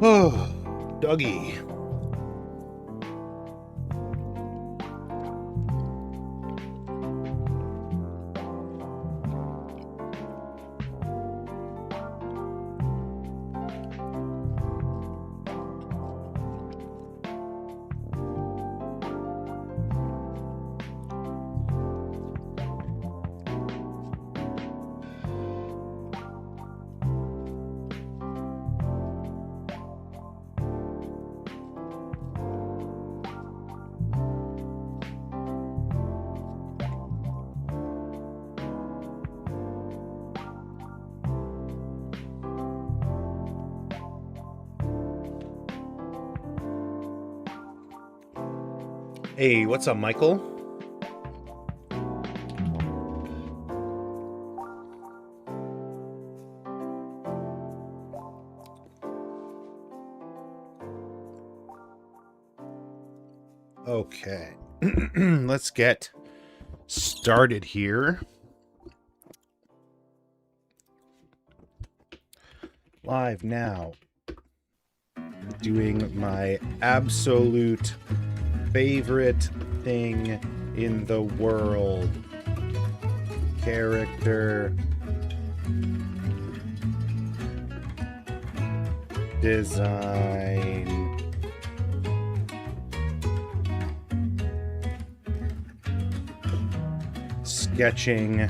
Oh, Dougie. Hey, what's up, Michael? Okay, let's get started here. Live now. Doing my absolute favorite thing in the world. Character design. Sketching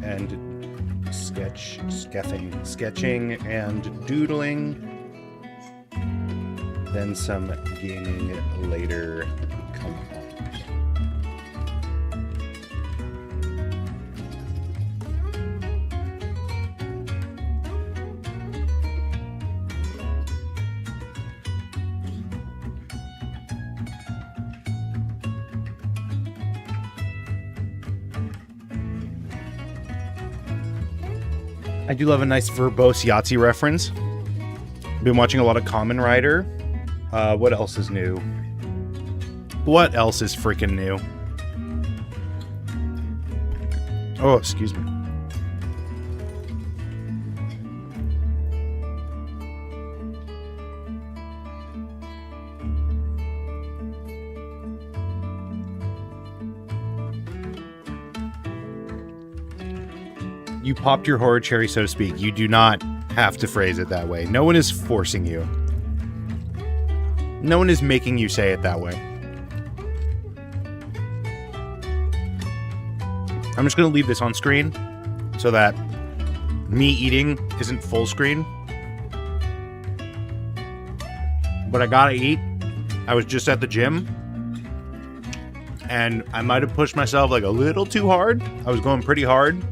and sketching and doodling. Then some gaming later. Come on. I do love a nice verbose Yahtzee reference. Been watching a lot of Kamen Rider. What else is new? What else is freaking new? Oh, excuse me. You popped your horror cherry, so to speak. You do not have to phrase it that way. No one is forcing you. No one is making you say it that way. I'm just going to leave this on screen so that me eating isn't full screen. But I gotta eat. I was just at the gym and I might have pushed myself like a little too hard. I was going pretty hard.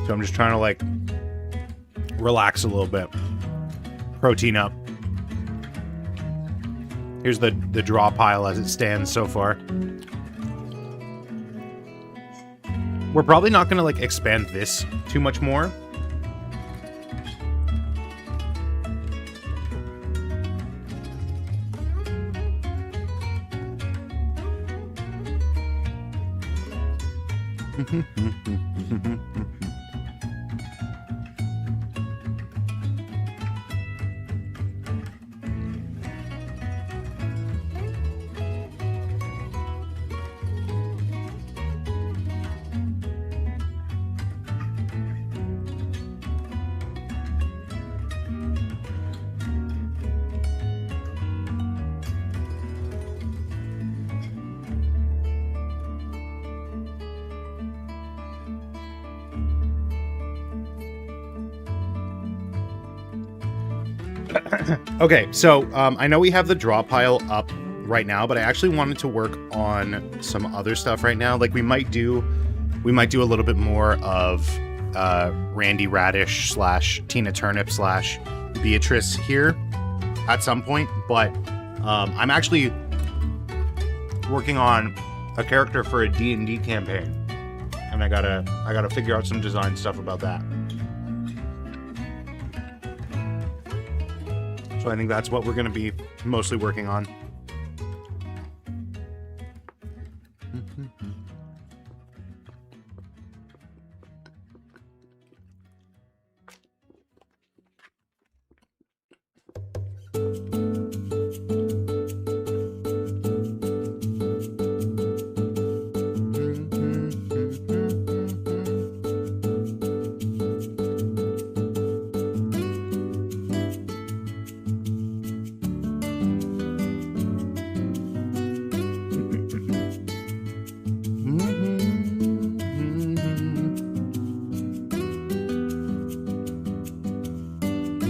So I'm just trying to like relax a little bit. Protein up. Here's the draw pile as it stands so far. We're probably not going to like expand this too much more. Okay, so I know we have the draw pile up right now, but I actually wanted to work on some other stuff right now. Like we might do a little bit more of Randy Radish / Tina Turnip / Beatrice here at some point, but I'm actually working on a character for a D&D campaign, and I gotta figure out some design stuff about that. So I think that's what we're going to be mostly working on.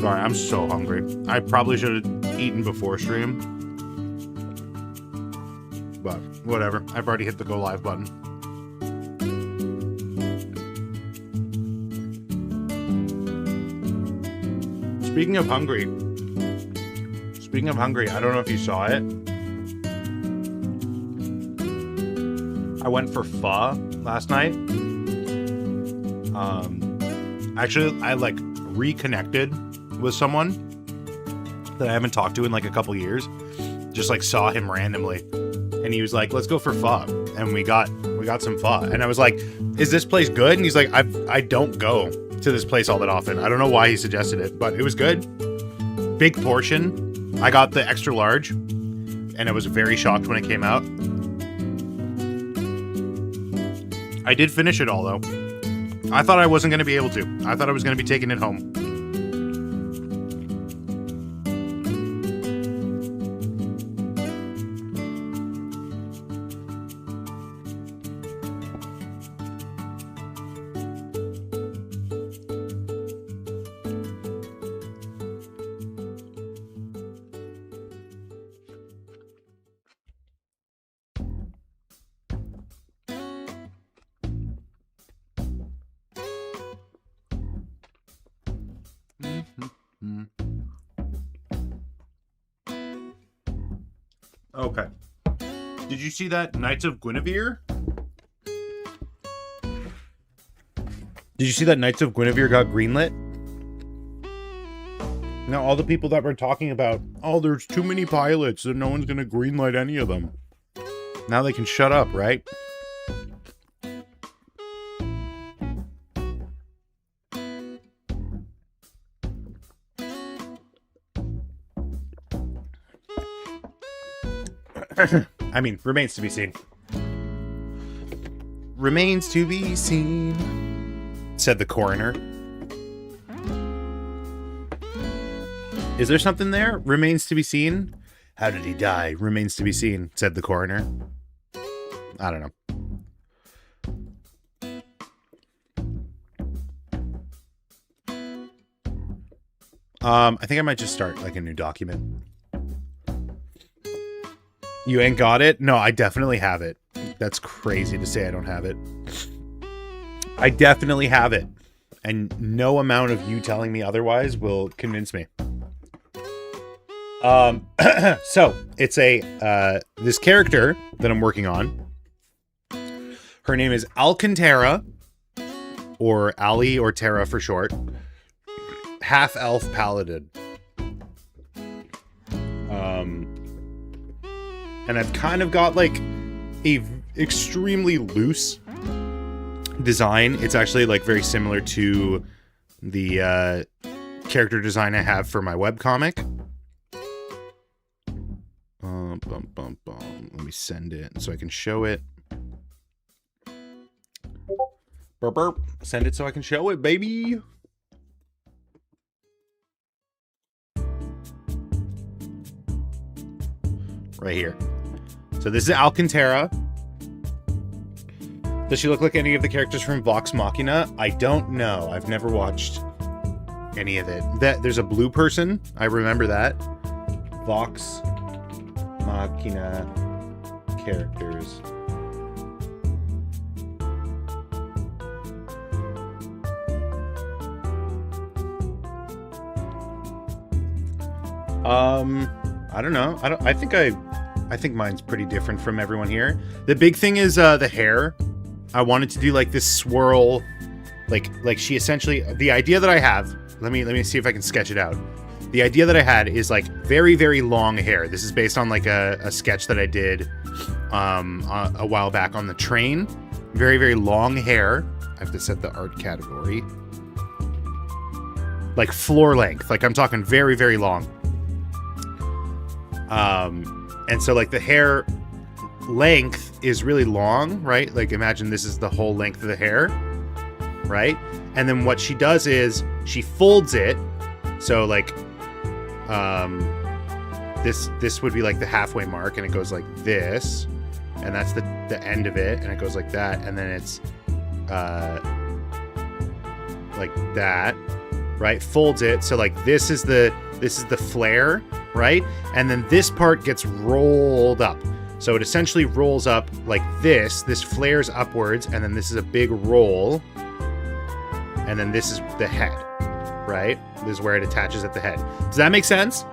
Sorry, I'm so hungry. I probably should have eaten before stream. But whatever. I've already hit the go live button. Speaking of hungry, I don't know if you saw it. I went for pho last night. Actually, I like reconnected with someone that I haven't talked to in like a couple years. Just like saw him randomly, and he was like, "Let's go for pho," and we got some pho. And I was like, "Is this place good?" And he's like, "I don't go to this place all that often. I don't know why he suggested it, but it was good. Big portion. I got the extra large, and I was very shocked when it came out. I did finish it all though. I thought I wasn't going to be able to. I thought I was going to be taking it home." Okay. Did you see that Knights of Guinevere? Did you see that Knights of Guinevere got greenlit? Now all the people that were talking about, oh, there's too many pilots and no one's gonna greenlight any of them. Now they can shut up, right? I mean, remains to be seen. Remains to be seen, said the coroner. Is there something there? Remains to be seen? How did he die? Remains to be seen, said the coroner. I don't know. I think I might just start like a new document. You ain't got it? No, I definitely have it. That's crazy to say I don't have it. I definitely have it. And no amount of you telling me otherwise will convince me. So, it's this character that I'm working on. Her name is Alcantara, or Ali or Terra for short. Half-elf paladin. And I've kind of got like a extremely loose design. It's actually like very similar to the character design I have for my webcomic. Let me send it so I can show it. Burp, burp. Send it so I can show it, baby. Right here. So this is Alcantara. Does she look like any of the characters from Vox Machina? I don't know. I've never watched any of it. There's a blue person. I remember that. Vox Machina characters. I don't know. I think mine's pretty different from everyone here. The big thing is the hair. I wanted to do like this swirl, like she essentially. The idea that I have. Let me see if I can sketch it out. The idea that I had is like very, very long hair. This is based on like a sketch that I did a while back on the train. Very, very long hair. I have to set the art category. Like floor length. Like I'm talking very, very long. And so like the hair length is really long, right? Like imagine this is the whole length of the hair, right? And then what she does is she folds it. So like, this would be like the halfway mark, and it goes like this, and that's the end of it, and it goes like that, and then it's, like that, right? Folds it. So like this is the flare, right? And then this part gets rolled up. So it essentially rolls up like this. This flares upwards, and then this is a big roll. And then this is the head, right? This is where it attaches at the head. Does that make sense?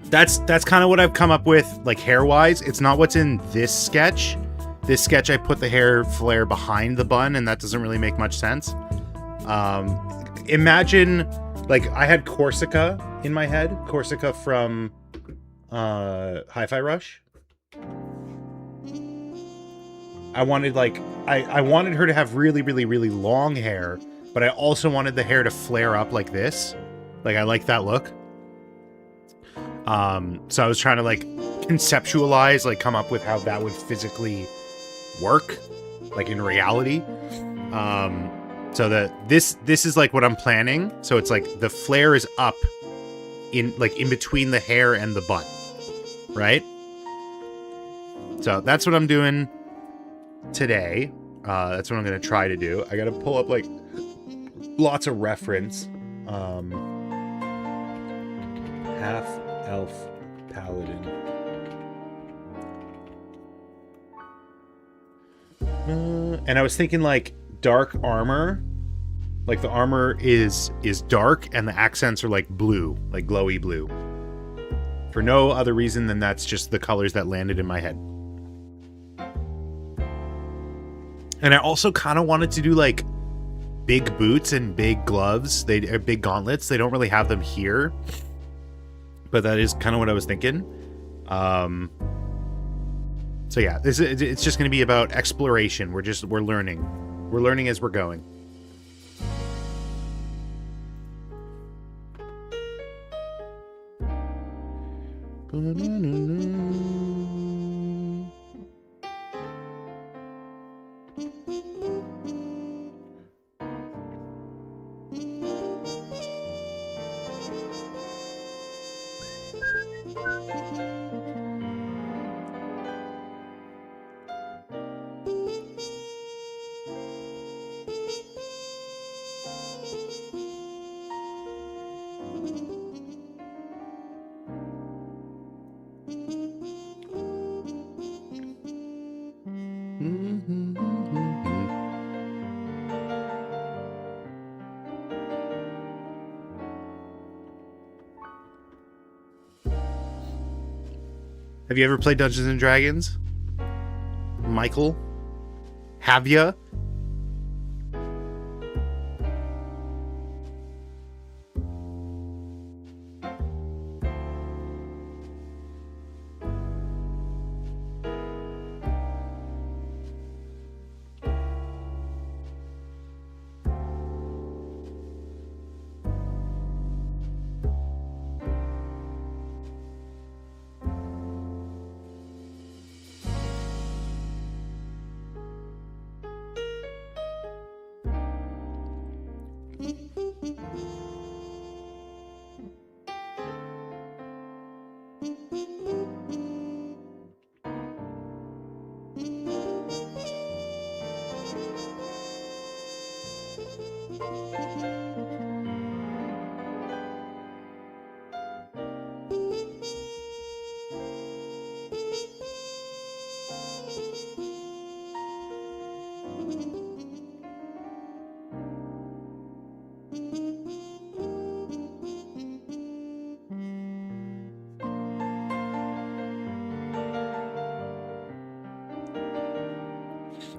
That's kind of what I've come up with, like hair-wise. It's not what's in this sketch. This sketch, I put the hair flare behind the bun, and that doesn't really make much sense. Imagine, like, I had Corsica in my head. Corsica from Hi-Fi Rush. I wanted, like, I wanted her to have really, really, really long hair, but I also wanted the hair to flare up like this. Like, I like that look. So I was trying to, like, conceptualize, like, come up with how that would physically work, like, in reality. So that this is, like, what I'm planning. So it's, like, the flare is up in, like, in between the hair and the bun, right? So that's what I'm doing today. That's what I'm going to try to do. I got to pull up, like, lots of reference. Half elf paladin. And I was thinking, like, dark armor. Like, the armor is dark and the accents are, like, blue, like glowy blue. For no other reason than that's just the colors that landed in my head. And I also kind of wanted to do, like, big boots and big gloves. They are big gauntlets. They don't really have them here. But that is kind of what I was thinking. So yeah, it's just going to be about exploration. We're learning. We're learning as we're going. Have you ever played Dungeons and Dragons? Michael? Have ya?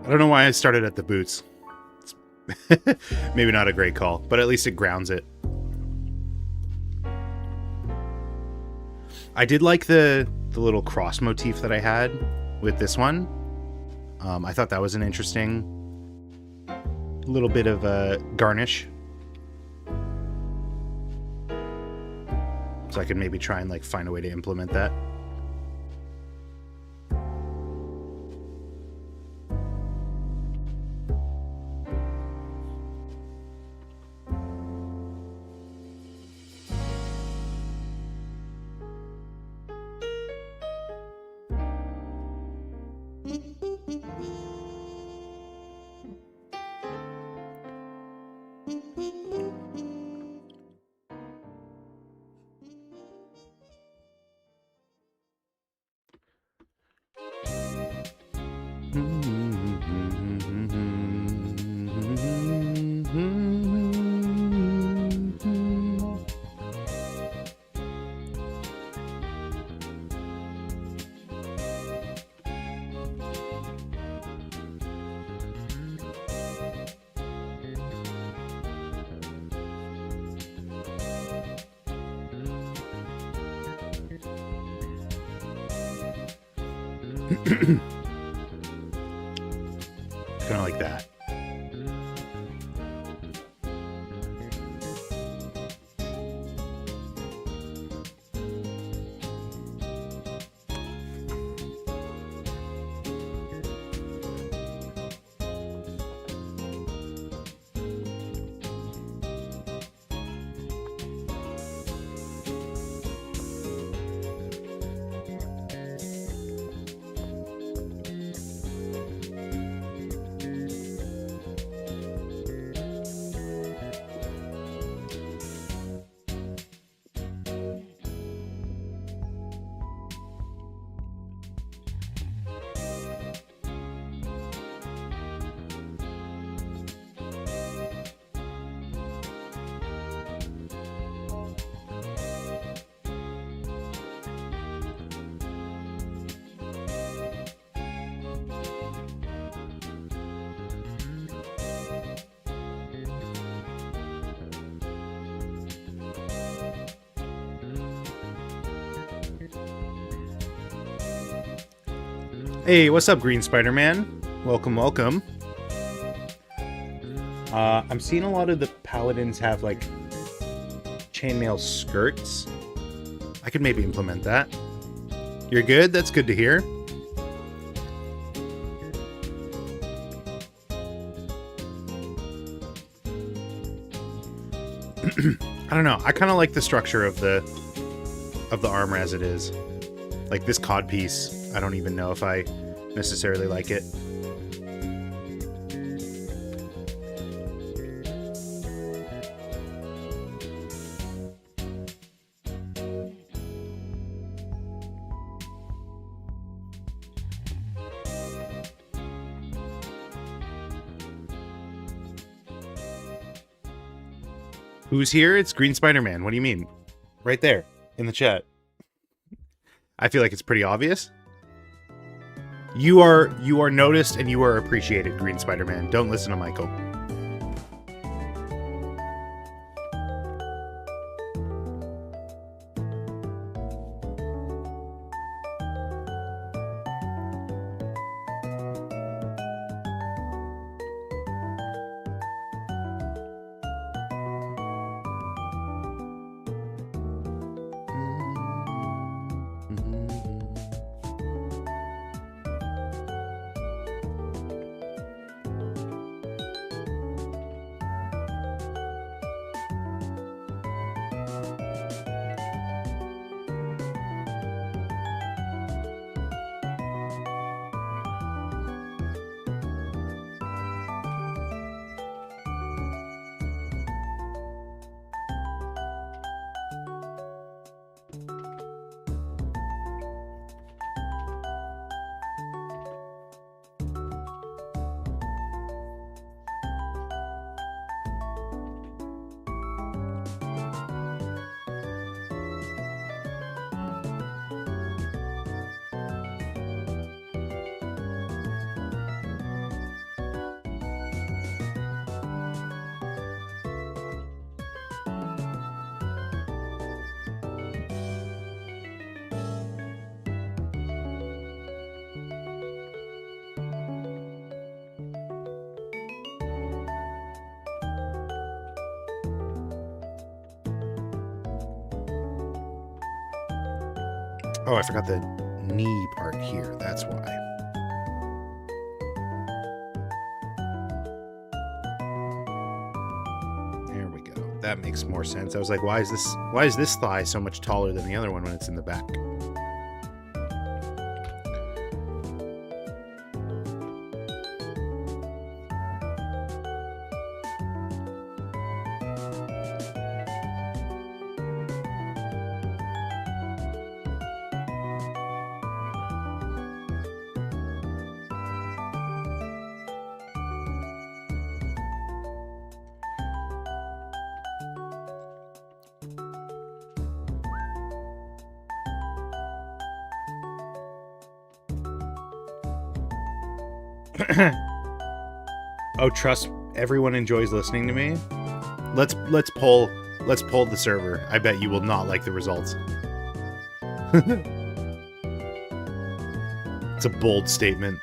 I don't know why I started at the boots. Maybe not a great call, but at least it grounds it. I did like the little cross motif that I had with this one. I thought that was an interesting little bit of a garnish. So I could maybe try and, like, find a way to implement that. Kind of like that. Hey, what's up, Green Spider-Man? Welcome, welcome. I'm seeing a lot of the paladins have, like, chainmail skirts. I could maybe implement that. You're good? That's good to hear. I don't know. I kind of like the structure of the armor as it is. Like this cod piece, I don't even know if I necessarily like it. Who's here? It's Green Spider-Man. What do you mean? Right there in the chat. I feel like it's pretty obvious. You are noticed and you are appreciated, Green Spider-Man. Don't listen to Michael. Oh, I forgot the knee part here. That's why. There we go. That makes more sense. I was like, why is this thigh so much taller than the other one when it's in the back? Oh, trust everyone enjoys listening to me. Let's poll the server. I bet you will not like the results. It's a bold statement.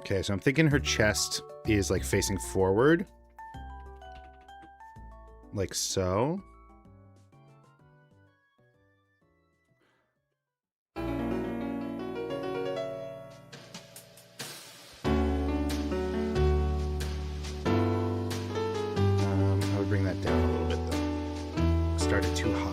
Okay, so I'm thinking her chest is like facing forward. Like so. I would bring that down a little bit though. Started too high.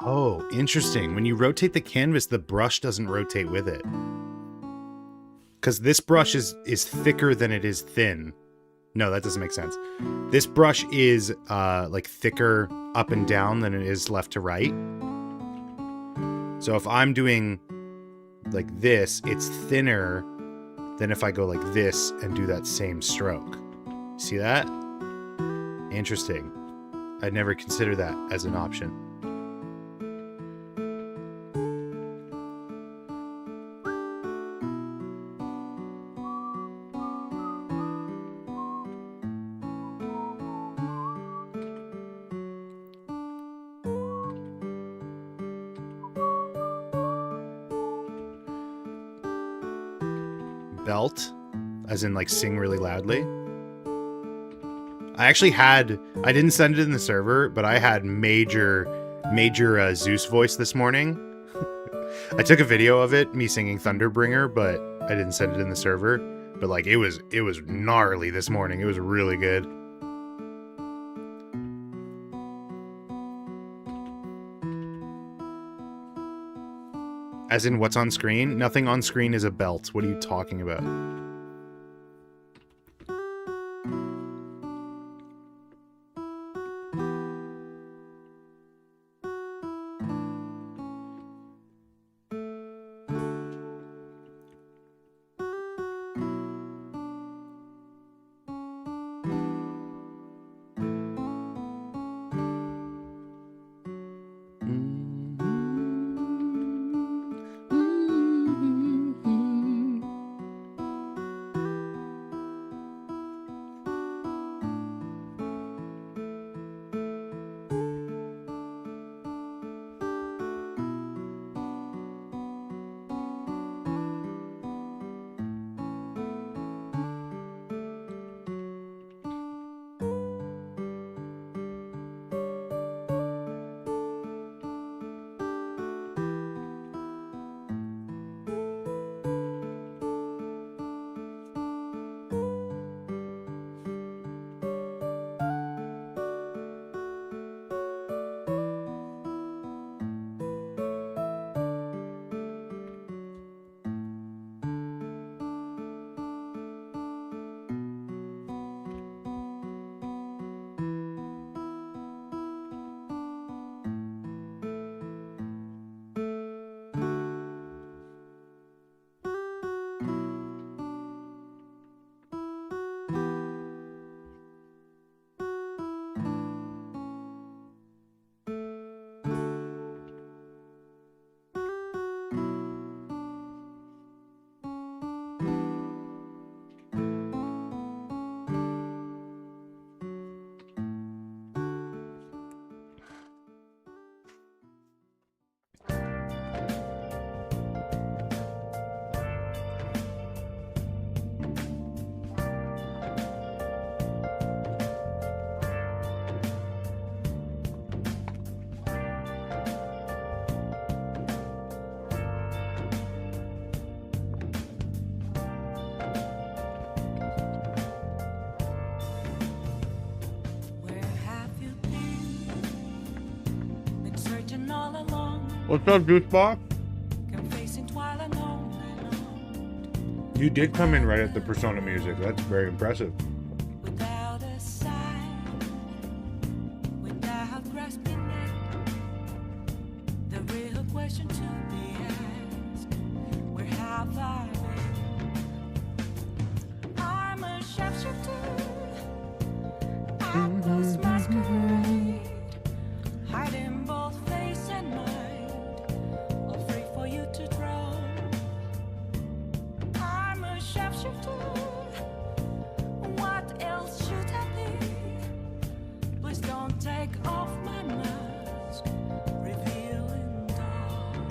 Oh, interesting. When you rotate the canvas, the brush doesn't rotate with it. Because this brush is thicker than it is thin. No, that doesn't make sense. This brush is like thicker up and down than it is left to right. So if I'm doing like this, it's thinner than if I go like this and do that same stroke. See that? Interesting. I'd never consider that as an option. Belt, as in like sing really loudly. I didn't send it in the server, but I had major Zeus voice this morning. I took a video of it, me singing Thunderbringer, but I didn't send it in the server. But like it was gnarly this morning. It was really good. As in what's on screen? Nothing on screen is a belt. What are you talking about? What's up, Juicebox? You did come in right at the Persona music. That's very impressive. Without a sign, without grasping it, the real question to be asked, where have I been? I'm a sharpshooter, I post masquerade, hiding both face and mind, all free for you to draw. I'm a sharpshooter. What else should I be? Please don't take off my mask, revealing dawn.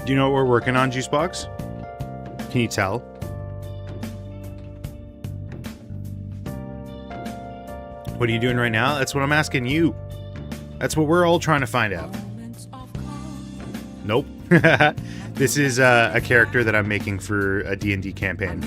Do you know what we're working on, Juicebox? Can you tell? What are you doing right now? That's what I'm asking you. That's what we're all trying to find out. Nope. This is a character that I'm making for a D&D campaign.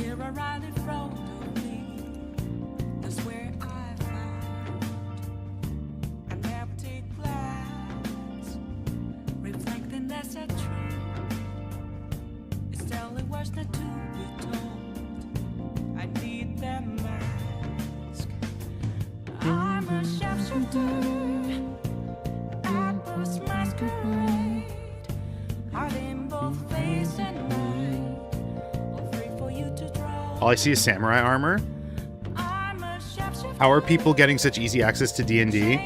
All I see is samurai armor. How are people getting such easy access to D&D?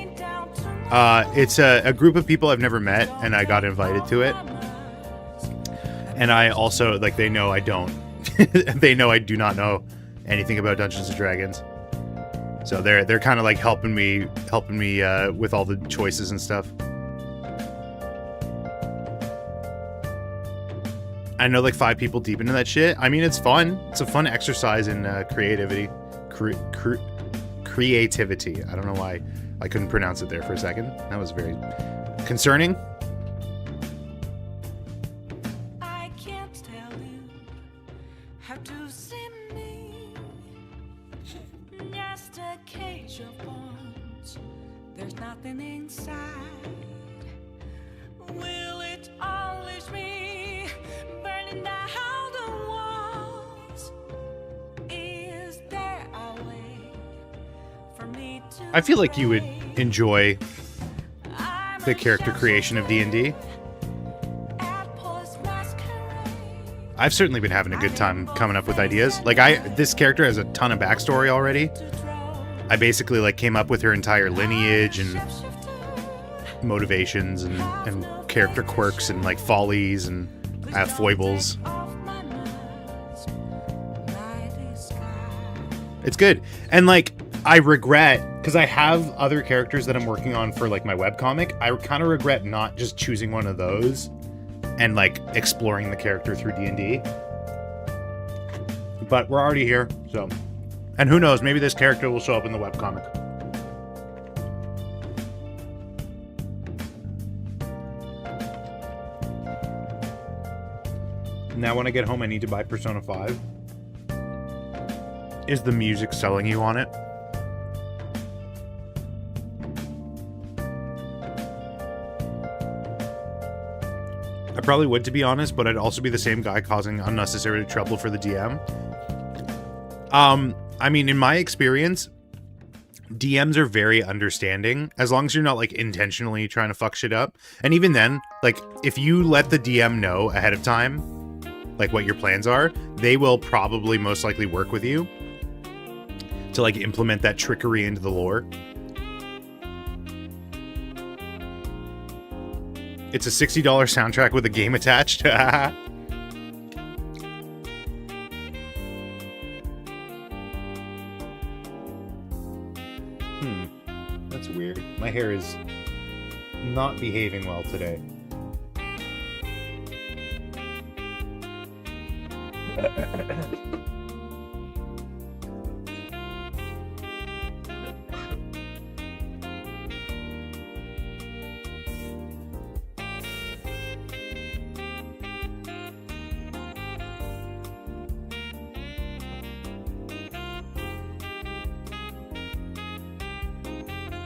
It's a group of people I've never met, and I got invited to it. And I also, like, they know I don't. They know I do not know anything about Dungeons and Dragons. So they're kind of like helping me with all the choices and stuff. I know like 5 people deep into that shit. I mean, it's fun. It's a fun exercise in creativity. Creativity. I don't know why I couldn't pronounce it there for a second. That was very concerning. I can't tell you how to see me. Just a cage of bones. There's nothing inside. Will it always be burning down the walls? Is there a way for me to I feel like you would enjoy the character creation of D&D. I've certainly been having a good time coming up with ideas. Like this character has a ton of backstory already. I basically like came up with her entire lineage and motivations and character quirks and like follies and foibles. It's good. And like I regret, because I have other characters that I'm working on for like my webcomic, I kind of regret not just choosing one of those and like exploring the character through D&D. But we're already here, so. And who knows, maybe this character will show up in the webcomic. Now when I get home, I need to buy Persona 5. Is the music selling you on it? I probably would, to be honest, but I'd also be the same guy causing unnecessary trouble for the DM. I mean, in my experience, DMs are very understanding, as long as you're not, like, intentionally trying to fuck shit up. And even then, like, if you let the DM know ahead of time, like, what your plans are, they will probably most likely work with you to, like, implement that trickery into the lore. It's a $60 soundtrack with a game attached. That's weird. My hair is not behaving well today.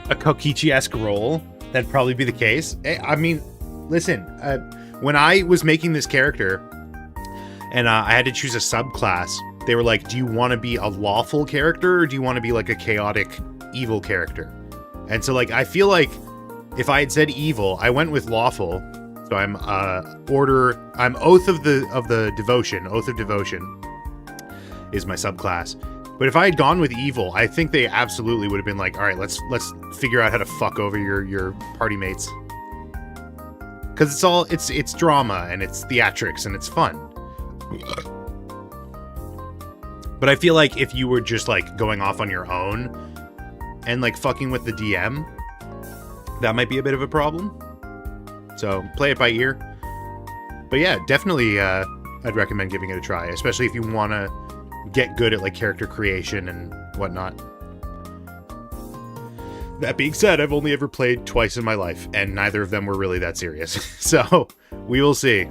a Kokichi-esque role, that'd probably be the case. I mean, listen, when I was making this character and I had to choose a subclass, they were like, do you want to be a lawful character or do you want to be like a chaotic evil character? And so like, I feel like if I had said evil, I went with lawful. So I'm I'm Oath of Devotion. Oath of Devotion is my subclass. But if I had gone with evil, I think they absolutely would have been like, all right, let's figure out how to fuck over your party mates. Because it's drama and it's theatrics and it's fun. But I feel like if you were just like going off on your own and like fucking with the DM, that might be a bit of a problem. So play it by ear. But yeah, definitely I'd recommend giving it a try, especially if you want to get good at like character creation and whatnot. That being said, I've only ever played twice in my life, and neither of them were really that serious. So we will see.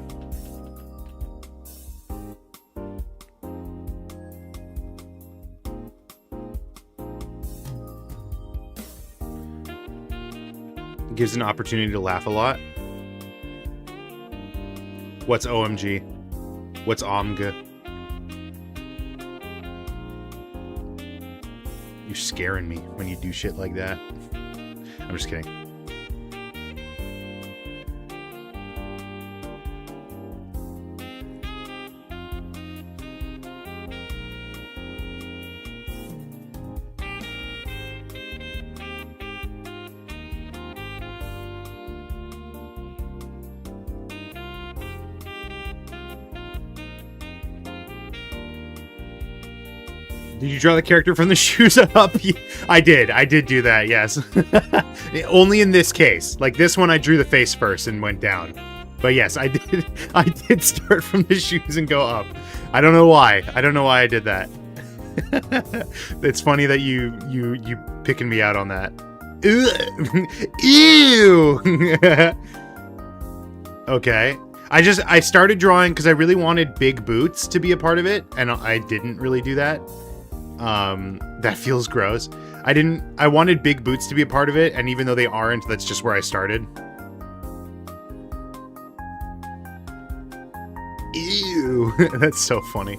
It gives an opportunity to laugh a lot. What's OMG? What's OMG? You're scaring me when you do shit like that. I'm just kidding. Did you draw the character from the shoes up? I did do that, yes. Only in this case. Like this one I drew the face first and went down. But yes, I did start from the shoes and go up. I don't know why. I don't know why I did that. It's funny that you picking me out on that. Ew. Okay. I started drawing because I really wanted big boots to be a part of it, and I didn't really do that. That feels gross. I wanted big boots to be a part of it, and even though they aren't, that's just where I started. Ew. That's so funny.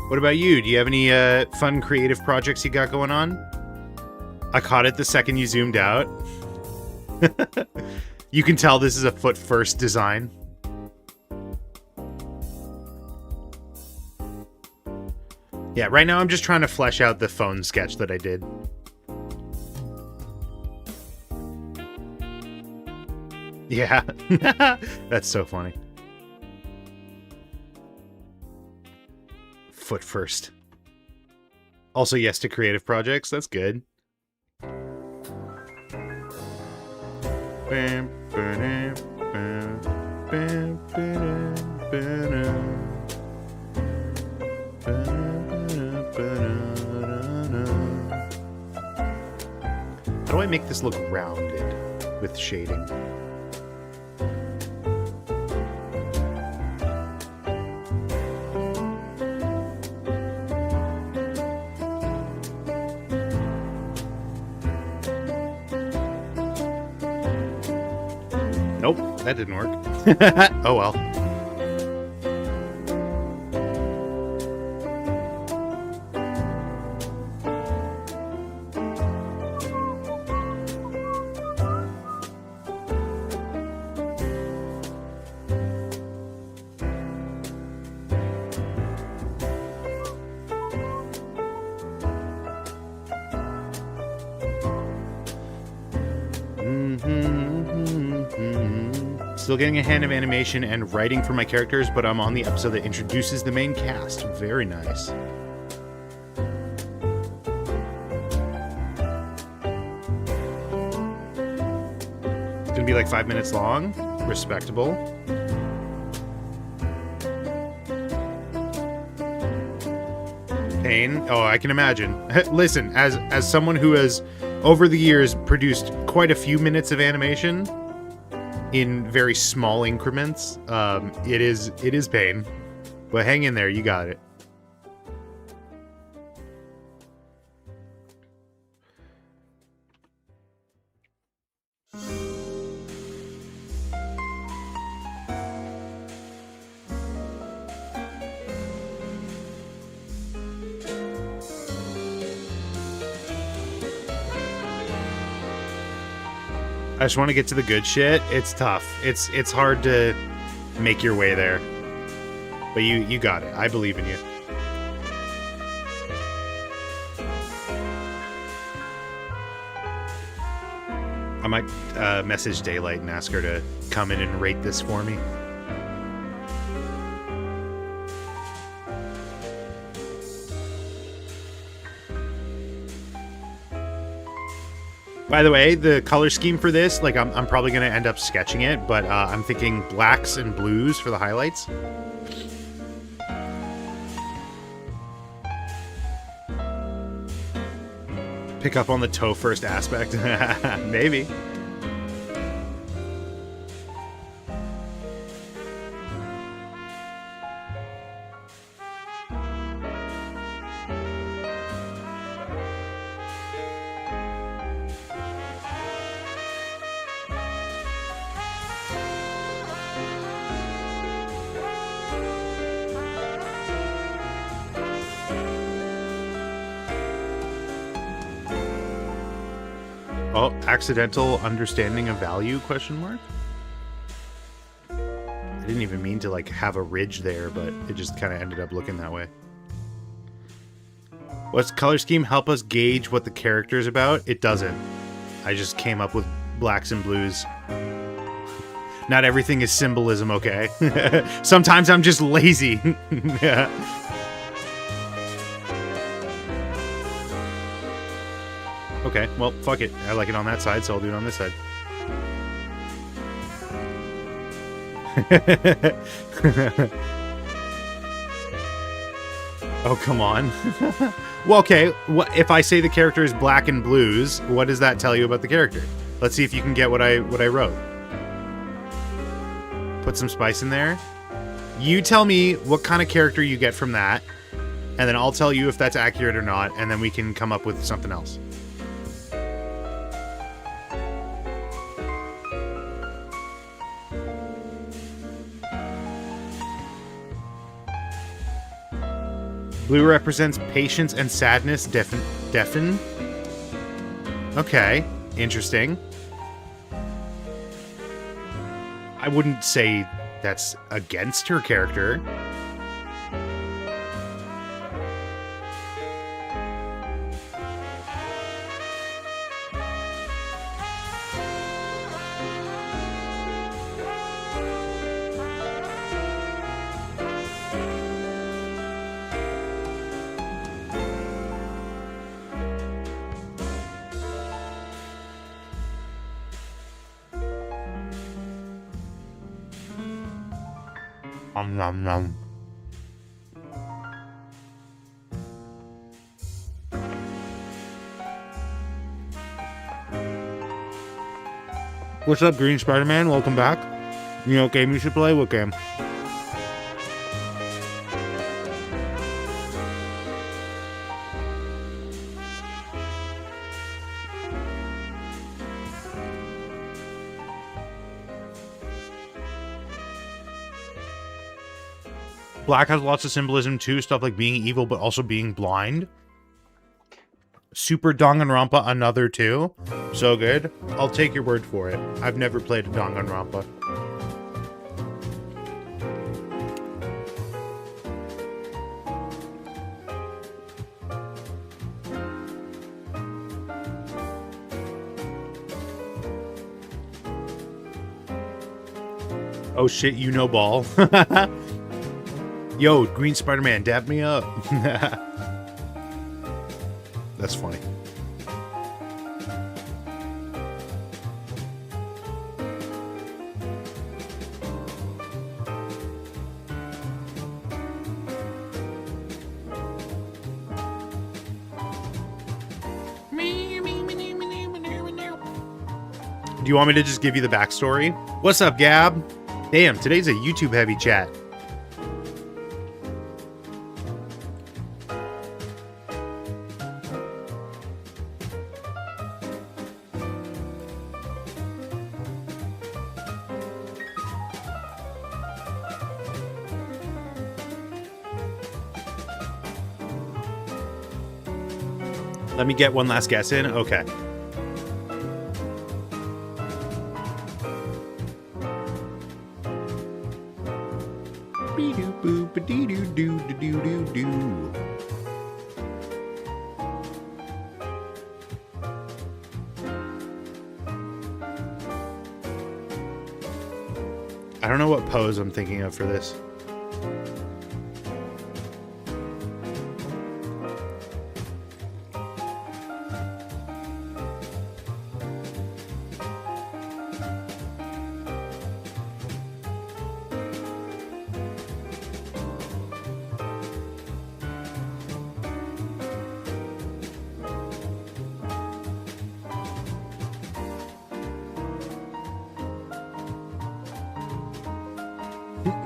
What about you? Do you have any fun creative projects you got going on? I caught it the second you zoomed out. You can tell this is a foot first design. Yeah, right now I'm just trying to flesh out the phone sketch that I did. Yeah, that's so funny. Foot first. Also, yes to creative projects. That's good. How do I make this look rounded with shading? Nope, that didn't work. Oh well. Still getting a hand of animation and writing for my characters, but I'm on the episode that introduces the main cast. Very nice. It's gonna be like 5 minutes long. Respectable. Pain? Oh, I can imagine. Listen, as someone who has, over the years, produced quite a few minutes of animation in very small increments, it is pain. But hang in there, you got it. I just want to get to the good shit. It's tough. It's hard to make your way there. But you got it. I believe in you. I might message Daylight and ask her to come in and rate this for me. By the way, the color scheme for this, like, I'm probably going to end up sketching it, but I'm thinking blacks and blues for the highlights. Pick up on the toe first aspect. Maybe. Oh, accidental understanding of value, question mark? I didn't even mean to, like, have a ridge there, but it just kind of ended up looking that way. What's color scheme help us gauge what the character is about? It doesn't. I just came up with blacks and blues. Not everything is symbolism, okay? Sometimes I'm just lazy. Yeah. Okay, well, fuck it. I like it on that side, so I'll do it on this side. Oh, come on. Well, okay, if I say the character is black and blues, what does that tell you about the character? Let's see if you can get what I wrote. Put some spice in there. You tell me what kind of character you get from that, and then I'll tell you if that's accurate or not, and then we can come up with something else. Blue represents patience and sadness. Deafen. Okay, interesting. I wouldn't say that's against her character. Nom nom. What's up, Green Spider-Man? Welcome back. You know what game you should play? What game? Black has lots of symbolism too, stuff like being evil but also being blind. Super Danganronpa, another too. So good. I'll take your word for it. I've never played a Danganronpa. Oh shit, you know ball. Yo, Green Spider-Man, dab me up. That's funny. Do you want me to just give you the backstory? What's up, Gab? Damn, today's a YouTube heavy chat. Let me get one last guess in. Okay. I don't know what pose I'm thinking of for this.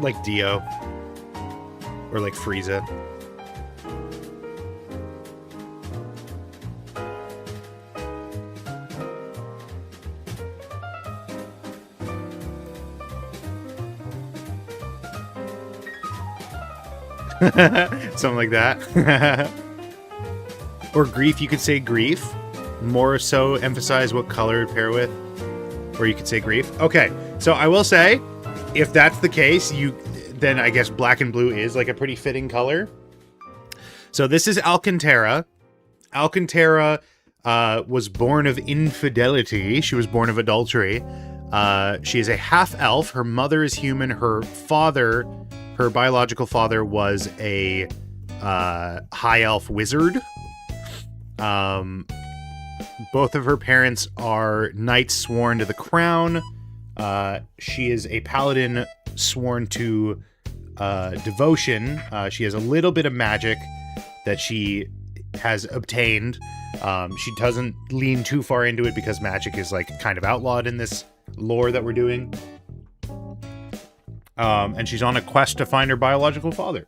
Like Dio. Or like Frieza. Something like that. Or grief, you could say grief. More so emphasize what color to pair with. Or you could say grief. Okay, so I will say, if that's the case, then I guess black and blue is like a pretty fitting color. So this is Alcantara. Alcantara was born of infidelity. She was born of adultery. She is a half-elf. Her mother is human. Her father, her biological father, was a high-elf wizard. Both of her parents are knights sworn to the crown. She is a paladin sworn to devotion. She has a little bit of magic that she has obtained. She doesn't lean too far into it because magic is like kind of outlawed in this lore that we're doing. And she's on a quest to find her biological father.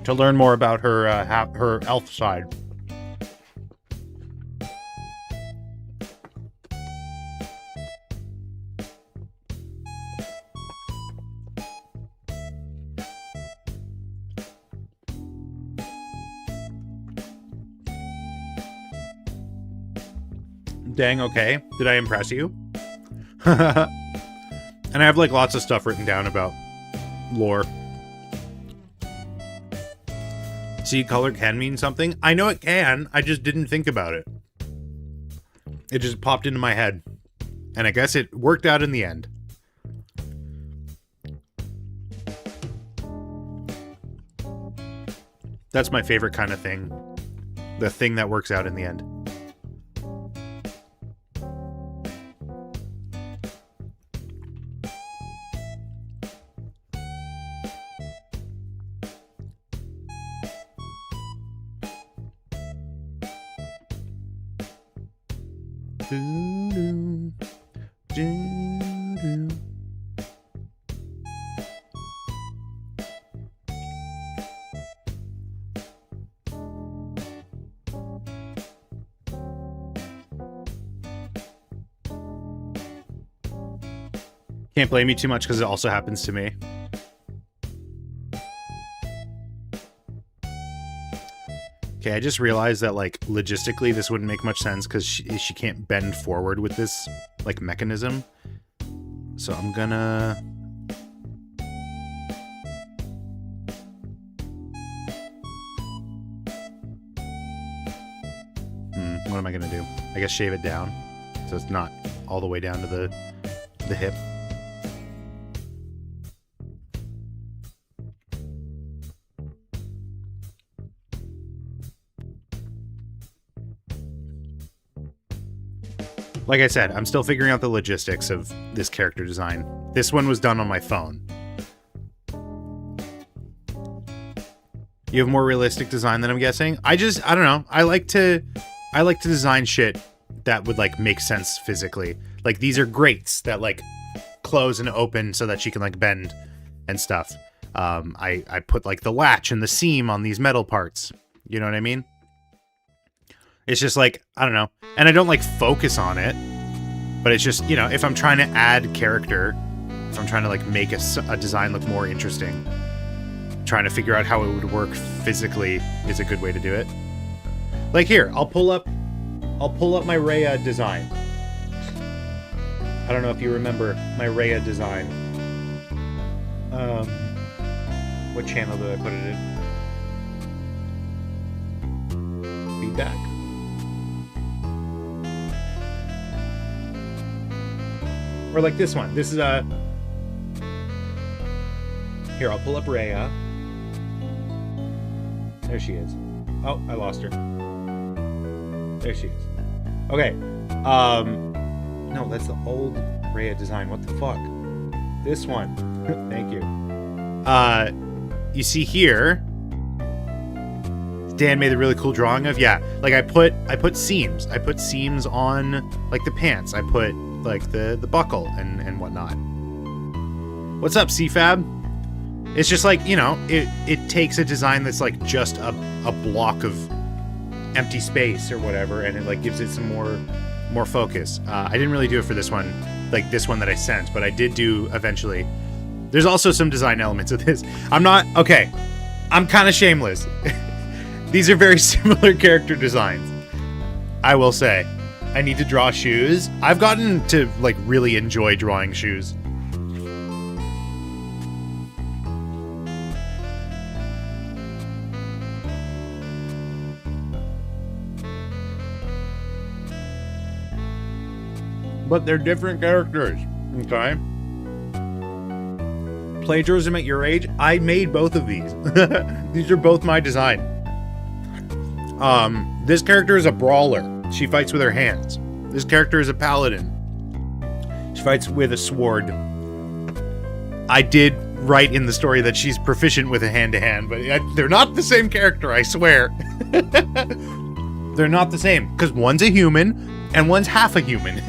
To learn more about her her elf side. Dang, okay. Did I impress you? And I have like lots of stuff written down about lore. See, color can mean something. I know it can. I just didn't think about it. It just popped into my head. And I guess it worked out in the end. That's my favorite kind of thing. The thing that works out in the end. Can't blame me too much because it also happens to me. Okay, I just realized that, like, logistically this wouldn't make much sense because she can't bend forward with this, like, mechanism. So I'm gonna... what am I gonna do? I guess shave it down so it's not all the way down to the hip. Like I said, I'm still figuring out the logistics of this character design. This one was done on my phone. You have more realistic design than I'm guessing? I don't know. I like to design shit that would like make sense physically. Like these are grates that like close and open so that she can like bend and stuff. I put like the latch and the seam on these metal parts. You know what I mean? It's just like, I don't know. And I don't like focus on it, but it's just, you know, if I'm trying to add character, if I'm trying to like make a design look more interesting, trying to figure out how it would work physically is a good way to do it. Like here, I'll pull up my Rhea design. I don't know if you remember my Rhea design. What channel did I put it in? Feedback. Or like this one. This is a... Here, I'll pull up Rhea. There she is. Oh, I lost her. There she is. Okay. No, that's the old Rhea design. What the fuck? This one. Thank you. You see here, Dan made a really cool drawing of, yeah, like I put seams. I put seams on like the pants. I put like the buckle and whatnot. What's up, CFAB? It's just like, you know, it takes a design that's like just a block of empty space or whatever, and it like gives it some more focus. I didn't really do it for this one, like this one that I sent, but I did do eventually. There's also some design elements of this. I'm kind of shameless. These are very similar character designs, I will say. I need to draw shoes. I've gotten to like really enjoy drawing shoes. But they're different characters, okay? Plagiarism at your age? I made both of these. These are both my design. This character is a brawler. She fights with her hands. This character is a paladin. She fights with a sword. I did write in the story that she's proficient with a hand-to-hand, but they're not the same character, I swear. They're not the same, because one's a human and one's half a human.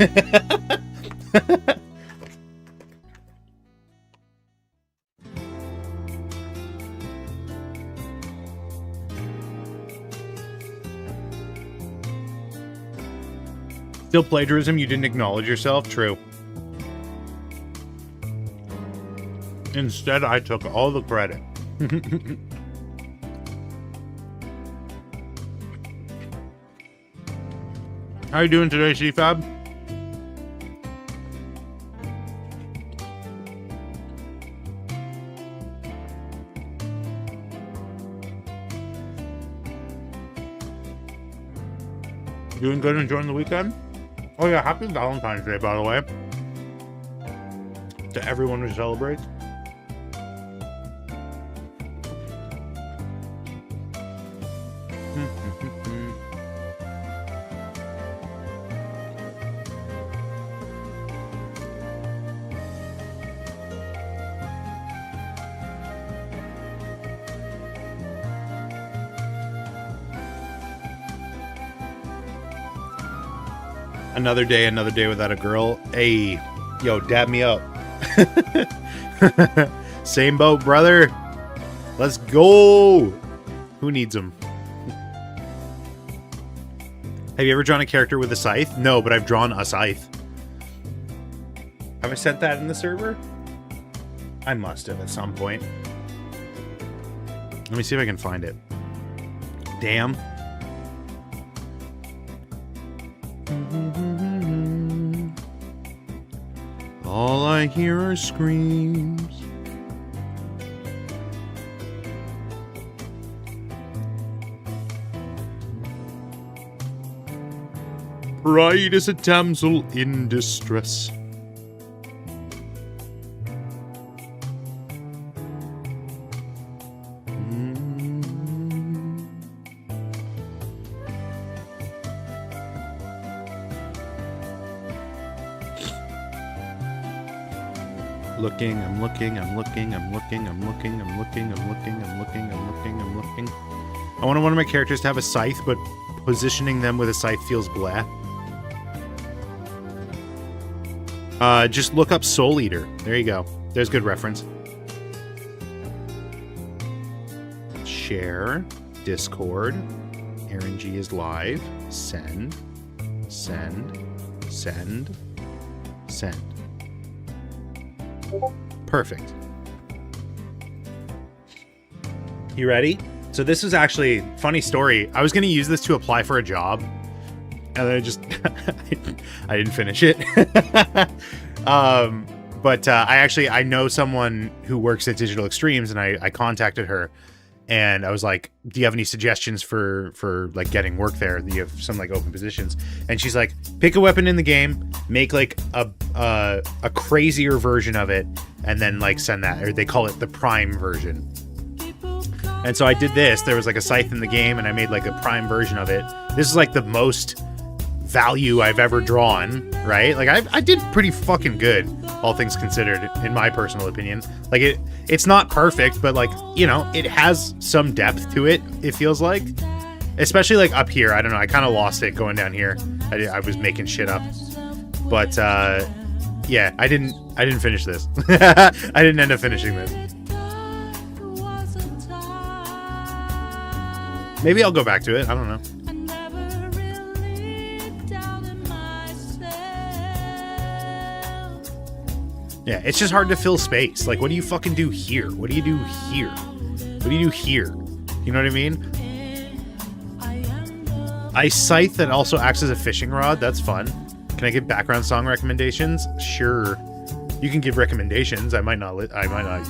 Still plagiarism? You didn't acknowledge yourself? True. Instead, I took all the credit. How you doing today, CFAB? Doing good, enjoying the weekend? Oh yeah, happy Valentine's Day, by the way. To everyone who celebrates. Another day without a girl. Hey, yo, dab me up. Same boat, brother. Let's go. Who needs them? Have you ever drawn a character with a scythe? No, but I've drawn a scythe. Have I sent that in the server? I must have at some point. Let me see if I can find it. Damn. All I hear are screams. Pride is a damsel in distress. I'm looking. I want one of my characters to have a scythe, but positioning them with a scythe feels blah. Just look up Soul Eater. There you go. There's good reference. Share. Discord. Aaron G is live. Send. Send. Send. Send. Perfect. You ready? So this was actually funny story. I was going to use this to apply for a job, and then I just I didn't finish it. But I know someone who works at Digital Extremes, and I contacted her, and I was like, "Do you have any suggestions for like getting work there? Do you have some like open positions?" And she's like, "Pick a weapon in the game, make like a crazier version of it, and then like send that." Or they call it the Prime version. And so I did this. There was like a scythe in the game, and I made like a Prime version of it. This is like the most value I've ever drawn, right? Like I did pretty fucking good, all things considered, in my personal opinion. Like it's not perfect, but like, you know, it has some depth to it, it feels like. Especially like up here. I don't know, I kind of lost it going down here. I was making shit up. But yeah, I didn't finish this. I didn't end up finishing this. Maybe I'll go back to it. I don't know. Yeah, it's just hard to fill space. Like, what do you fucking do here? What do you do here? What do you do here? You know what I mean? A scythe that also acts as a fishing rod. That's fun. Can I give background song recommendations? Sure. You can give recommendations. I might not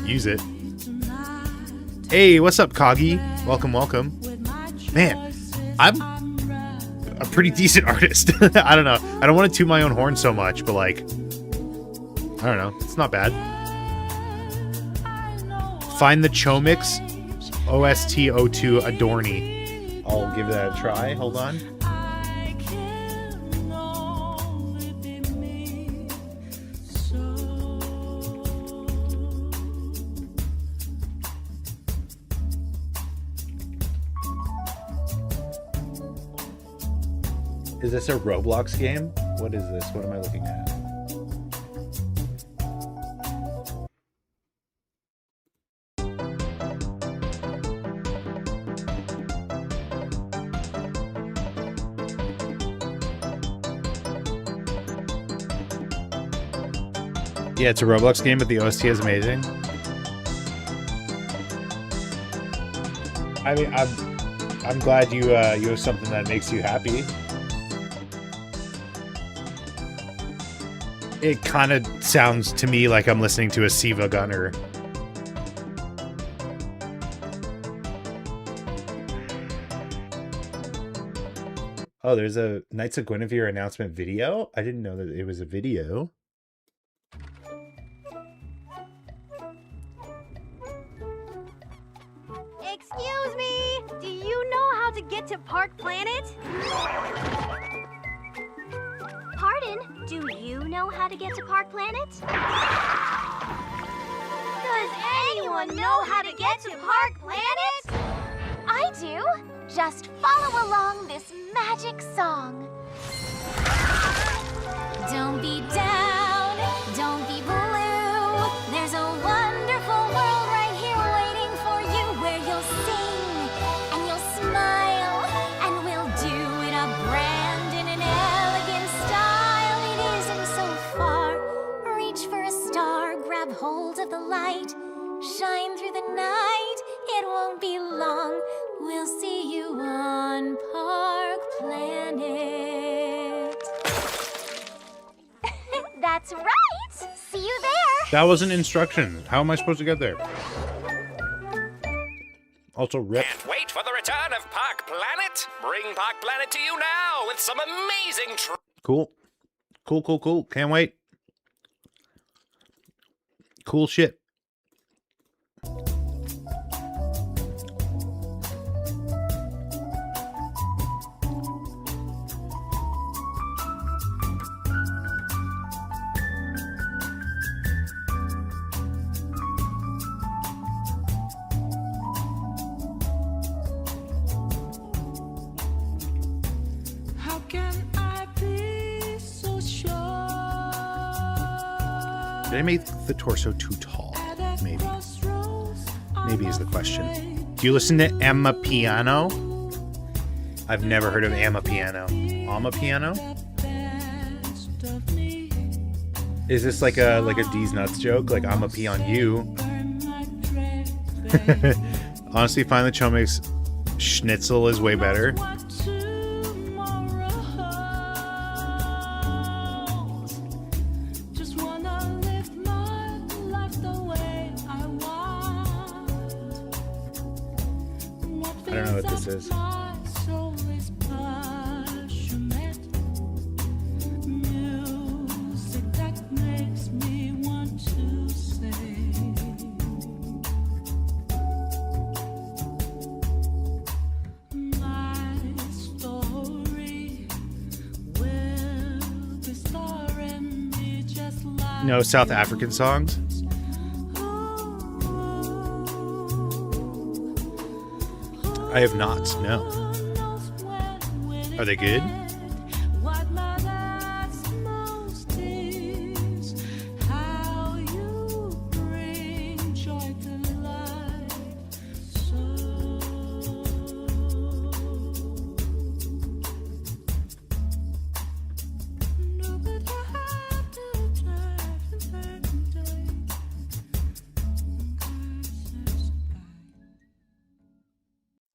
use it. Hey, what's up, Kagi? Welcome, welcome. Man, I'm a pretty decent artist. I don't know. I don't want to toot my own horn so much, but like, I don't know. It's not bad. Find the Chomix OST02 Adorni. I'll give that a try. Hold on. Is this a Roblox game? What is this? What am I looking at? Yeah, it's a Roblox game, but the OST is amazing. I mean, I'm glad you have something that makes you happy. It kind of sounds to me like I'm listening to a Siva Gunner. Oh, there's a Knights of Guinevere announcement video? I didn't know that it was a video. Excuse me! Do you know how to get to Park Planet? Pardon? Do you know how to get to Park Planet? Does anyone know how to get to Park Planet? I do. Just follow along this magic song. Don't be down, don't be blue. There's a wonderful world right here waiting for you, where you'll sing and you'll smile, and we'll do it a brand in an elegant style. It isn't so far. Reach for a star, grab hold of the light, shine through the night. It won't be long. We'll see you on Park Planet. That's right! See you there! That wasn't instructions. How am I supposed to get there? Also, rip. Can't wait for the return of Park Planet. Bring Park Planet to you now with some amazing Cool. Cool. Can't wait. Cool shit. How can I be so sure Did I make the torso too tall? Maybe. Maybe is the question. Do you listen to Emma Piano? I've never heard of Emma Piano. Amma Piano? Is this like a D's Nuts joke? Like I'm a pee on you? Honestly, find the Chomix schnitzel is way better. I don't know what this is. No South African songs? I have not, no. Are they good?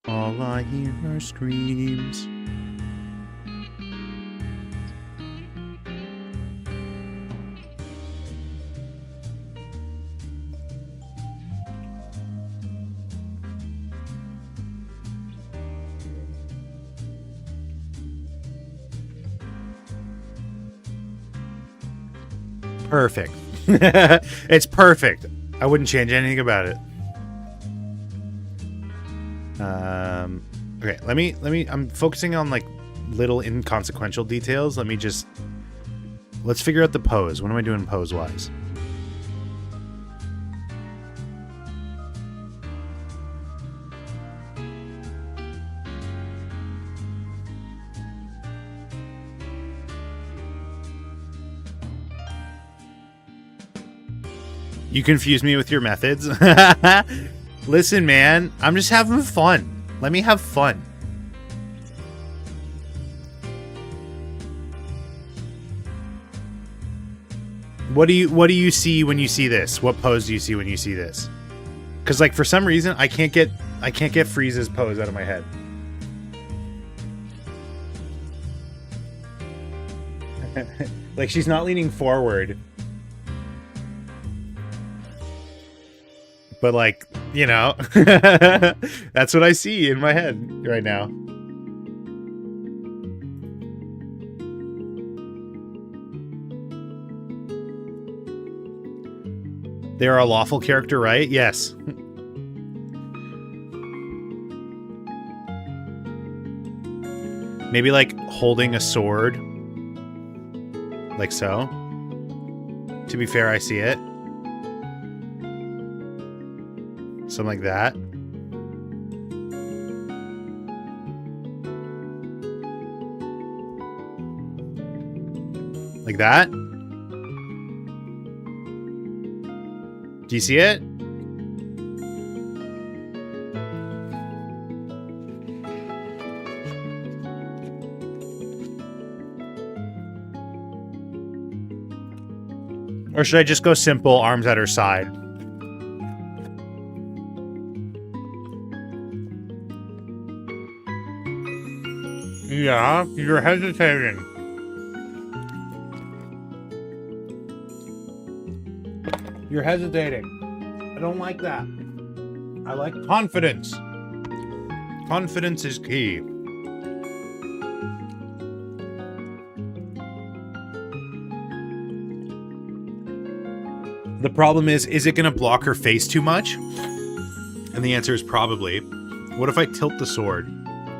All I hear are screams. Perfect. It's perfect. I wouldn't change anything about it. Okay, let me, I'm focusing on like little inconsequential details. Let's figure out the pose. What am I doing pose-wise? You confuse me with your methods. Listen, man, I'm just having fun. Let me have fun. What do you see when you see this? What pose do you see when you see this? Because like for some reason I can't get Frieza's pose out of my head. Like she's not leaning forward. But like, you know, that's what I see in my head right now. They are a lawful character, right? Yes. Maybe like holding a sword. Like so. To be fair, I see it. Something like that. Like that. Do you see it? Or should I just go simple, arms at her side? Yeah, you're hesitating. You're hesitating. I don't like that. I like confidence. Confidence is key. The problem is it going to block her face too much? And the answer is probably. What if I tilt the sword?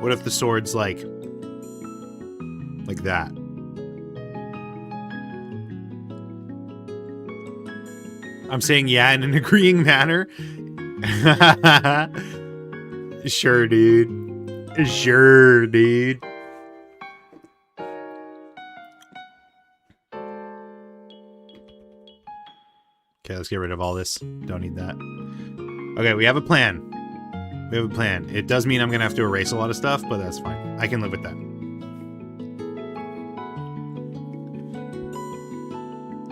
What if the sword's like that? I'm saying yeah in an agreeing manner. Sure, dude. Sure, dude. Okay, let's get rid of all this. Don't need that. Okay, we have a plan. We have a plan. It does mean I'm going to have to erase a lot of stuff, but that's fine. I can live with that.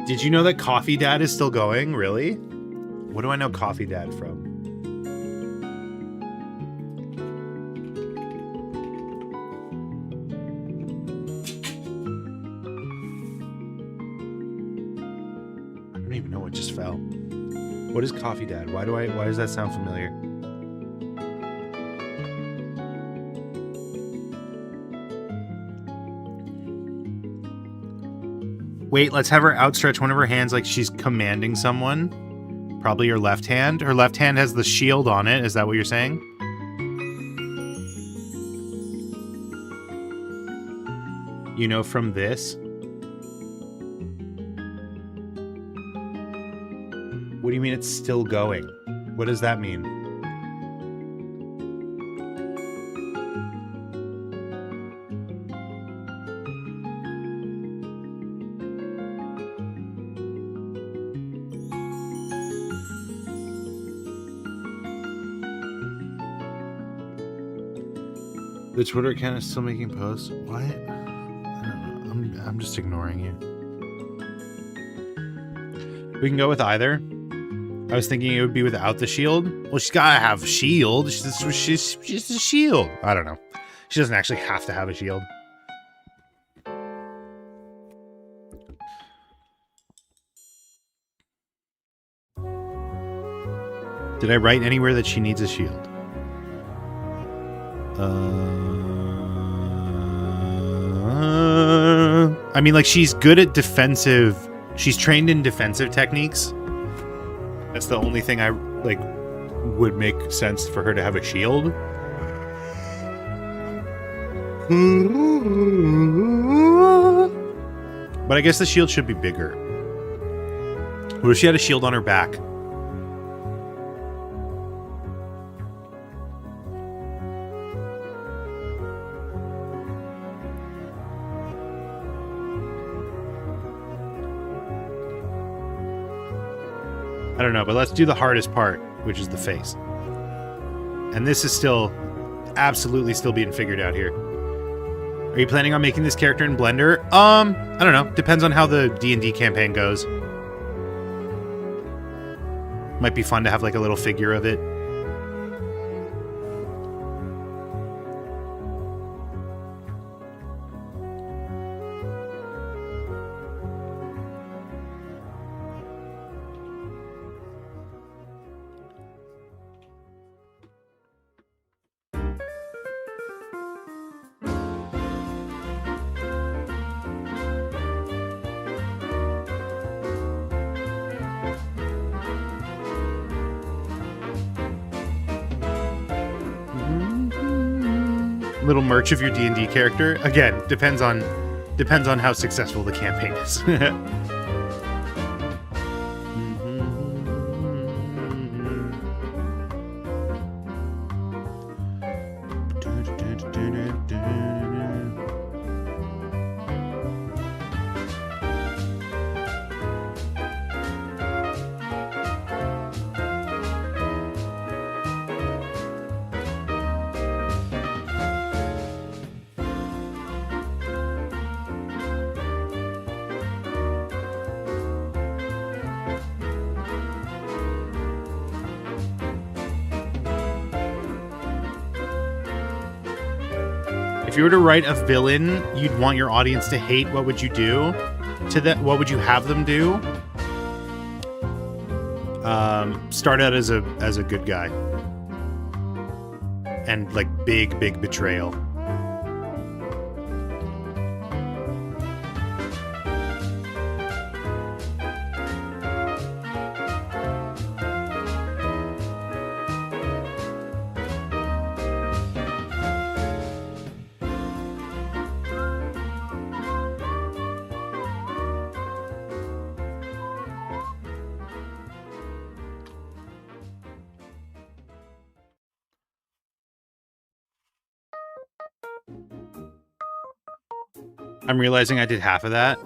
Did you know that Coffee Dad is still going? Really? What do I know Coffee Dad from? I don't even know what just fell. What is Coffee Dad? Why does that sound familiar? Wait, let's have her outstretch one of her hands like she's commanding someone. Probably her left hand. Her left hand has the shield on it. Is that what you're saying? You know from this? What do you mean it's still going? What does that mean? The Twitter account is still making posts. What? I don't know. I'm just ignoring you. We can go with either. I was thinking it would be without the shield. Well, she's gotta have a shield. She's just a shield. I don't know. She doesn't actually have to have a shield. Did I write anywhere that she needs a shield? I mean, like, she's good at defensive. She's trained in defensive techniques. That's the only thing I, like, would make sense for her to have a shield. But I guess the shield should be bigger. What if she had a shield on her back? I don't know, but let's do the hardest part, which is the face. And this is still absolutely still being figured out here. Are you planning on making this character in Blender? I don't know. Depends on how the D&D campaign goes. Might be fun to have like a little figure of it. Little merch of your D&D character. Again, depends on how successful the campaign is. If you were to write a villain you'd want your audience to hate, what would you do to that? What would you have them do? Start out as a good guy. And like big betrayal. I'm realizing I did half of that.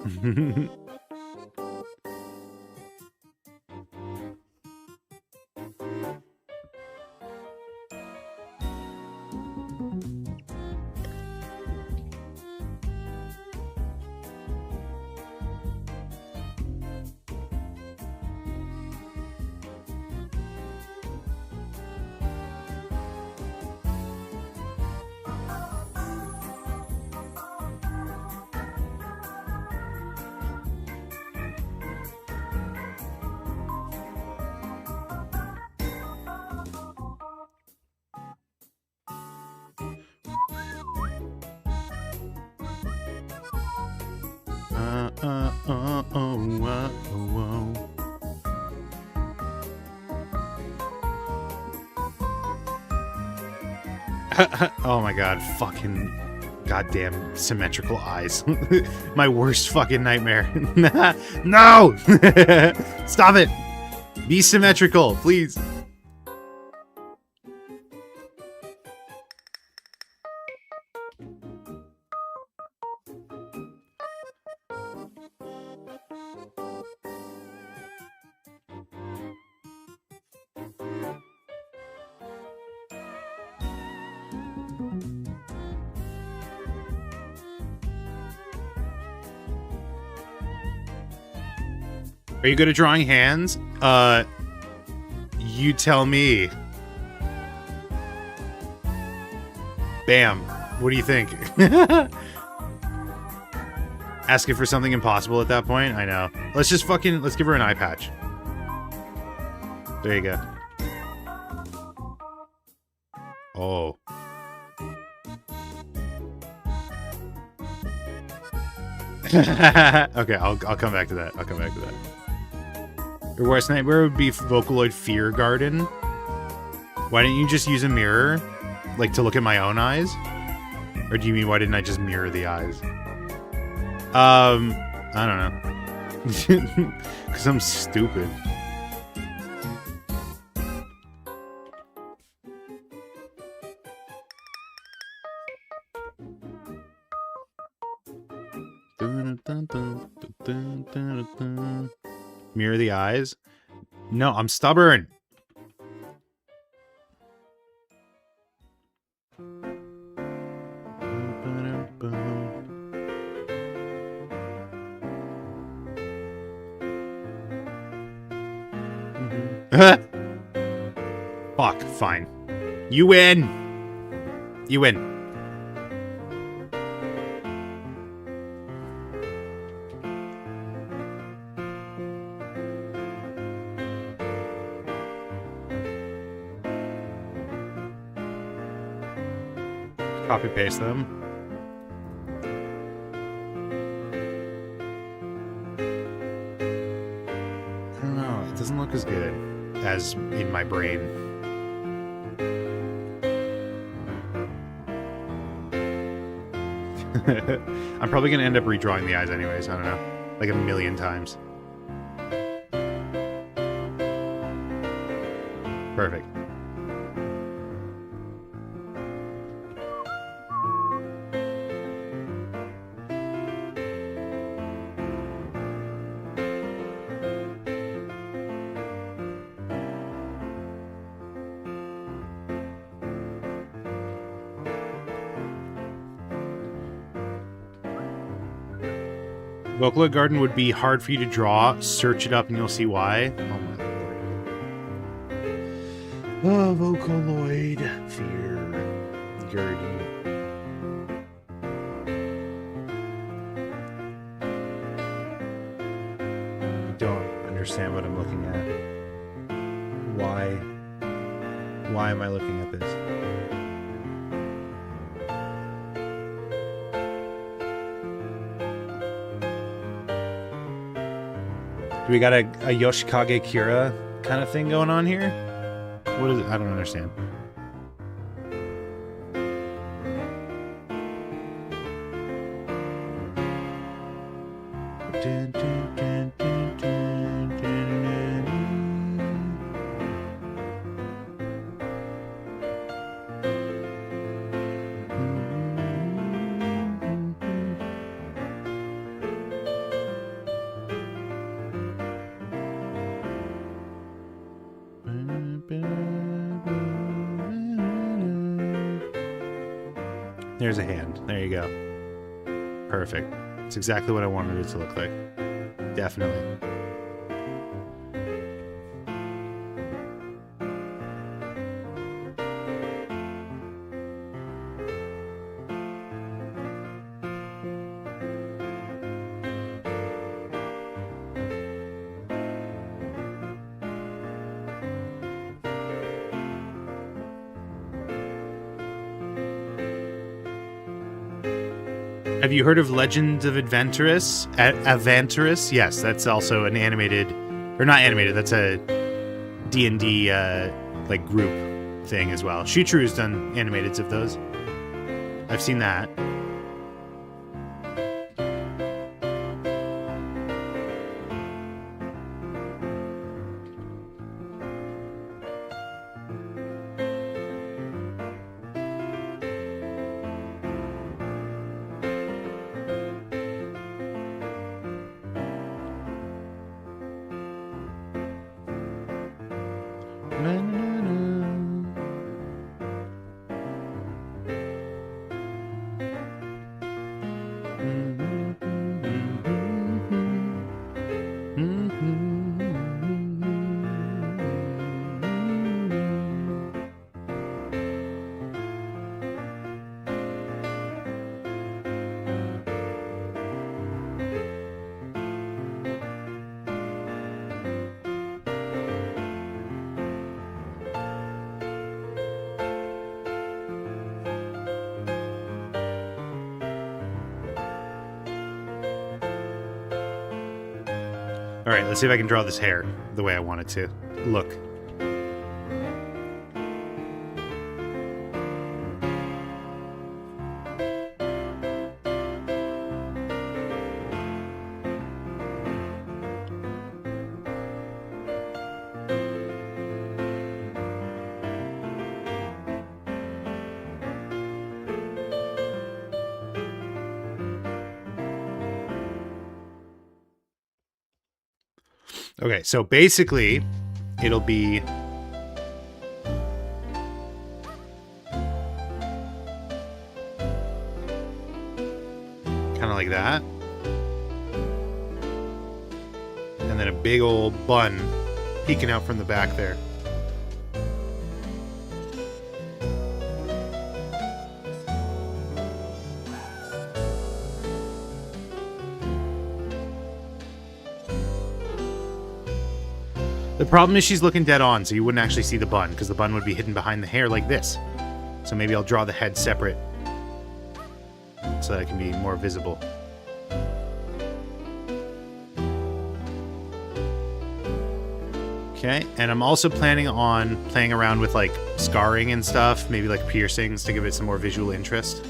Oh my god, fucking goddamn symmetrical eyes. My worst fucking nightmare. No! Stop it! Be symmetrical, please. Are you good at drawing hands? You tell me. Bam. What do you think? Asking for something impossible at that point? I know. Let's just fucking... Let's give her an eye patch. There you go. Oh. Okay, I'll come back to that. I'll come back to that. Your worst nightmare would be Vocaloid Fear Garden. Why didn't you just use a mirror? Like, to look at my own eyes? Or do you mean, why didn't I just mirror the eyes? I don't know. Because I'm stupid. Mirror the eyes? No, I'm stubborn. Fuck, fine. You win. You win. Copy paste them. I don't know. It doesn't look as good as in my brain. I'm probably gonna end up redrawing the eyes anyways. I don't know, like 1,000,000 times. Perfect. Vocaloid Garden would be hard for you to draw. Search it up and you'll see why. Oh my lord. Oh, Vocaloid Fear Garden. I don't understand what I'm looking at. Why am I looking at this? Do we got a Yoshikage Kira kind of thing going on here? What is it? I don't understand. There's a hand. There you go. Perfect. It's exactly what I wanted it to look like. Definitely. Have you heard of Legends of Adventurous? Avanturous? Yes, that's also an animated, or not animated. That's a D&D like group thing as well. Shutru's done animateds of those. I've seen that. All right, let's see if I can draw this hair the way I want it to look. Okay, so basically, it'll be kind of like that. And then a big old bun peeking out from the back there. The problem is she's looking dead on, so you wouldn't actually see the bun, because the bun would be hidden behind the hair like this. So maybe I'll draw the head separate, so that it can be more visible. Okay, and I'm also planning on playing around with like scarring and stuff, maybe like piercings to give it some more visual interest.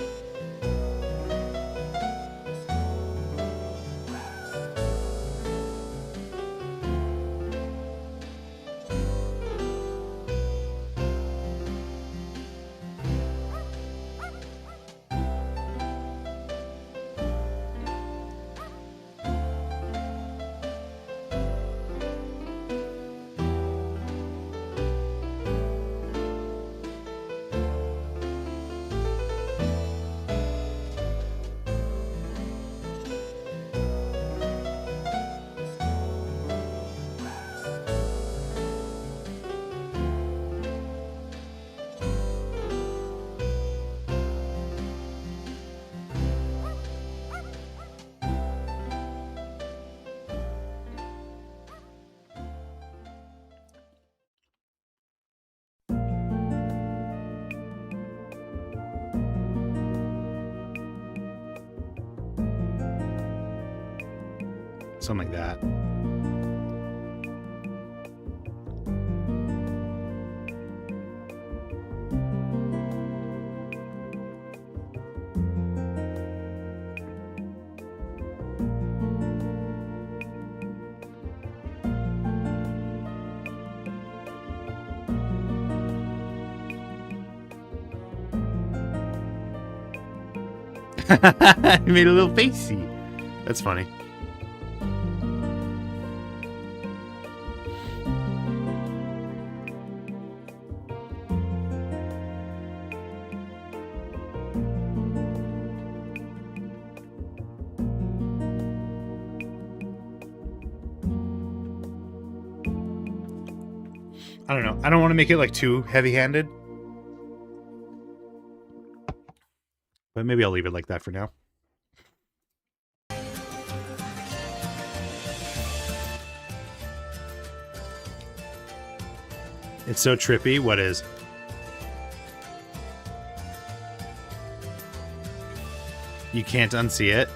Something like that. He made a little facey. That's funny. I don't know. I don't want to make it like too heavy-handed. But maybe I'll leave it like that for now. It's so trippy. What is? You can't unsee it?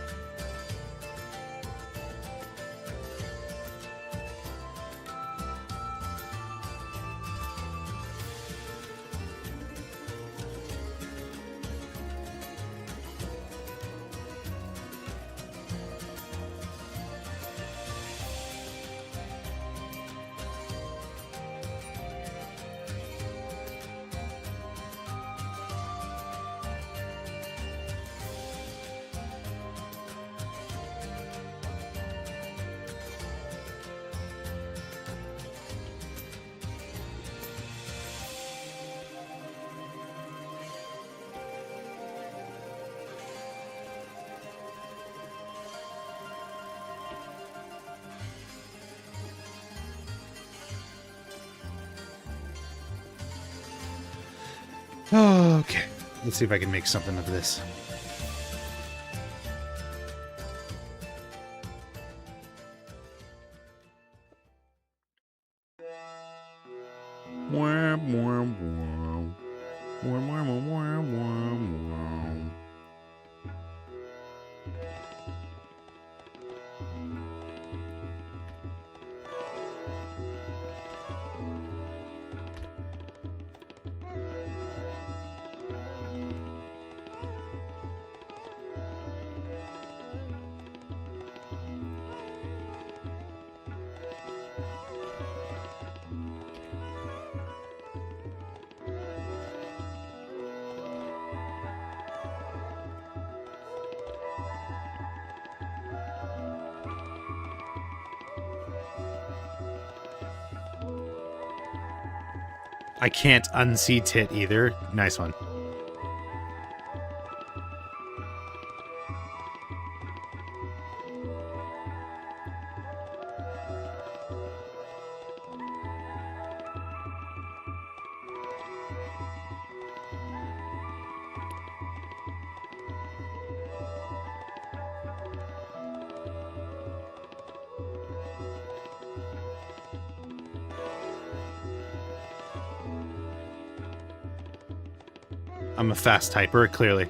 Okay, let's see if I can make something of this. I can't unsee tit either. Nice one. I'm a fast typer, clearly.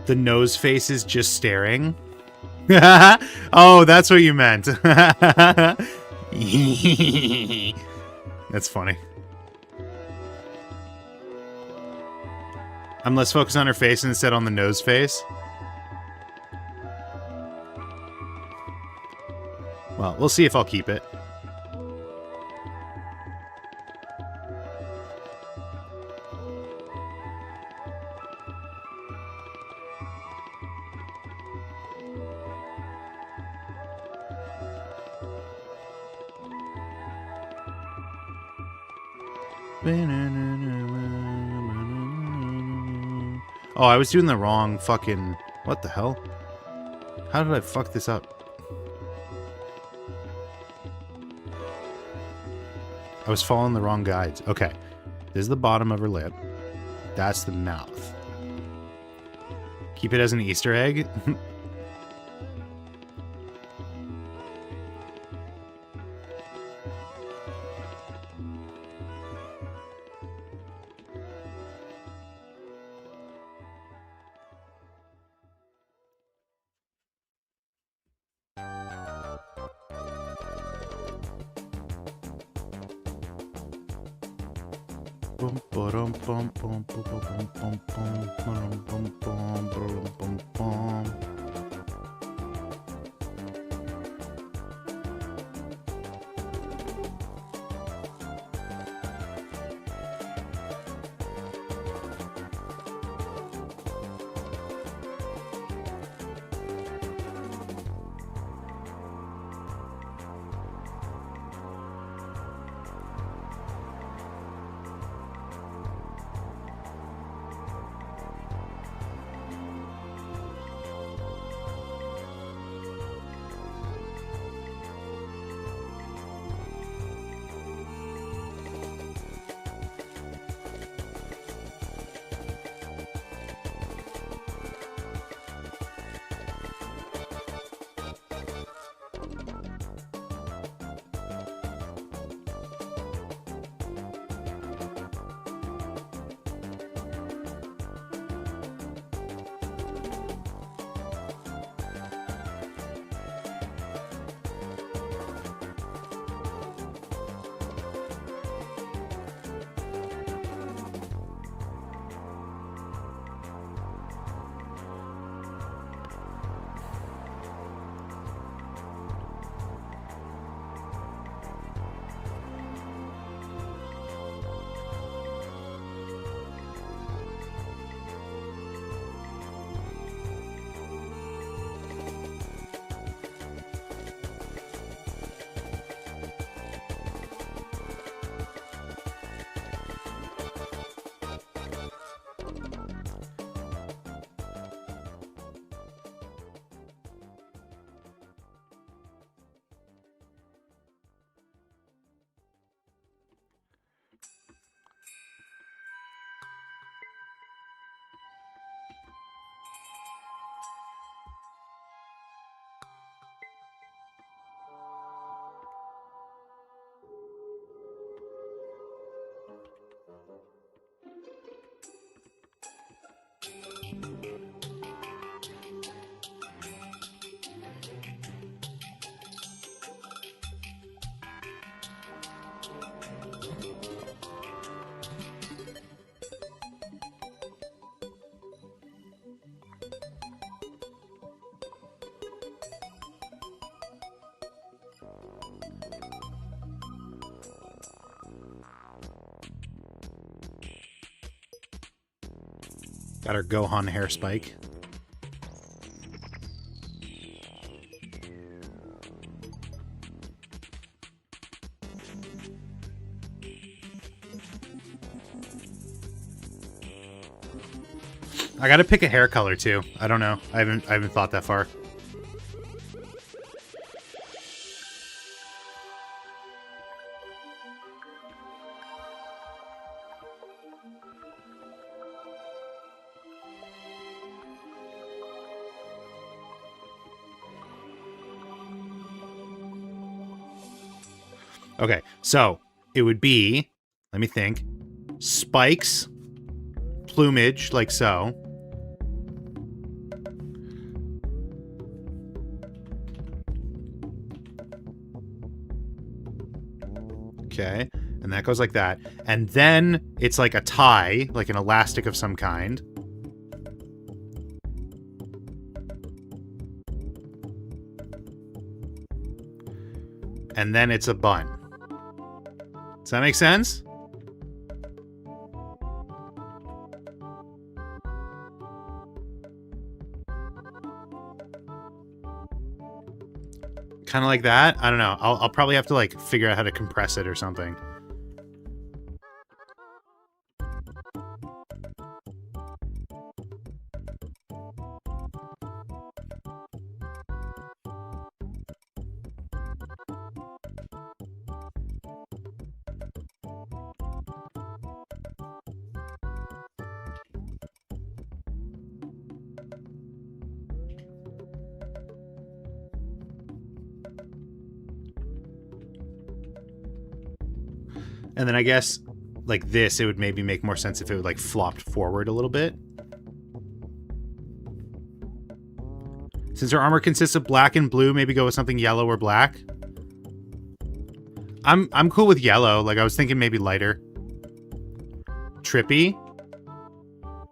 The nose face is just staring. Oh, that's what you meant. That's funny. I'm less focused on her face and instead on the nose face. Well, we'll see if I'll keep it. Oh, I was doing the wrong fucking... What the hell? How did I fuck this up? I was following the wrong guides. Okay. This is the bottom of her lip. That's the mouth. Keep it as an Easter egg. Got our Gohan hair spike. I gotta pick a hair color too. I don't know. I haven't thought that far. Okay, so it would be, let me think, spikes, plumage, like so. Okay, and that goes like that. And then it's like a tie, like an elastic of some kind. And then it's a bun. Does that make sense? Kind of like that? I don't know. I'll probably have to like figure out how to compress it or something. And then I guess like this, it would maybe make more sense if it would like flopped forward a little bit. Since her armor consists of black and blue, maybe go with something yellow or black. I'm cool with yellow. Like I was thinking maybe lighter. Trippy.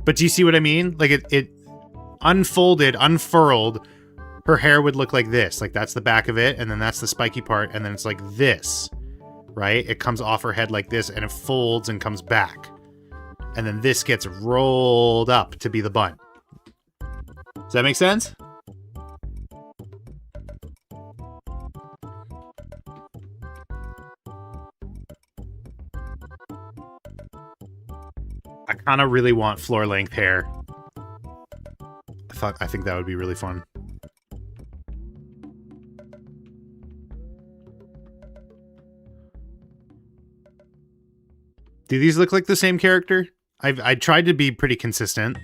But do you see what I mean? Like it unfolded, unfurled. Her hair would look like this. Like that's the back of it. And then that's the spiky part. And then it's like this. Right? It comes off her head like this and it folds and comes back. And then this gets rolled up to be the bun. Does that make sense? I kind of really want floor length hair. I think that would be really fun. Do these look like the same character? I tried to be pretty consistent.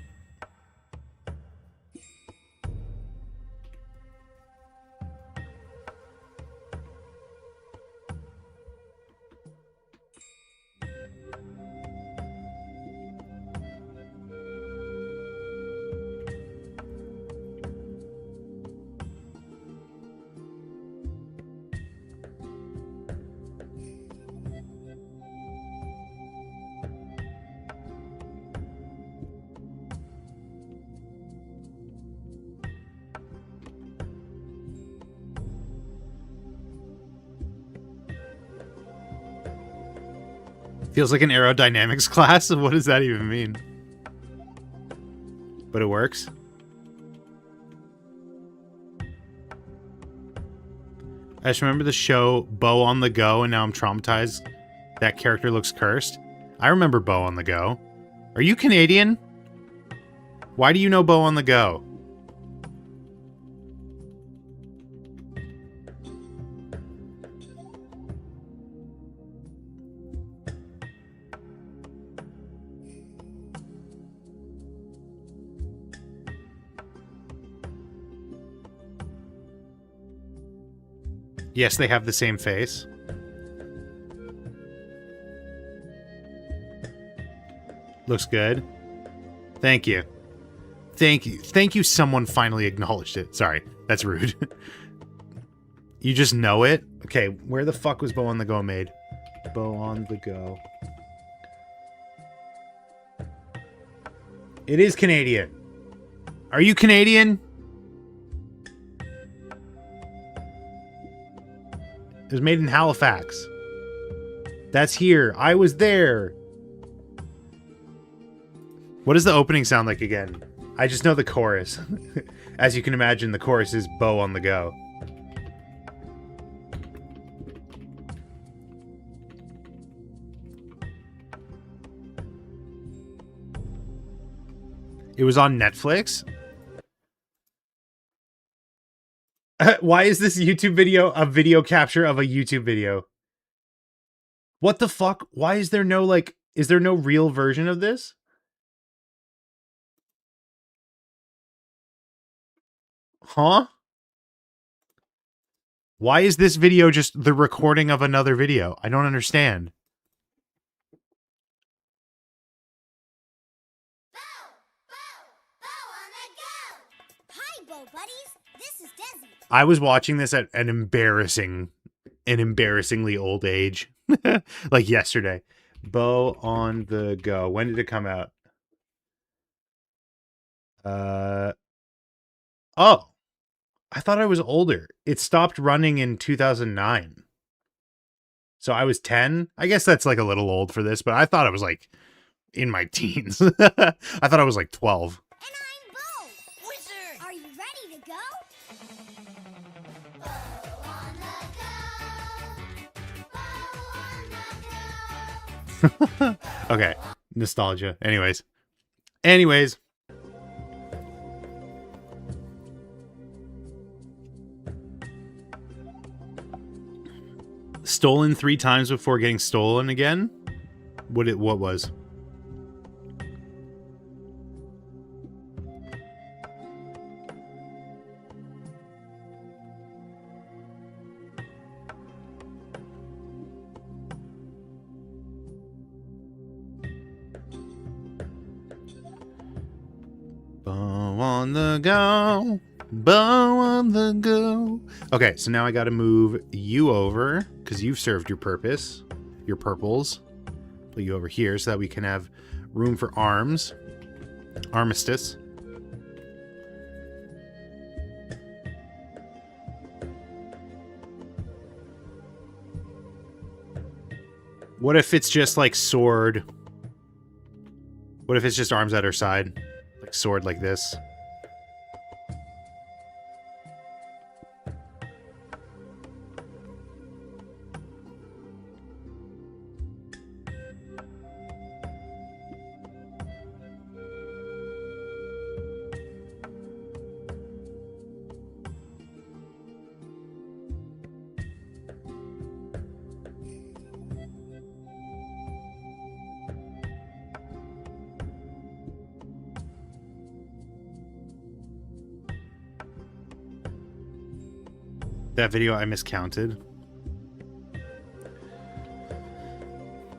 Feels like an aerodynamics class. What does that even mean? But it works. I just remember the show Bo on the Go, and now I'm traumatized. That character looks cursed. I remember Bo on the Go. Are you Canadian? Why do you know Bo on the Go? Yes, they have the same face. Looks good. Thank you. Thank you. Thank you, someone finally acknowledged it. Sorry, that's rude. You just know it? Okay, where the fuck was Bo on the Go made? Bo on the Go. It is Canadian. Are you Canadian? It was made in Halifax. That's here. I was there. What does the opening sound like again? I just know the chorus. As you can imagine, the chorus is Bo on the Go. It was on Netflix? Why is this YouTube video a video capture of a YouTube video? What the fuck? Why is there no, like, is there no real version of this? Huh? Why is this video just the recording of another video? I don't understand. Hi, Bo Buddies. This is Desi. I was watching this at an embarrassingly old age. Like yesterday. Bo on the Go. When did it come out? Oh. I thought I was older. It stopped running in 2009. So I was 10. I guess that's like a little old for this, but I thought I was like in my teens. I thought I was like 12. And I'm Bo. Wizard. Are you ready to go? Bo on the go. Bo on the go. Okay. Nostalgia. Anyways. Stolen 3 times before getting stolen again? What was? Bow on the go. Bow on the go. Okay, so now I gotta move you over, because you've served your purpose. Your purples. Put you over here so that we can have room for arms. Armistice. What if it's just like sword? What if it's just arms at her side? Like sword like this? That video I miscounted.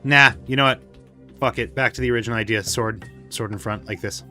Nah, you know what? Fuck it. Back to the original idea. Sword in front, like this.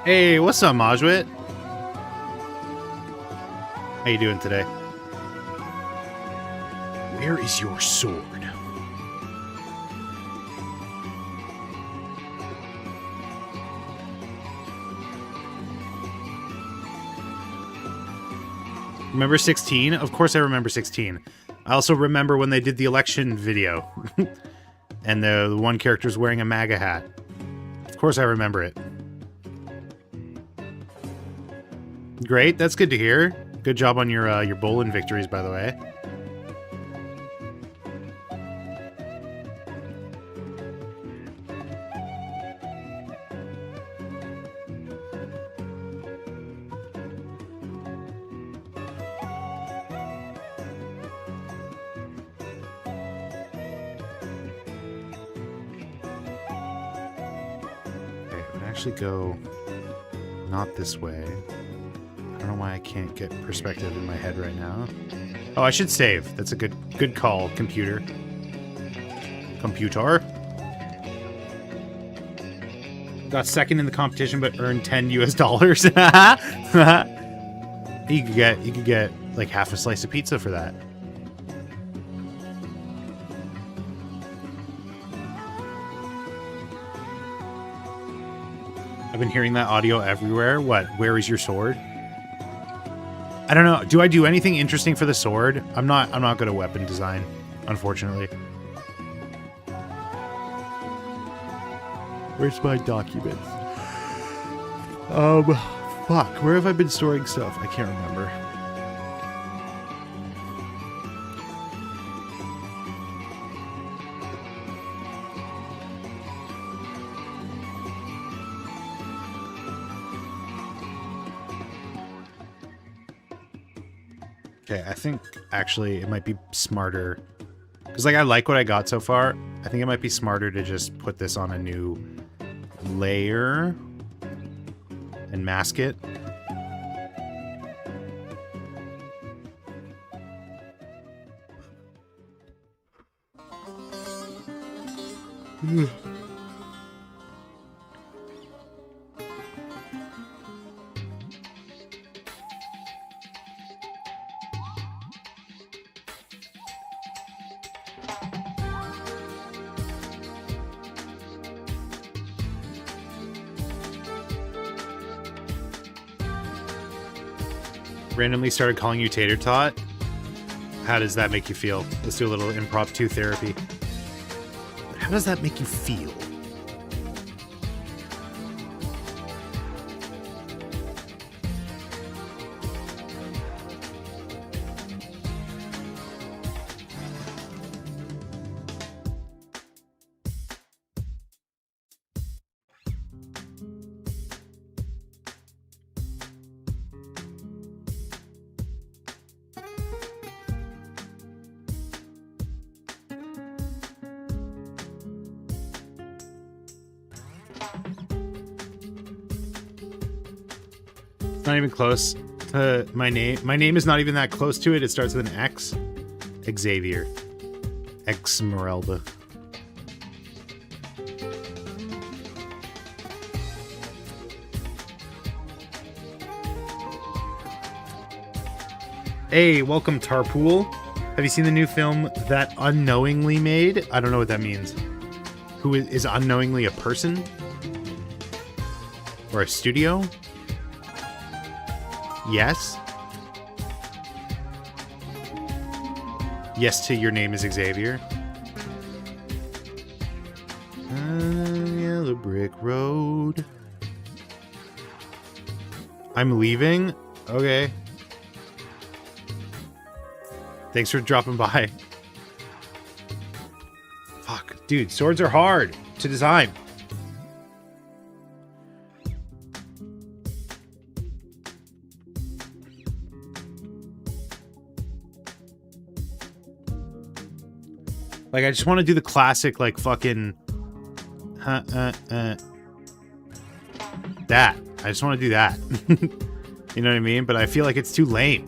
Hey, what's up, Majwit? How you doing today? Where is your sword? Remember 16? Of course I remember 16. I also remember when they did the election video. And the one character's wearing a MAGA hat. Of course I remember it. Great, that's good to hear. Good job on your bowling victories, by the way. Actually go not this way. I don't know why I can't get perspective in my head right now. Oh, I should save. That's a good call, computer. Computer. Got second in the competition, but earned 10 US dollars. You could get like half a slice of pizza for that. I've been hearing that audio everywhere. What? Where is your sword? I don't know. Do I do anything interesting for the sword? I'm not good at weapon design, unfortunately. Where's my documents? Fuck. Where have I been storing stuff? I can't remember. Okay, I think actually it might be smarter because like I like what I got so far. I think it might be smarter to just put this on a new layer and mask it. Randomly started calling you Tater Tot. How does that make you feel? Let's do a little impromptu therapy. How does that make you feel? Not even close to my name. My name is not even that close to it. It starts with an X. Xavier. Esmeralda. Hey, welcome Tarpool. Have you seen the new film That Unknowingly Made? I don't know what that means. Who is unknowingly a person? Or a studio? Yes. Yes to your name is Xavier. Yellow brick road. I'm leaving? Okay. Thanks for dropping by. Fuck. Dude, swords are hard to design. Like, I just want to do the classic, like, fucking... That. I just want to do that. You know what I mean? But I feel like it's too lame.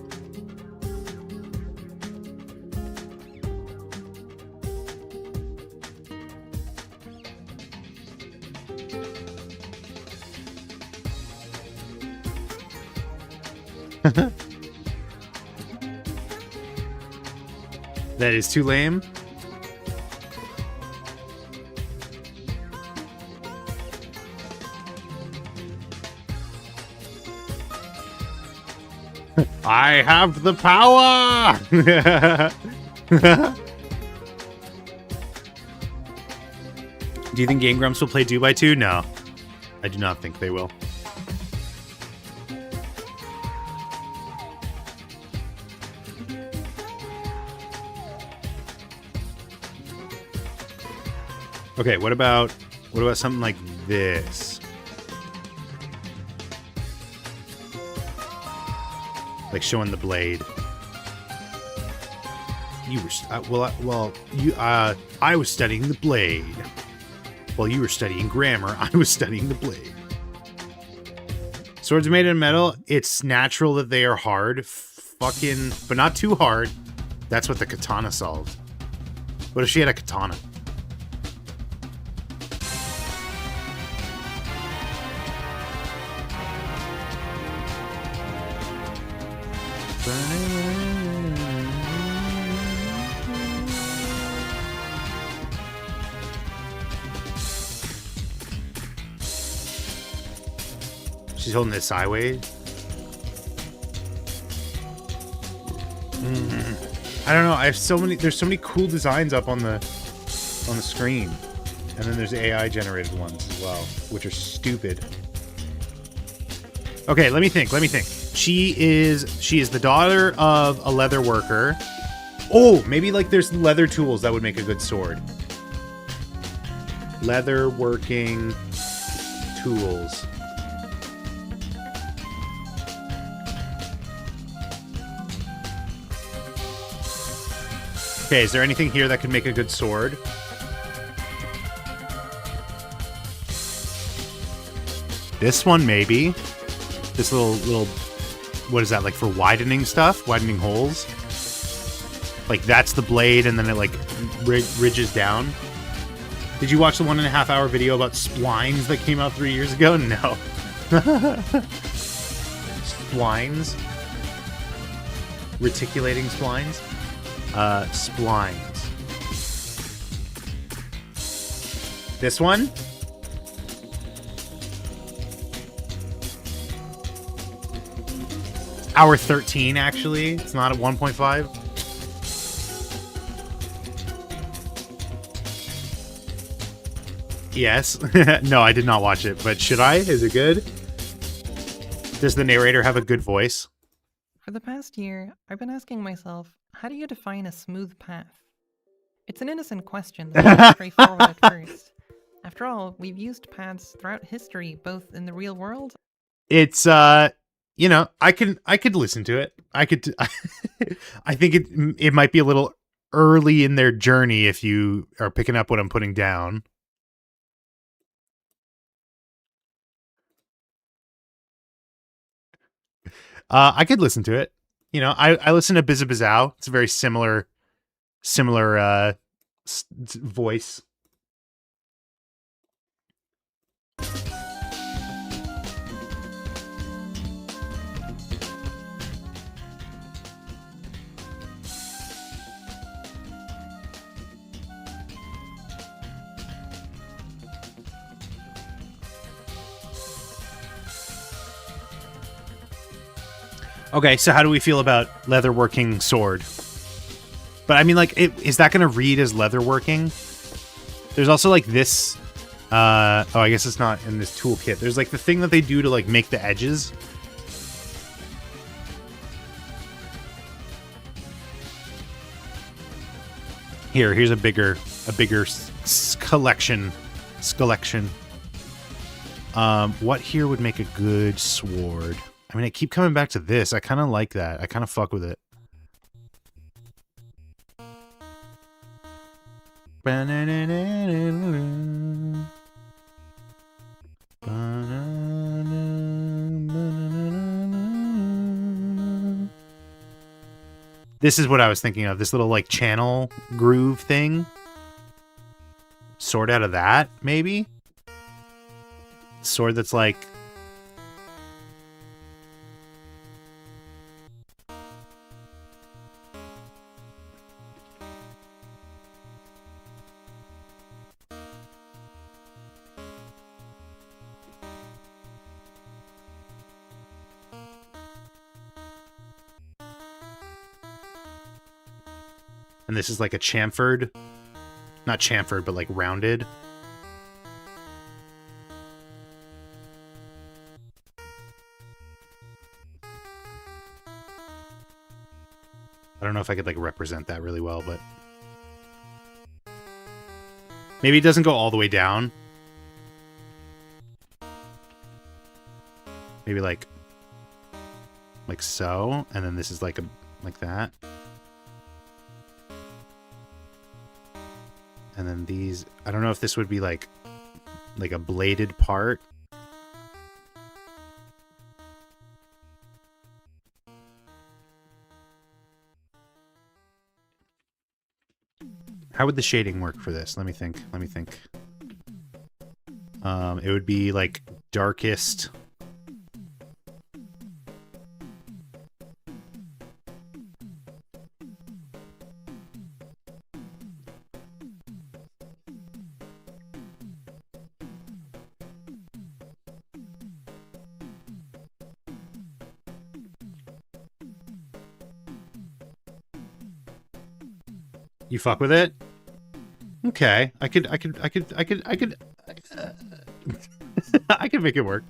That is too lame. I have the power! Do you think Game Grumps will play 2x2? No. I do not think they will. Okay, what about something like this? Like showing the blade. You were I was studying the blade. While you were studying grammar, I was studying the blade. Swords made of metal, it's natural that they are hard. Fucking, but not too hard. That's what the katana solved. What if she had a katana? She's holding it sideways. I don't know. I have so many. There's so many cool designs up on the screen, and then there's AI generated ones as well, which are stupid. Okay, let me think. She is the daughter of a leather worker. Oh, maybe like there's leather tools that would make a good sword. Leather working tools. Okay, is there anything here that could make a good sword? This one, maybe. This little, what is that, like for widening stuff? Widening holes? Like that's the blade and then it like ridges down. Did you watch the 1.5 hour video about splines that came out 3 years ago? No. Splines? Reticulating splines? Splines. This one? Hour 13, actually. It's not at 1.5. Yes. No, I did not watch it, but should I? Is it good? Does the narrator have a good voice? For the past year, I've been asking myself, how do you define a smooth path? It's an innocent question that seems straightforward at first. After all, we've used paths throughout history, both in the real world. It's you know, I could listen to it. I think it might be a little early in their journey if you are picking up what I'm putting down. I could listen to it. You know, I listen to Bizabizow. It's a very similar voice. Okay, so how do we feel about leatherworking sword? But I mean, like, is that going to read as leatherworking? There's also, like, this... oh, I guess it's not in this toolkit. There's, like, the thing that they do to, like, make the edges. Here's a bigger collection. What here would make a good sword? I mean, I keep coming back to this. I kind of like that. I kind of fuck with it. This is what I was thinking of. This little, like, channel groove thing. Sword out of that, maybe? Sword that's, like... And this is like a chamfered, not chamfered, but like rounded. I don't know if I could like represent that really well, but maybe it doesn't go all the way down. Maybe like so, and then this is like that. And then these, I don't know if this would be like a bladed part. How would the shading work for this? Let me think. It would be like darkest. You fuck with it? Okay, I could I could make it work.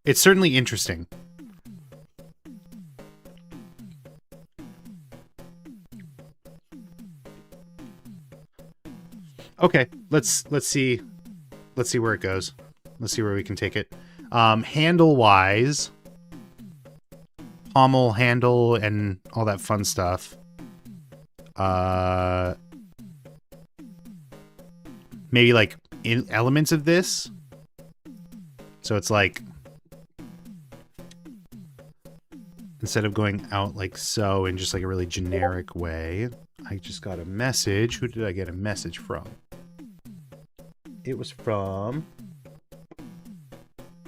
It's certainly interesting. Okay, let's see where it goes. Let's see where we can take it. Handle wise, pommel handle and all that fun stuff. Maybe like in elements of this. So it's like instead of going out like so in just like a really generic way, I just got a message. Who did I get a message from? It was from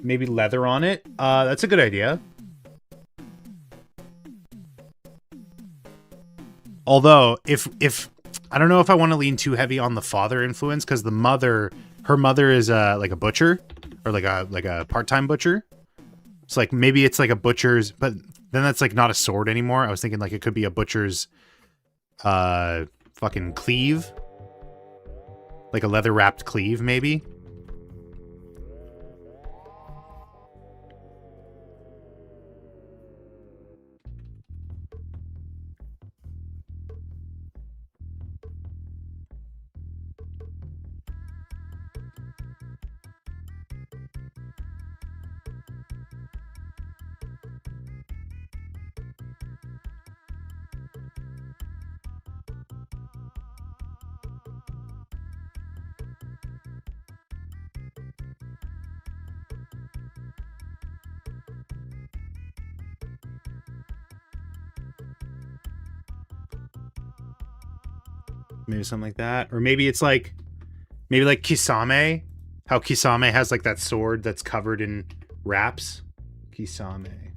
maybe leather on it. That's a good idea. Although, if I don't know if I want to lean too heavy on the father influence, because her mother is like a butcher or like a part-time butcher. It's like maybe it's like a butcher's, but then that's like not a sword anymore. I was thinking like it could be a butcher's fucking cleave. Like a leather wrapped cleave, maybe. Maybe something like that. Or maybe it's like, maybe like Kisame. How Kisame has like that sword that's covered in wraps. Kisame.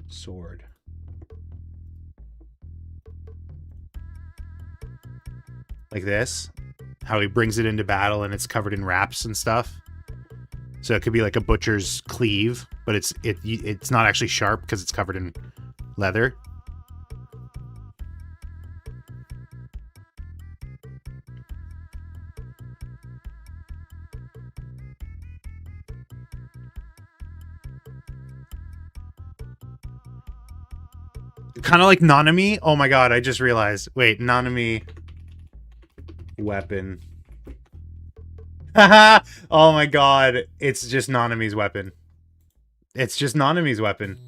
Sword. Like this. How he brings it into battle and it's covered in wraps and stuff. So it could be like a butcher's cleave, but it's not actually sharp because it's covered in leather. Kind of like Nanami. Oh my god, I just realized. Wait, Nanami weapon. Haha! Oh my god, it's just Nanami's weapon. It's just Nanami's weapon.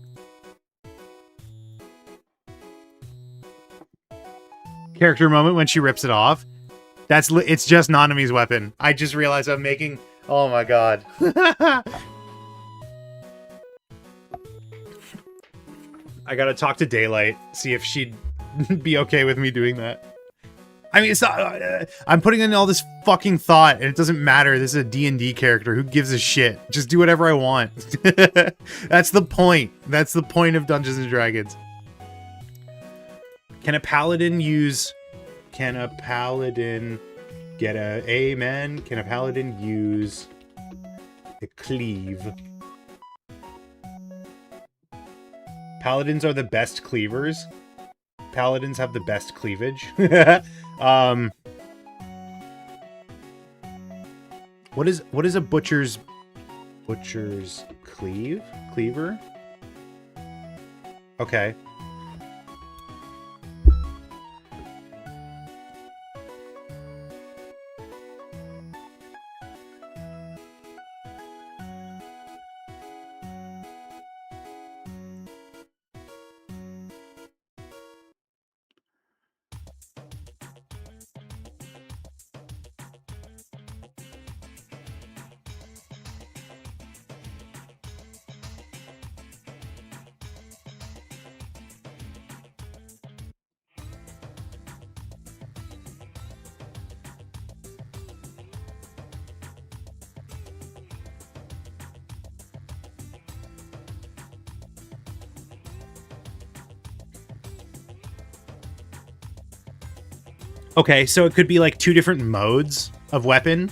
Character moment when she rips it off. It's just Nanami's weapon. I just realized I'm making... Oh my god. I gotta talk to Daylight, see if she'd be okay with me doing that. I mean, it's not, I'm putting in all this fucking thought, and it doesn't matter. This is a D&D character. Who gives a shit? Just do whatever I want. That's the point. That's the point of Dungeons & Dragons. Can a paladin get a amen? Can a paladin use a cleave? Paladins are the best cleavers. Paladins have the best cleavage. What is a butcher's cleaver? Okay. Okay, so it could be like two different modes of weapon.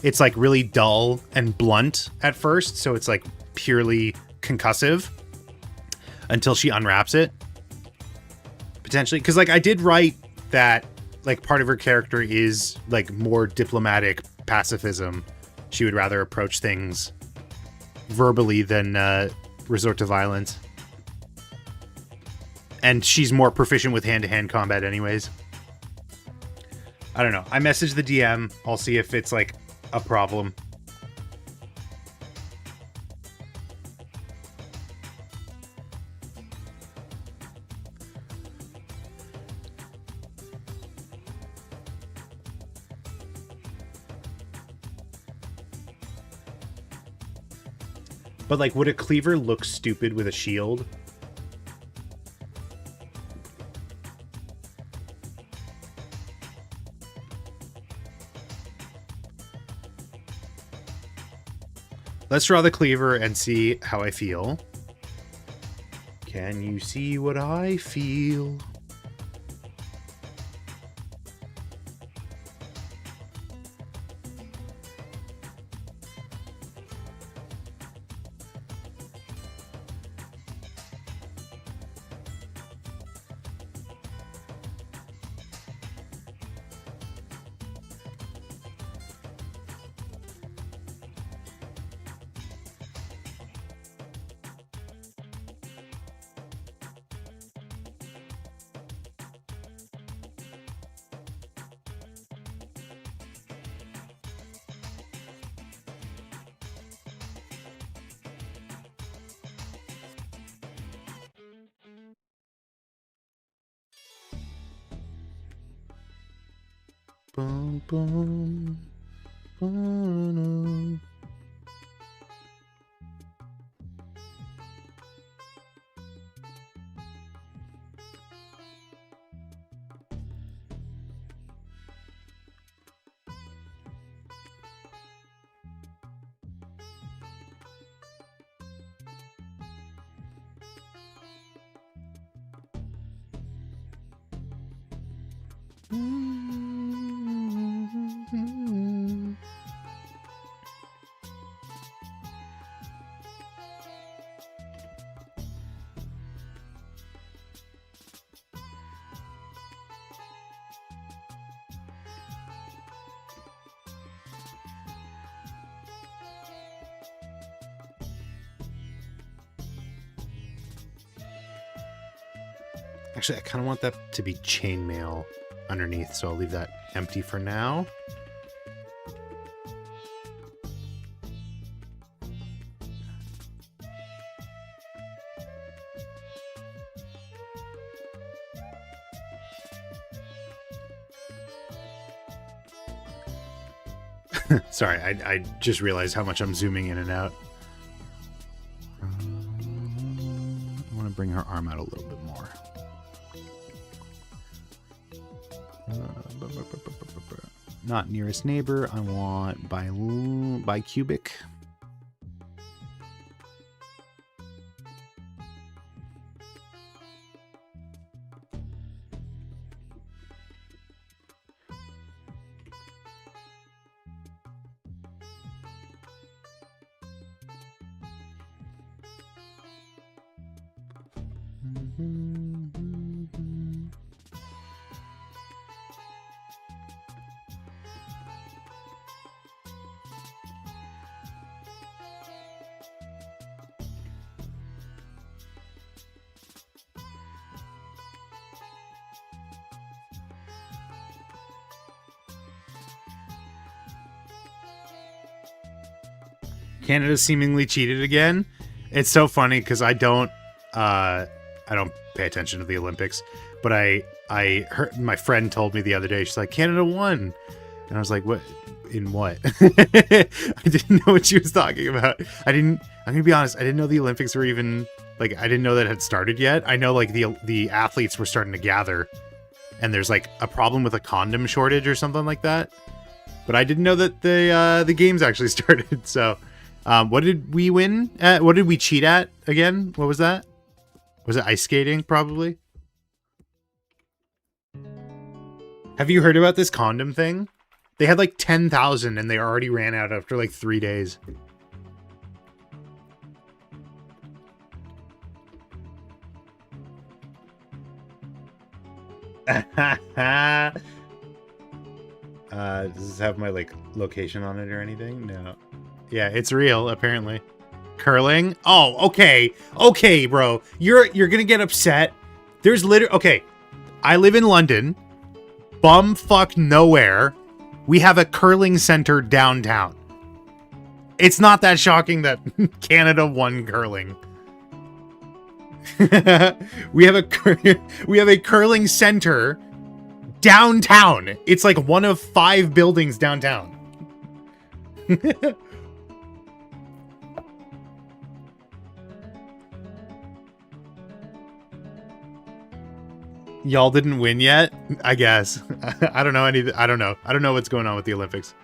It's like really dull and blunt at first, so it's like purely concussive until she unwraps it. Potentially, because like I did write that like part of her character is like more diplomatic pacifism. She would rather approach things verbally than resort to violence. And she's more proficient with hand-to-hand combat anyways. I don't know. I messaged the DM. I'll see if it's like a problem. But like, would a cleaver look stupid with a shield? Let's draw the cleaver and see how I feel. Can you see what I feel? Boom, boom, boom. Actually, I kind of want that to be chainmail underneath, so I'll leave that empty for now. Sorry, I just realized how much I'm zooming in and out. I want to bring her arm out a little bit more. Not nearest neighbor. I want by cubic. Canada seemingly cheated again. It's so funny because I don't pay attention to the Olympics, but I heard my friend told me the other day. She's like, Canada won, and I was like, what? In what? I didn't know what she was talking about. I'm gonna be honest. I didn't know the Olympics were even like. I didn't know that it had started yet. I know like the athletes were starting to gather, and there's like a problem with a condom shortage or something like that. But I didn't know that the games actually started. So. What did we win at? What did we cheat at again? What was that? Was it ice skating, probably? Have you heard about this condom thing? They had like 10,000 and they already ran out after like 3 days. Does this have my like location on it or anything? No. Yeah, it's real, apparently. Curling? Oh, okay. Okay, bro. You're gonna get upset. There's literally... Okay. I live in London. Bumfuck nowhere. We have a curling center downtown. It's not that shocking that Canada won curling. we have a curling center downtown. It's like one of 5 buildings downtown. Y'all didn't win yet? I guess. I don't know I don't know. I don't know what's going on with the Olympics.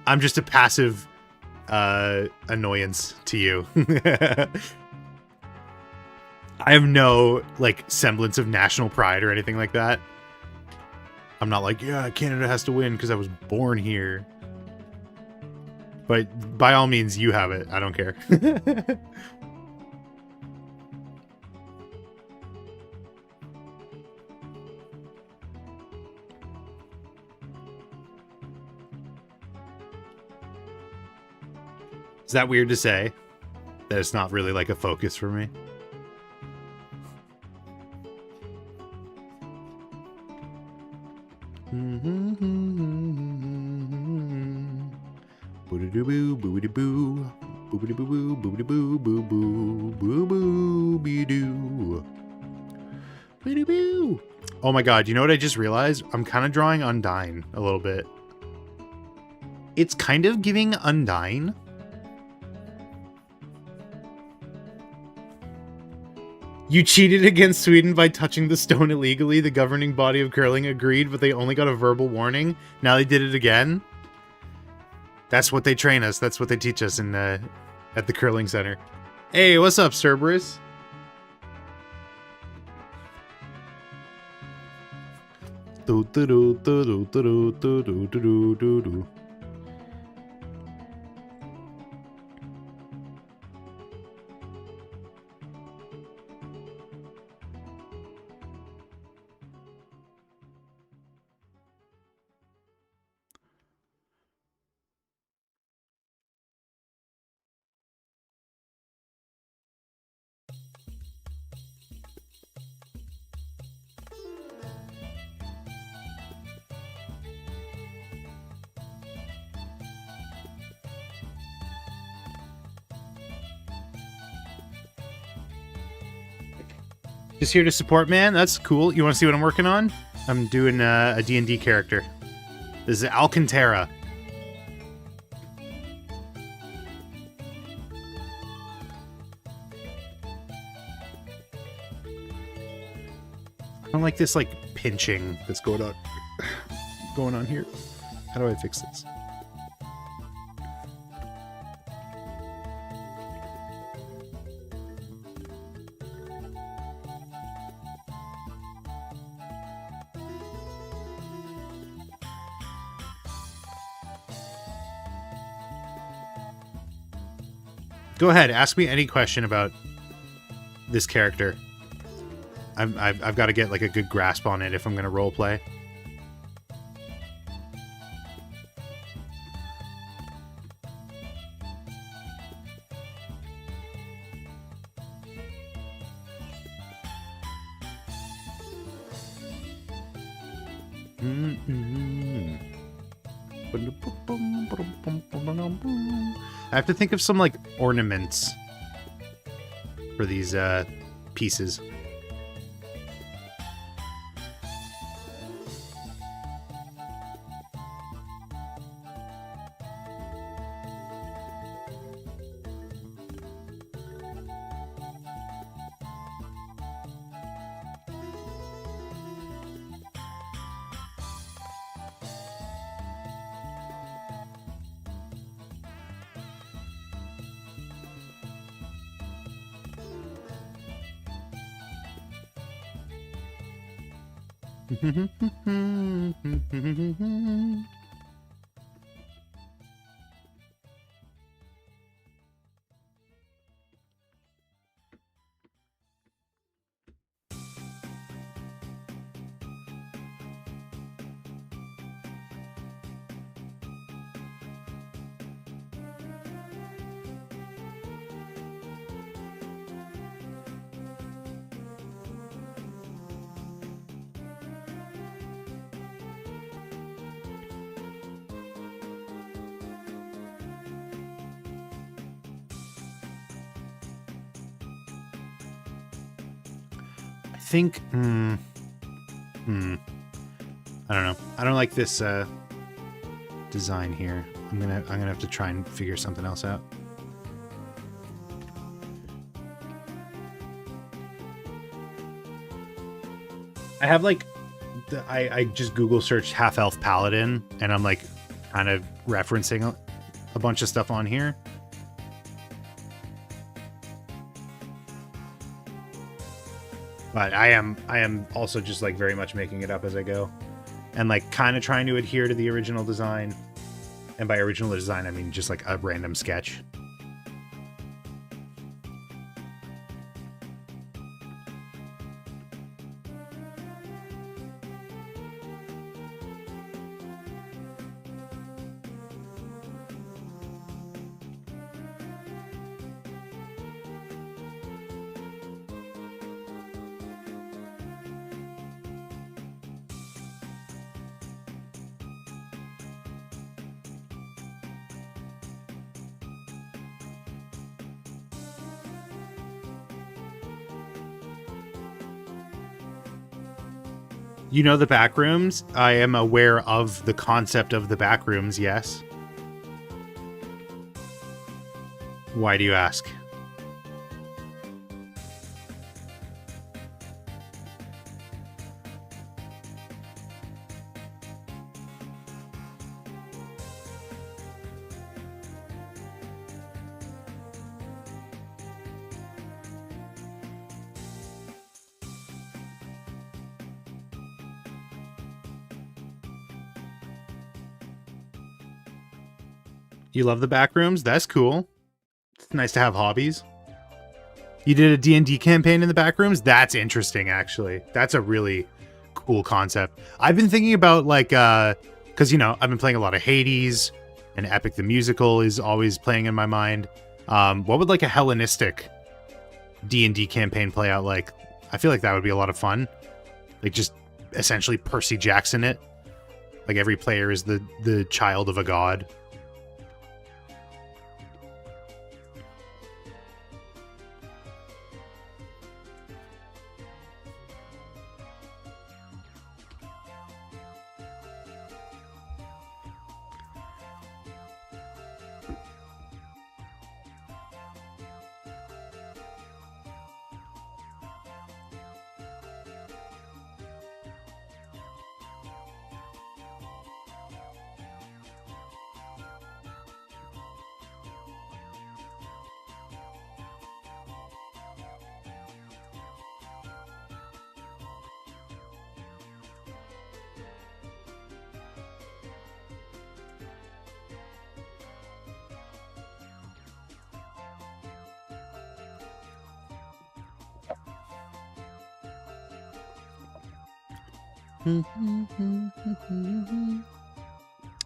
I'm just a passive annoyance to you. I have no like semblance of national pride or anything like that. I'm not like, yeah, Canada has to win because I was born here. But by all means, you have it. I don't care. Is that weird to say? That it's not really like a focus for me? Boo-doo-boo, boo-doo-boo, boo-doo-boo, boo-doo-boo, boo-boo, boo-boo, be-doo. Boo-doo-boo. Oh my god, you know what I just realized? I'm kind of drawing Undyne a little bit. It's kind of giving Undyne. You cheated against Sweden by touching the stone illegally. The governing body of curling agreed, but they only got a verbal warning. Now they did it again. That's what they train us. That's what they teach us in at the curling center. Hey, what's up, Cerberus? Do do do do do do do do do do do. Just here to support, man. That's cool. You want to see what I'm working on? I'm doing a D&D character. This is Alcantara. I don't like this like pinching that's going on here. How do I fix this? Go ahead, ask me any question about this character. I've got to get like a good grasp on it if I'm gonna role play. I have to think of some like ornaments for these pieces. I think I don't know. I don't like this design here. I'm gonna have to try and figure something else out. I have like I just Google searched half elf paladin and I'm like kind of referencing a bunch of stuff on here. But I am also just like very much making it up as I go, and like kind of trying to adhere to the original design. And by original design, I mean just like a random sketch. You know the back rooms? I am aware of the concept of the back rooms, yes. Why do you ask? You love the back rooms? That's cool. It's nice to have hobbies. You did a D&D campaign in the back rooms? That's interesting, actually. That's a really cool concept. I've been thinking about, like, because, you know, I've been playing a lot of Hades, and Epic the Musical is always playing in my mind. What would, like, a Hellenistic D&D campaign play out like? I feel like that would be a lot of fun. Like, just essentially Percy Jackson it. Like, every player is the child of a god.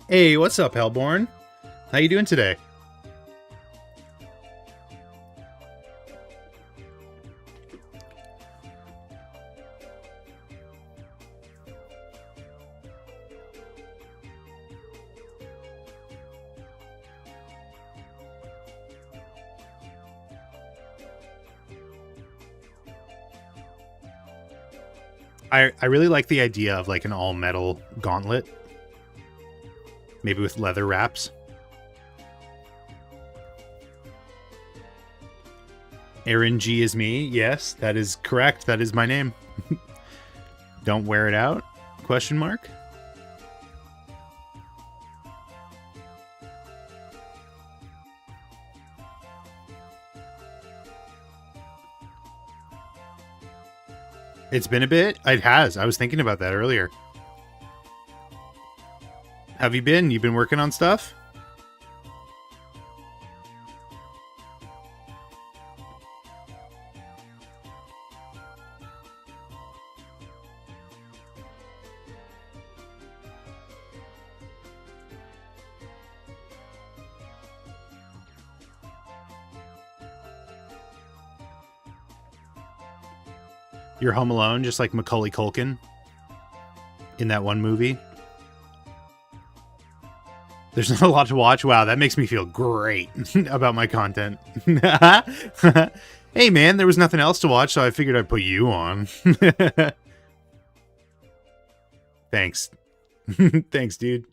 Hey, what's up, Hellborn? How you doing today? I really like the idea of like an all metal gauntlet. Maybe with leather wraps. Aaron G is me. Yes, that is correct. That is my name. Don't wear it out? Question mark. It's been a bit. It has. I was thinking about that earlier. Have you been? You've been working on stuff? You're home alone, just like Macaulay Culkin in that one movie. There's not a lot to watch. Wow, that makes me feel great about my content. Hey, man, there was nothing else to watch, so I figured I'd put you on. Thanks. Thanks, dude.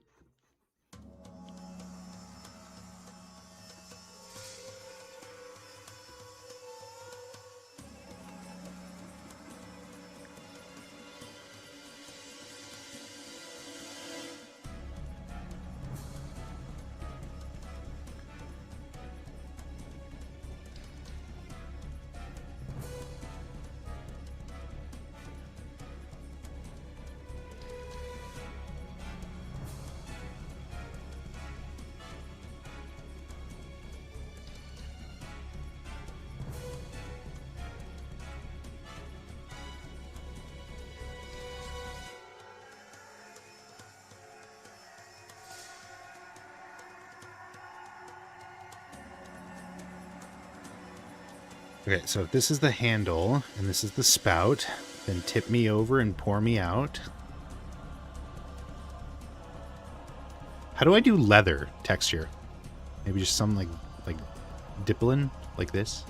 Okay, so if this is the handle, and this is the spout, then tip me over and pour me out. How do I do leather texture? Maybe just some like dippling, like this?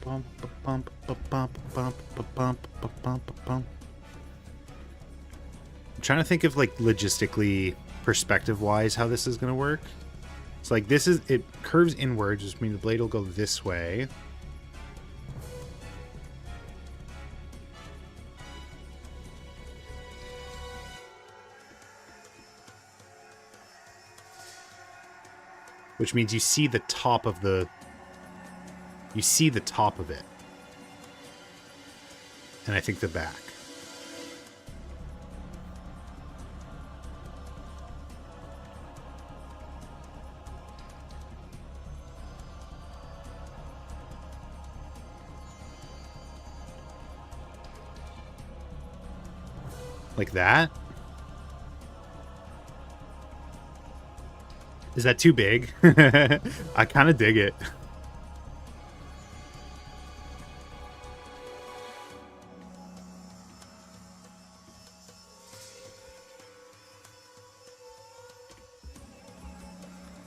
I'm trying to think of like logistically, perspective wise, how this is going to work. It's like this is, it curves inwards, which means the blade will go this way. Which means you see the top of the, you see the top of it. And I think the back. Like that? Is that too big? I kind of dig it.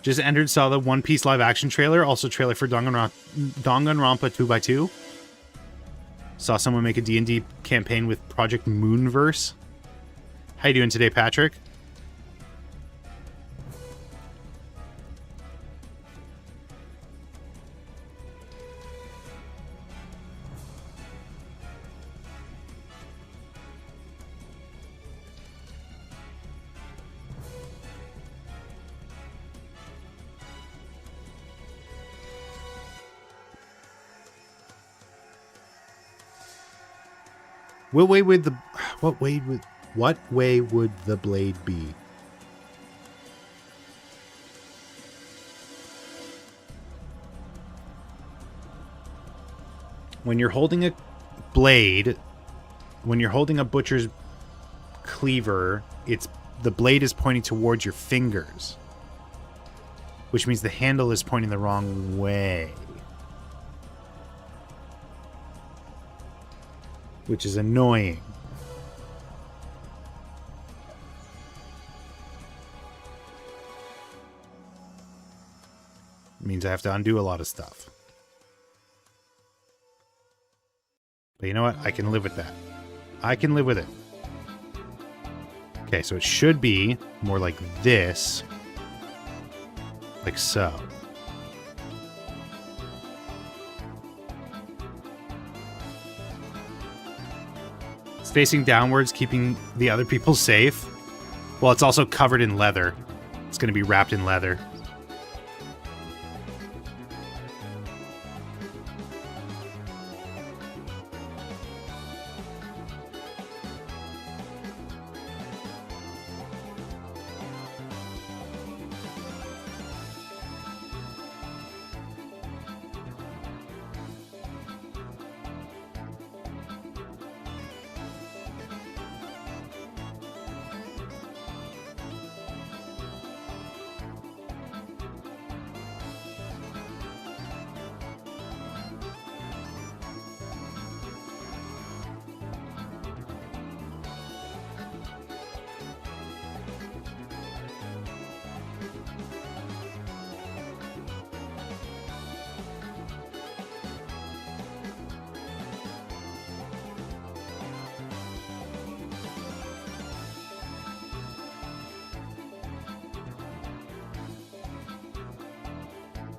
Just entered, saw the One Piece live action trailer, also trailer for Danganronpa 2x2. Saw someone make a D&D campaign with Project Moonverse. How you doing today, Patrick? What way would the what way would the blade be? When you're holding a blade, when you're holding a butcher's cleaver, the blade is pointing towards your fingers, which means the handle is pointing the wrong way, which is annoying. It means I have to undo a lot of stuff. But you know what? I can live with that. I can live with it. Okay, so it should be more like this. Like so. It's facing downwards, keeping the other people safe. Well, it's also covered in leather. It's going to be wrapped in leather.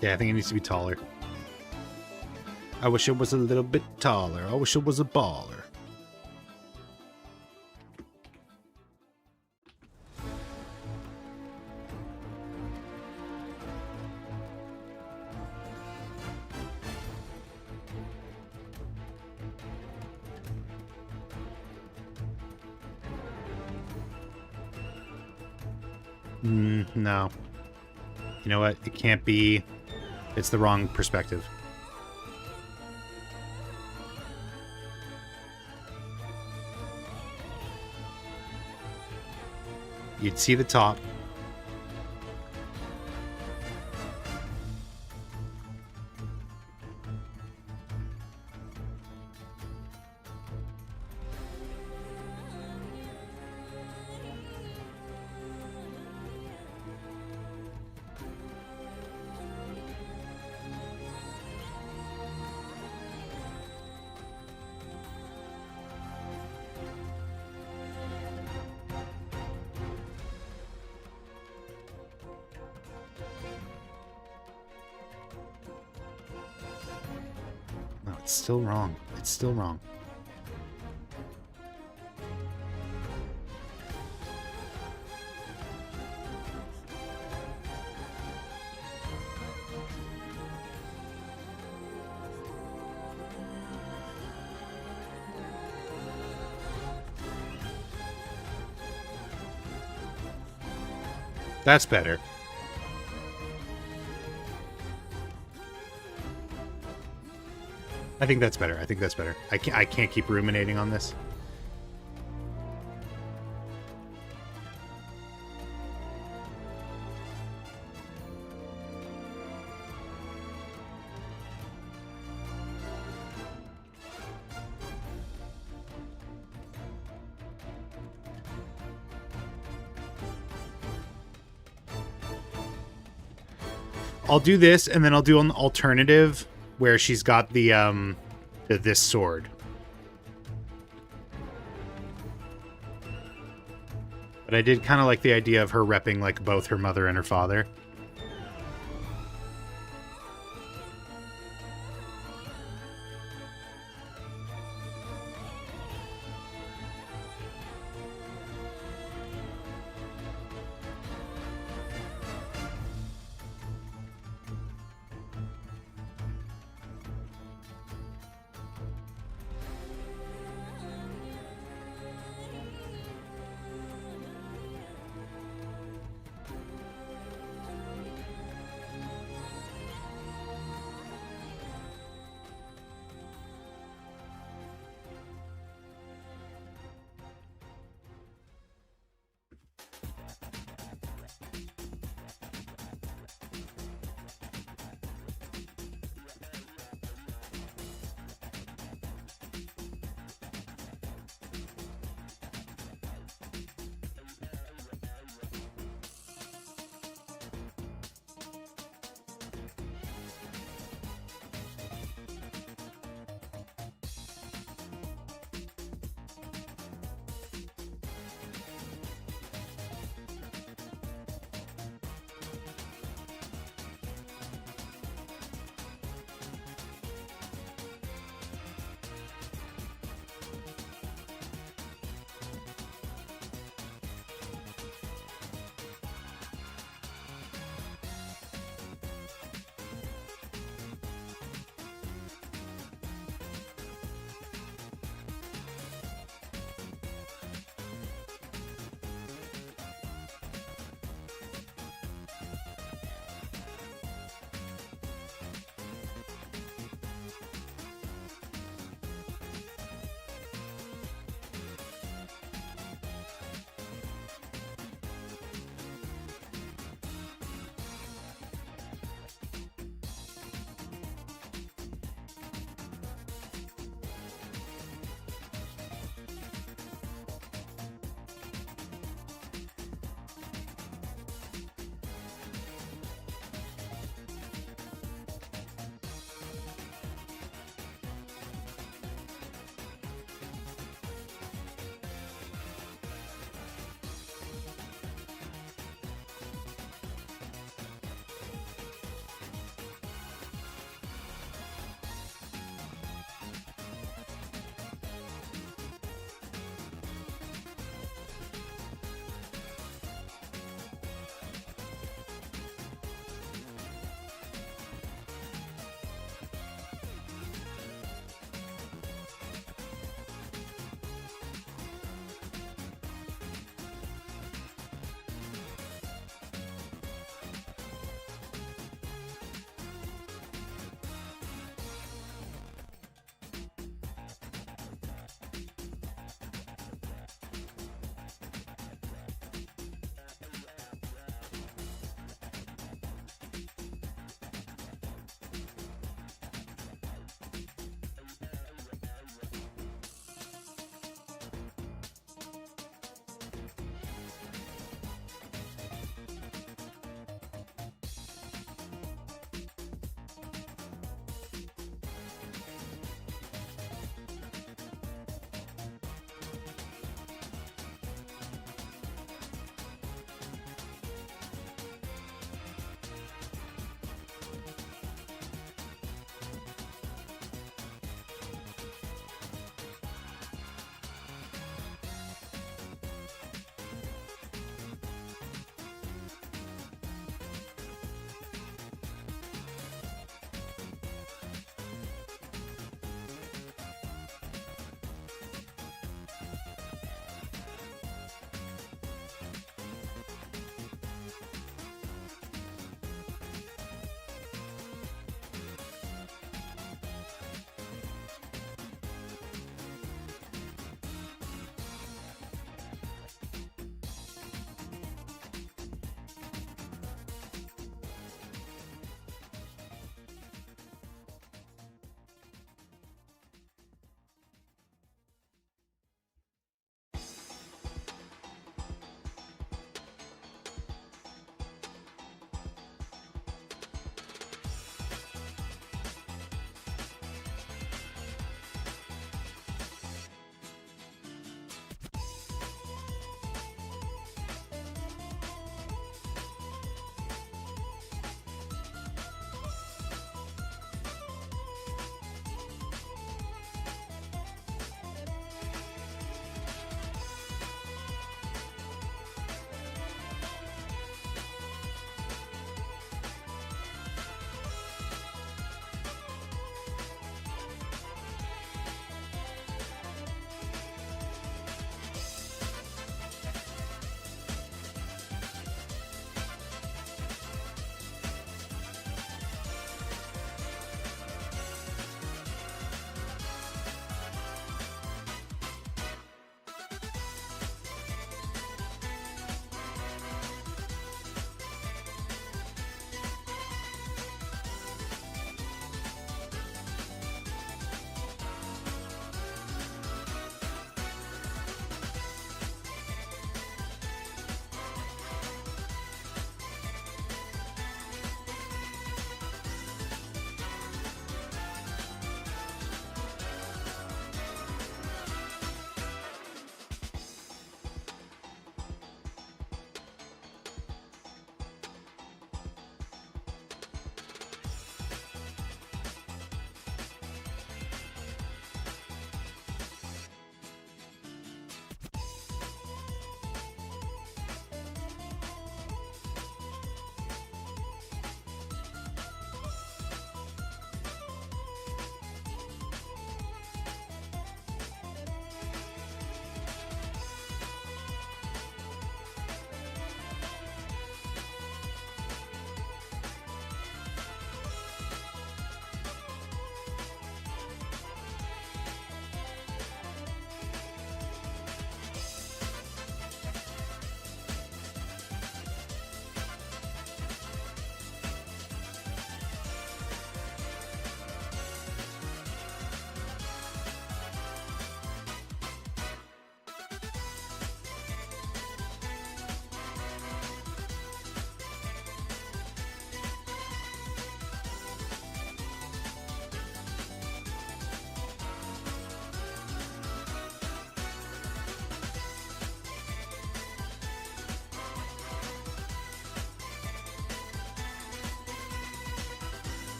Yeah, I think it needs to be taller. I wish it was a little bit taller. I wish it was a baller. No. You know what? It can't be... It's the wrong perspective. You'd see the top. It's still wrong. It's still wrong. That's better. I think that's better. I think that's better. I can't keep ruminating on this. I'll do this, and then I'll do an alternative where she's got the this sword. But I did kind of like the idea of her repping like both her mother and her father.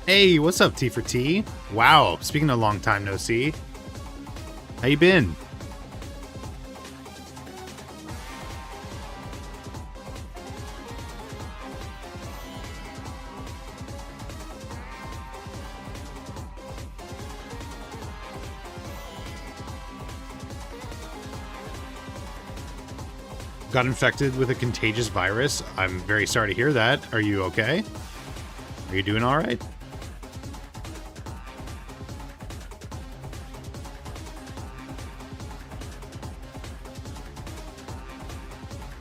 Hey, what's up, T for T? Wow, speaking of long time no see. How you been? Got infected with a contagious virus. I'm very sorry to hear that. Are you okay? Are you doing all right?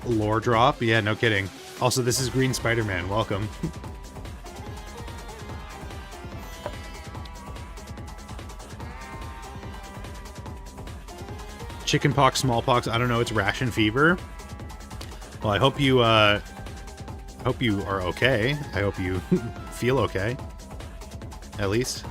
Lore drop? Yeah, no kidding. Also, this is Green Spider-Man. Welcome. Chickenpox, smallpox, I don't know, it's ration fever. Well, I hope you are okay. I hope you feel okay. At least.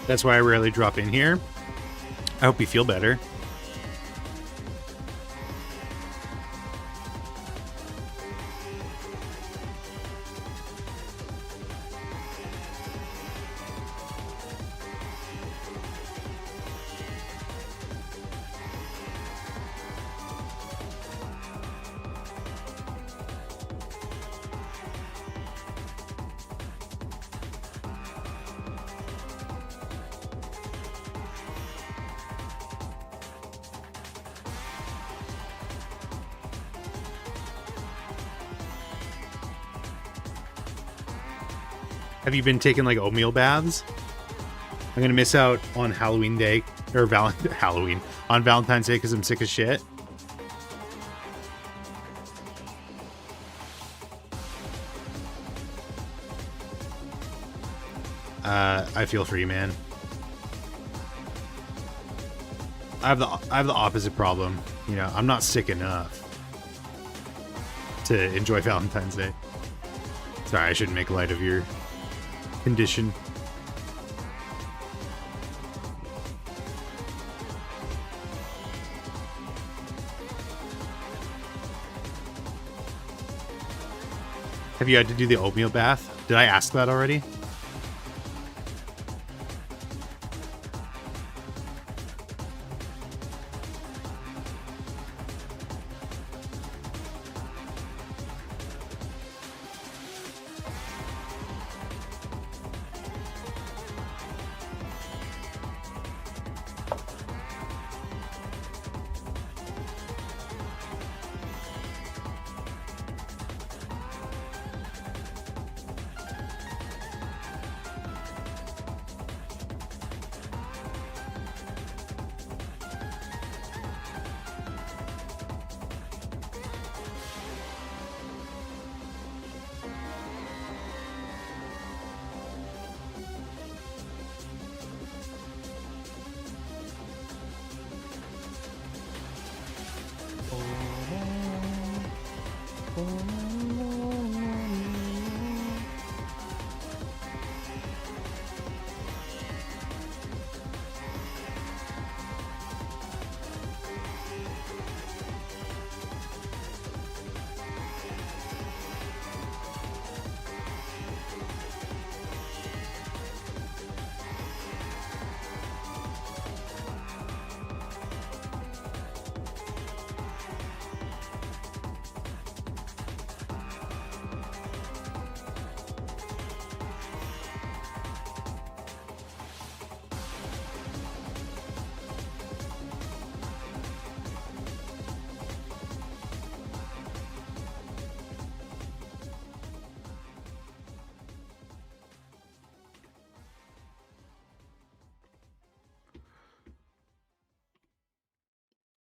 That's why I rarely drop in here. I hope you feel better. Have you been taking like oatmeal baths? I'm gonna miss out on Halloween Day or Halloween on Valentine's Day because I'm sick as shit. I feel for you, man. I have the opposite problem. You know, I'm not sick enough to enjoy Valentine's Day. Sorry, I shouldn't make light of your condition. Have you had to do the oatmeal bath? Did I ask that already?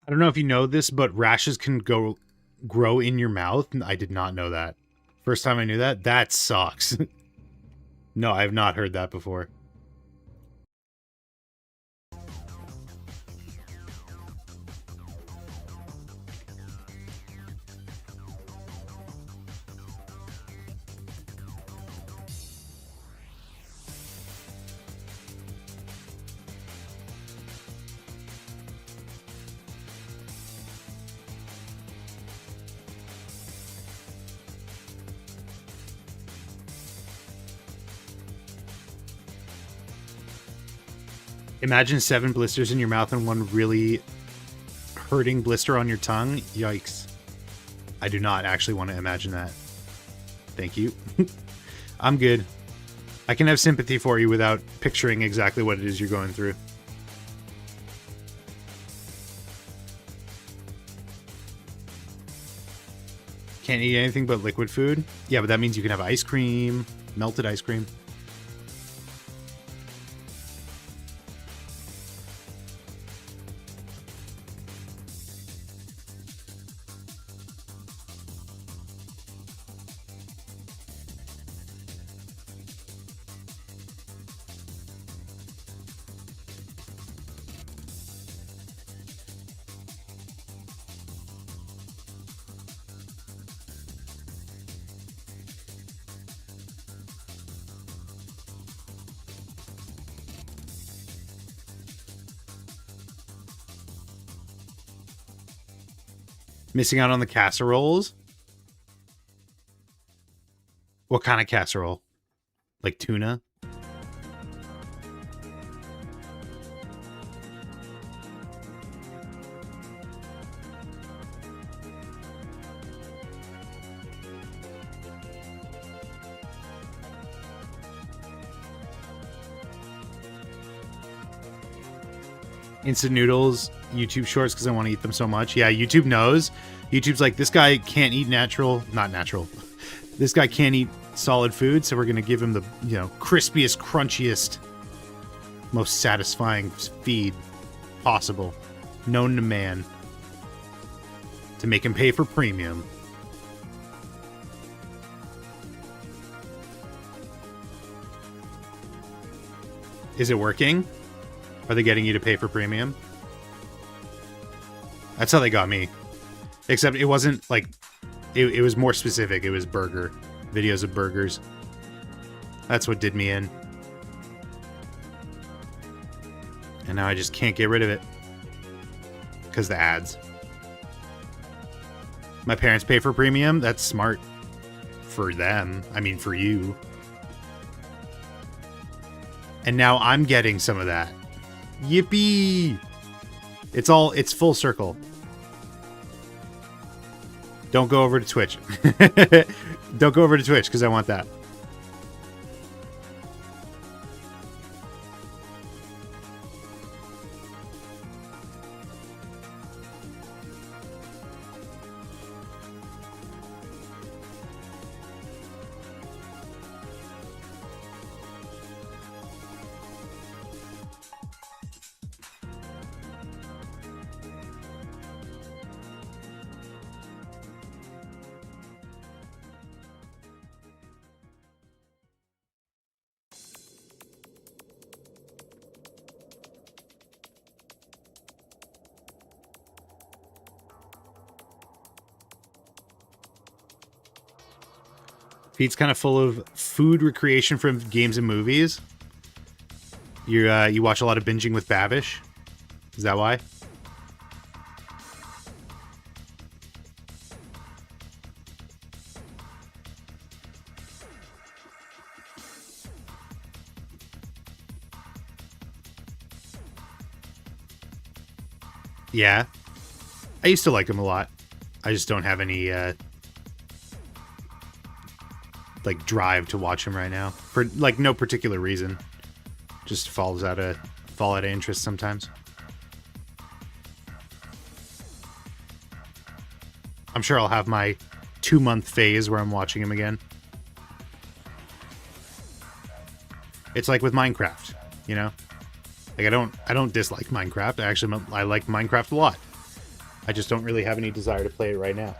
I don't know if you know this, but rashes can grow in your mouth. I did not know that. First time I knew that. That sucks. No, I have not heard that before. Imagine 7 blisters in your mouth and one really hurting blister on your tongue. Yikes. I do not actually want to imagine that. Thank you. I'm good. I can have sympathy for you without picturing exactly what it is you're going through. Can't eat anything but liquid food? Yeah, but that means you can have ice cream, melted ice cream. Missing out on the casseroles? What kind of casserole? Like tuna? Instant noodles, YouTube shorts because I want to eat them so much. Yeah, YouTube knows. YouTube's like, this guy can't eat not natural. This guy can't eat solid food, so we're going to give him the, crispiest, crunchiest, most satisfying feed possible, known to man, to make him pay for premium. Is it working? Are they getting you to pay for premium? That's how they got me. Except it wasn't like... It was more specific. It was burger. Videos of burgers. That's what did me in. And now I just can't get rid of it. Because the ads. My parents pay for premium? That's smart. For them. I mean, for you. And now I'm getting some of that. Yippee! It's full circle. Don't go over to Twitch. Don't go over to Twitch because I want that. Pete's kind of full of food recreation from games and movies. You watch a lot of binging with Babish. Is that why? Yeah. I used to like him a lot. I just don't have any like drive to watch him right now. For like no particular reason. Just fall out of interest sometimes. I'm sure I'll have my 2-month phase where I'm watching him again. It's like with Minecraft, you know? Like I don't dislike Minecraft. I like Minecraft a lot. I just don't really have any desire to play it right now.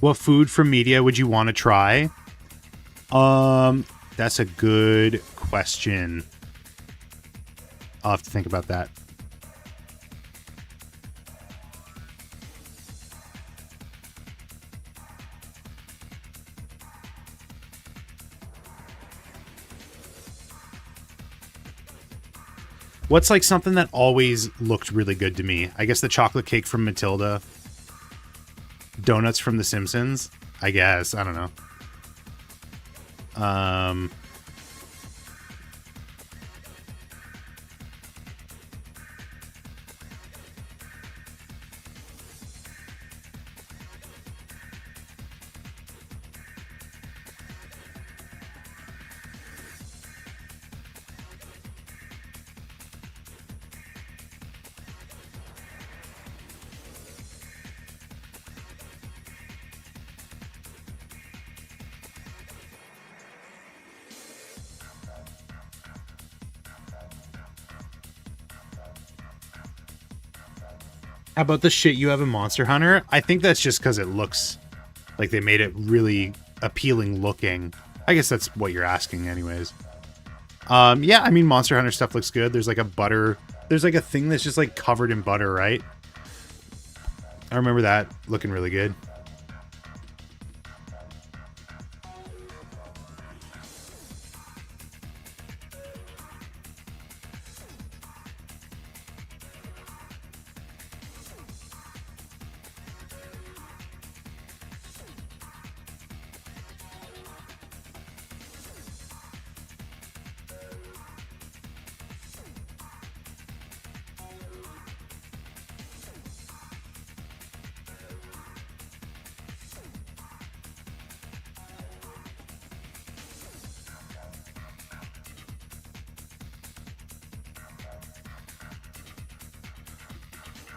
What food from media would you want to try? That's a good question. I'll have to think about that. What's like something that always looked really good to me? I guess the chocolate cake from Matilda. Donuts from The Simpsons, I guess. I don't know. How about the shit you have in Monster Hunter? I think that's just because it looks like they made it really appealing looking. I guess that's what you're asking anyways. Yeah, I mean, Monster Hunter stuff looks good. There's like a thing that's just like covered in butter, right? I remember that looking really good.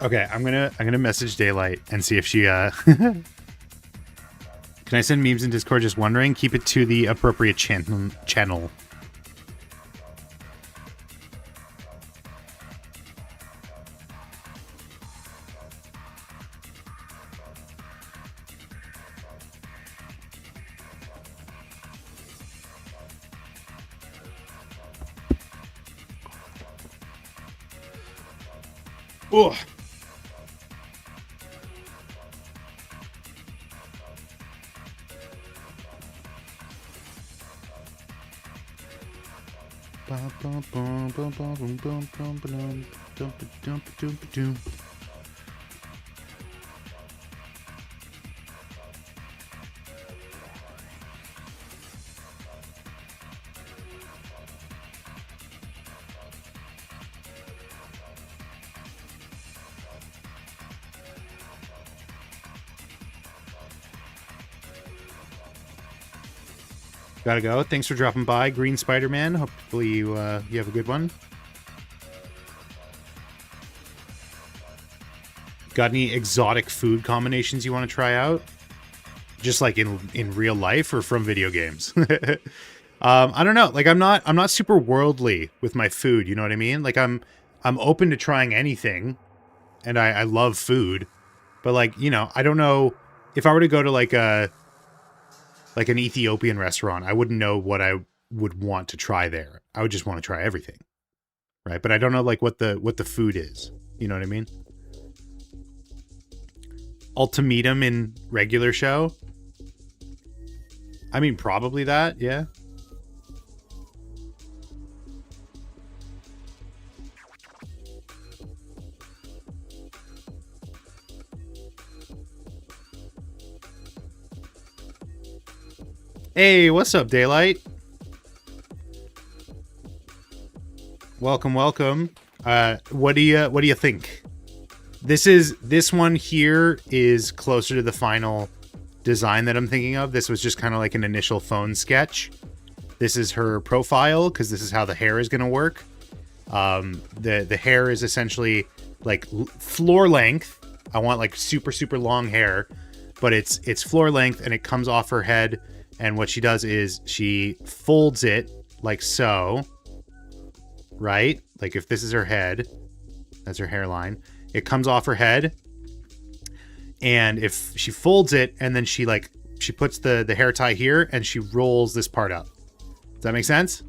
Okay, I'm gonna message Daylight and see if she Can I send memes in Discord? Just wondering. Keep it to the appropriate channel. Ugh. Gotta go. Thanks for dropping by, Green Spider-Man. Hopefully you have a good one. Got any exotic food combinations you want to try out? Just like in real life or from video games? I don't know. Like I'm not super worldly with my food. You know what I mean? Like I'm open to trying anything, and I love food, but like I don't know if I were to go to like an Ethiopian restaurant, I wouldn't know what I would want to try there. I would just want to try everything, right? But I don't know like what the food is. You know what I mean? Ultimatum in regular show. I mean, probably that. Yeah. Hey, what's up, Daylight? Welcome. What do you think? This one here is closer to the final design that I'm thinking of. This was just kind of like an initial phone sketch. This is her profile because this is how the hair is going to work. The hair is essentially like floor length. I want like super long hair, but it's floor length and it comes off her head. And what she does is she folds it like so, right? Like if this is her head, that's her hairline. It comes off her head. And if she folds it and then she puts the hair tie here and she rolls this part up. Does that make sense?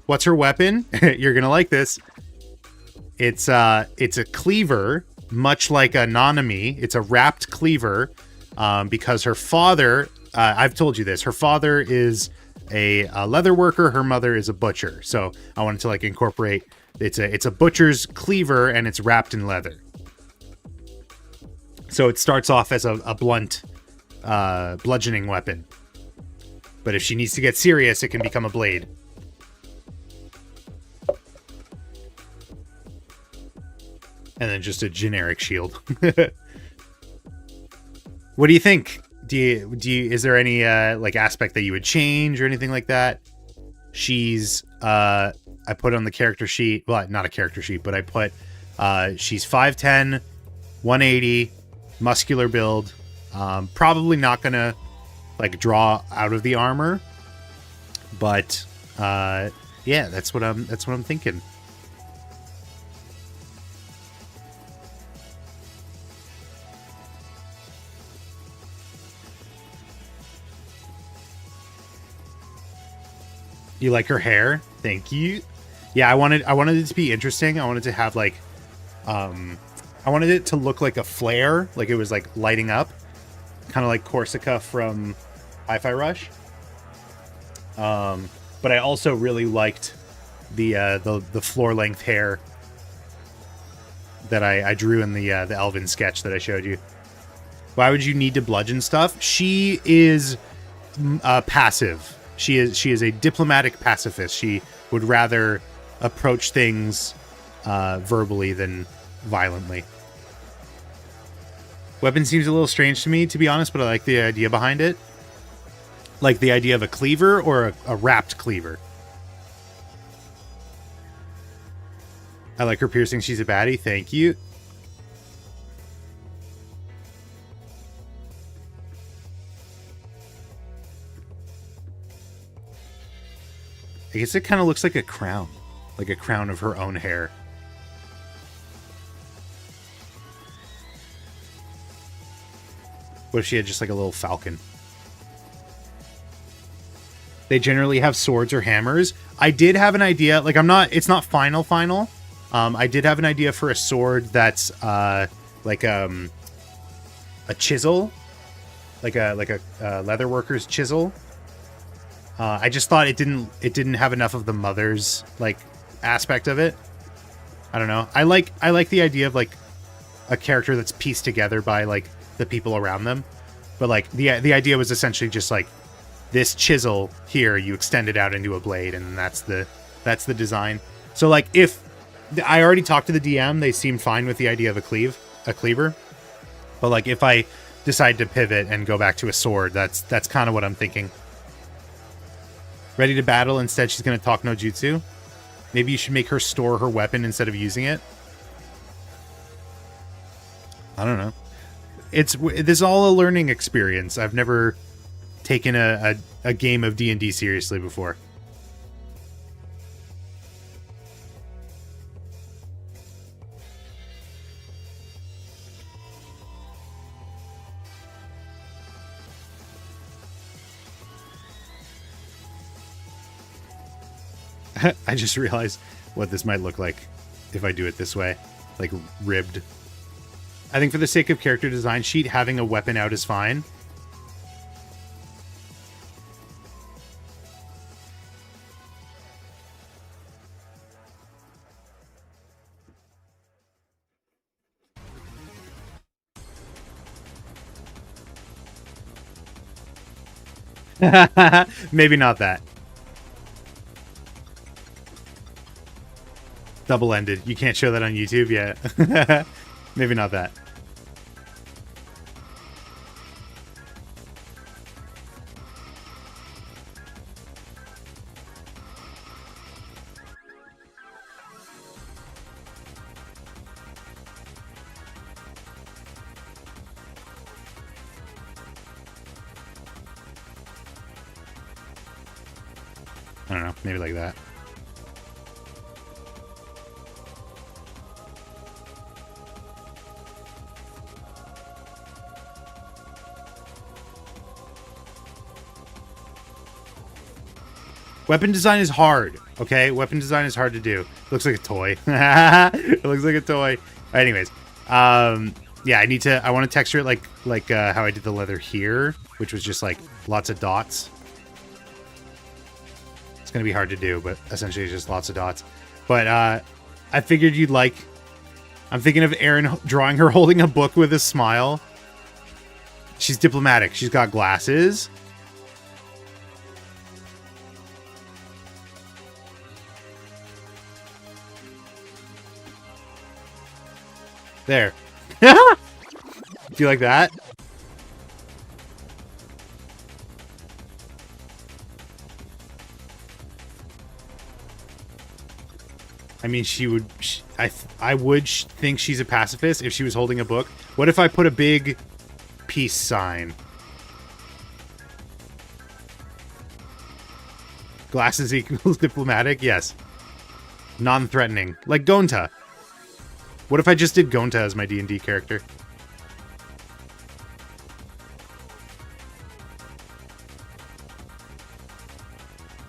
What's her weapon? You're going to like this. It's a cleaver, much like a Nanami. It's a wrapped cleaver because her father... I've told you this. Her father is a leather worker. Her mother is a butcher. So I wanted to like incorporate. It's a butcher's cleaver and it's wrapped in leather. So it starts off as a blunt, bludgeoning weapon. But if she needs to get serious, it can become a blade. And then just a generic shield. What do you think? Do you is there any like aspect that you would change or anything like that? She's I put on the character sheet, well, not a character sheet, but I put she's 5'10", 180, muscular build. Probably not gonna like draw out of the armor, but yeah, that's what I'm thinking. You like her hair? Thank you. Yeah, I wanted it to be interesting. I wanted to have like I wanted it to look like a flare, like it was like lighting up, kind of like Corsica from Hi-Fi Rush. But I also really liked the floor length hair that I drew in the Elven sketch that I showed you. Why would you need to bludgeon stuff? She is passive. She is a diplomatic pacifist. She would rather approach things verbally than violently. Weapon seems a little strange to me, to be honest, but I like the idea behind it. Like the idea of a cleaver or a wrapped cleaver. I like her piercing. She's a baddie. Thank you. I guess it kind of looks like a crown of her own hair. What if she had just like a little falcon? They generally have swords or hammers. I did have an idea, like it's not final. I did have an idea for a sword that's like a chisel, like a leather worker's chisel. I just thought it didn't have enough of the mother's like aspect of it. I don't know. I like the idea of like a character that's pieced together by like the people around them, but like the idea was essentially just like this chisel here, you extend it out into a blade, and that's the design. So like if I already talked to the DM, they seemed fine with the idea of a cleaver, but like if I decide to pivot and go back to a sword, that's kind of what I'm thinking. Ready to battle. Instead, she's going to talk no jutsu. Maybe you should make her store her weapon instead of using it. I don't know. This is all a learning experience. I've never taken a game of D&D seriously before. I just realized what this might look like if I do it this way, like ribbed. I think for the sake of character design sheet, having a weapon out is fine. Maybe not that. Double-ended. You can't show that on YouTube yet. Maybe not that. I don't know. Maybe like that. Weapon design is hard, okay? Weapon design is hard to do. Looks like a toy. It looks like a toy. Anyways, yeah, I want to texture it like how I did the leather here, which was just like lots of dots. It's gonna be hard to do, but essentially it's just lots of dots. But I figured you'd like. I'm thinking of Erin drawing her holding a book with a smile. She's diplomatic. She's got glasses. There. Do you like that? I mean, I would think she's a pacifist if she was holding a book. What if I put a big peace sign? Glasses equals diplomatic? Yes. Non-threatening. Like Gonta. What if I just did Gonta as my D&D character?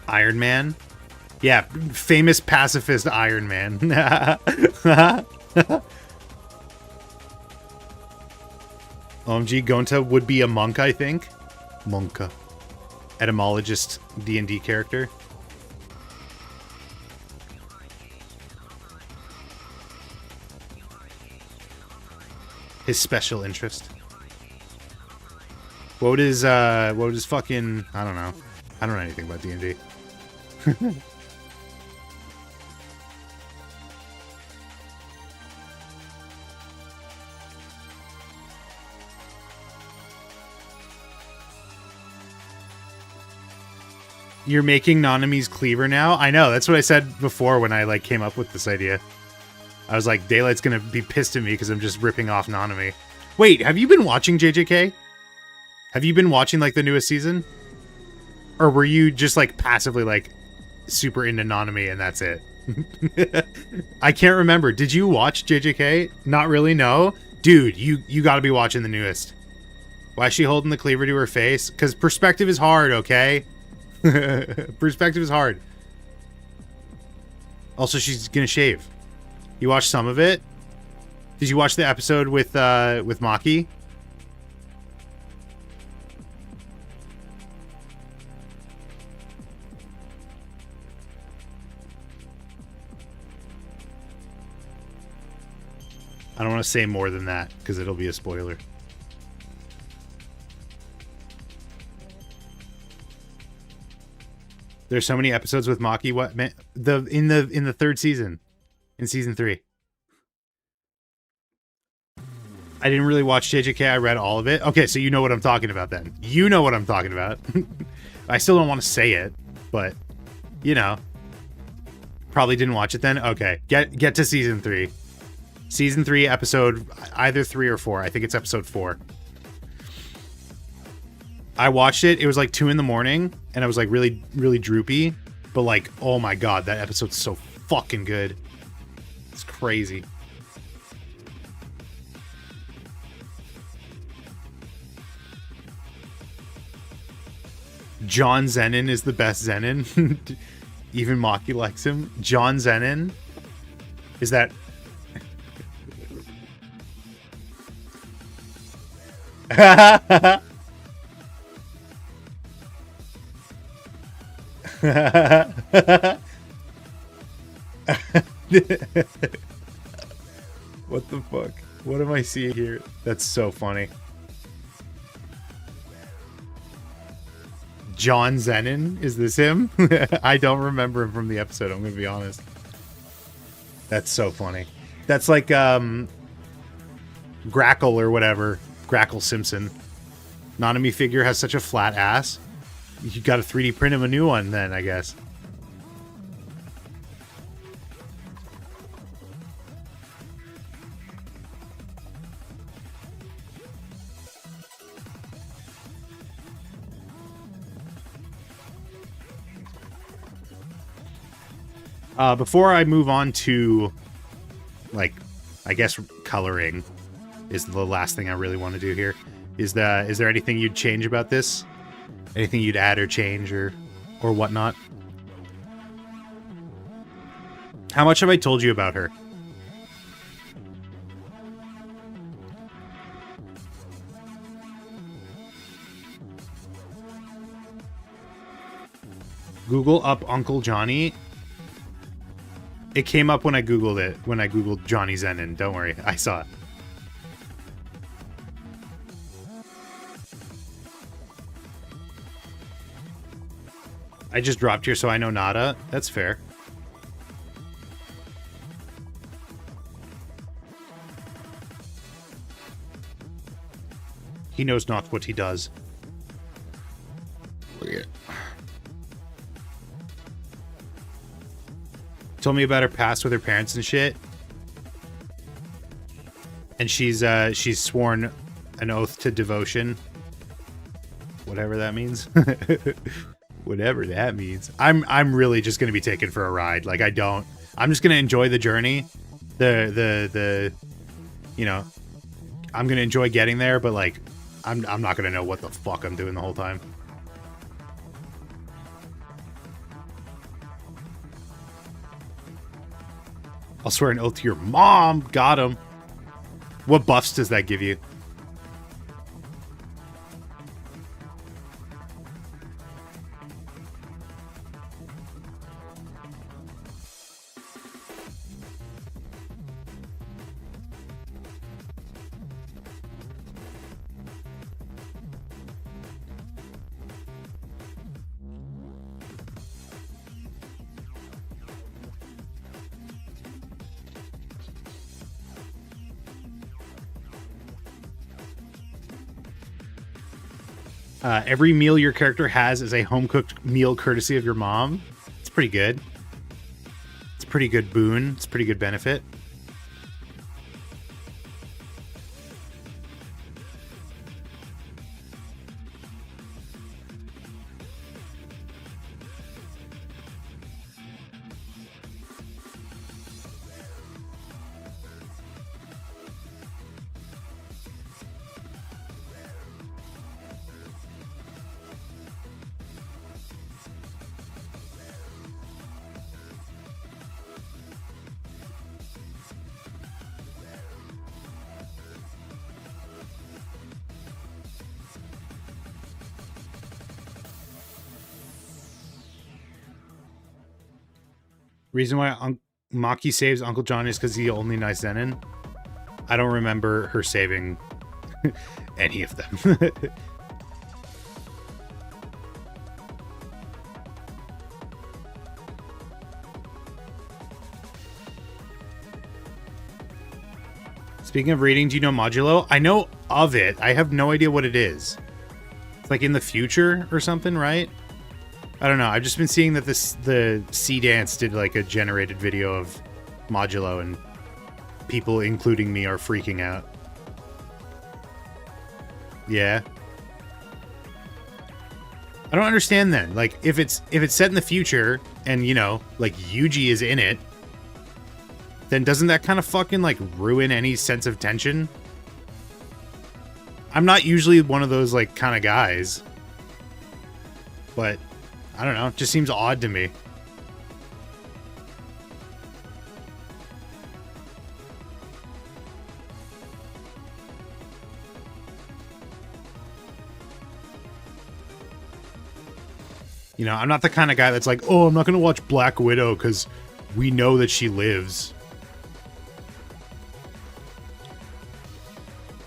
Iron Man? Yeah, famous pacifist Iron Man. OMG, Gonta would be a monk, I think. Monka. Etymologist D&D character. His special interest. What is fucking, I don't know. I don't know anything about D&D. You're making Nanami's cleaver now? I know, that's what I said before when I came up with this idea. I was like, Daylight's gonna be pissed at me because I'm just ripping off Nanami. Wait, have you been watching JJK? Have you been watching, the newest season? Or were you just, passively, super into Nanami and that's it? I can't remember. Did you watch JJK? Not really, no? Dude, you gotta be watching the newest. Why is she holding the cleaver to her face? Because perspective is hard, okay? Perspective is hard. Also, she's gonna shave. You watched some of it? Did you watch the episode with Maki? I don't want to say more than that because it'll be a spoiler. There's so many episodes with Maki. What man, in the third season, in season 3. I didn't really watch JJK. I read all of it. Okay, so you know what I'm talking about then. You know what I'm talking about. I still don't want to say it, but you know, probably didn't watch it then. Okay, get to season 3. Season 3, episode either 3 or 4. I think it's episode 4. I watched it. It was 2 in the morning, and I was really, really droopy. But oh my god, that episode's so fucking good. It's crazy. John Zenon is the best Zenon. Even Maki likes him. John Zenon. Is that... What the fuck? What am I seeing here? That's so funny. John Zenon? Is this him? I don't remember him from the episode, I'm gonna be honest. That's so funny. That's like, Grackle or whatever. Grackle Simpson. Nanami figure has such a flat ass. You gotta 3D print him a new one then, I guess. Before I move on to, like, I guess coloring is the last thing I really want to do here. Is there anything you'd change about this? Anything you'd add or change or whatnot? How much have I told you about her? Google up Uncle Johnny. It came up when I Googled it. When I Googled Johnny Zenon. Don't worry. I saw it. I just dropped here so I know nada. That's fair. He knows not what he does. Look at it. Told me about her past with her parents and shit. And she's sworn an oath to devotion. Whatever that means. Whatever that means. I'm really just gonna be taken for a ride. Like I'm just gonna enjoy the journey. The you know, I'm gonna enjoy getting there, but like I'm not gonna know what the fuck I'm doing the whole time. I'll swear an oath to your mom. Got him. What buffs does that give you? Every meal your character has is a home-cooked meal courtesy of your mom. It's pretty good. It's a pretty good boon. It's a pretty good benefit. Reason why Maki saves Uncle John is because he only nice Zenon. I don't remember her saving any of them. Speaking of reading, do you know Modulo? I know of it. I have no idea what it is. It's like in the future or something, right? I don't know. I've just been seeing that the Sea Dance did like a generated video of Modulo, and people, including me, are freaking out. Yeah. I don't understand then. Like, if it's set in the future and, you know, like Yuji is in it, then doesn't that kind of fucking like ruin any sense of tension? I'm not usually one of those like kind of guys, but I don't know. It just seems odd to me. You know, I'm not the kind of guy that's like, oh, I'm not going to watch Black Widow because we know that she lives.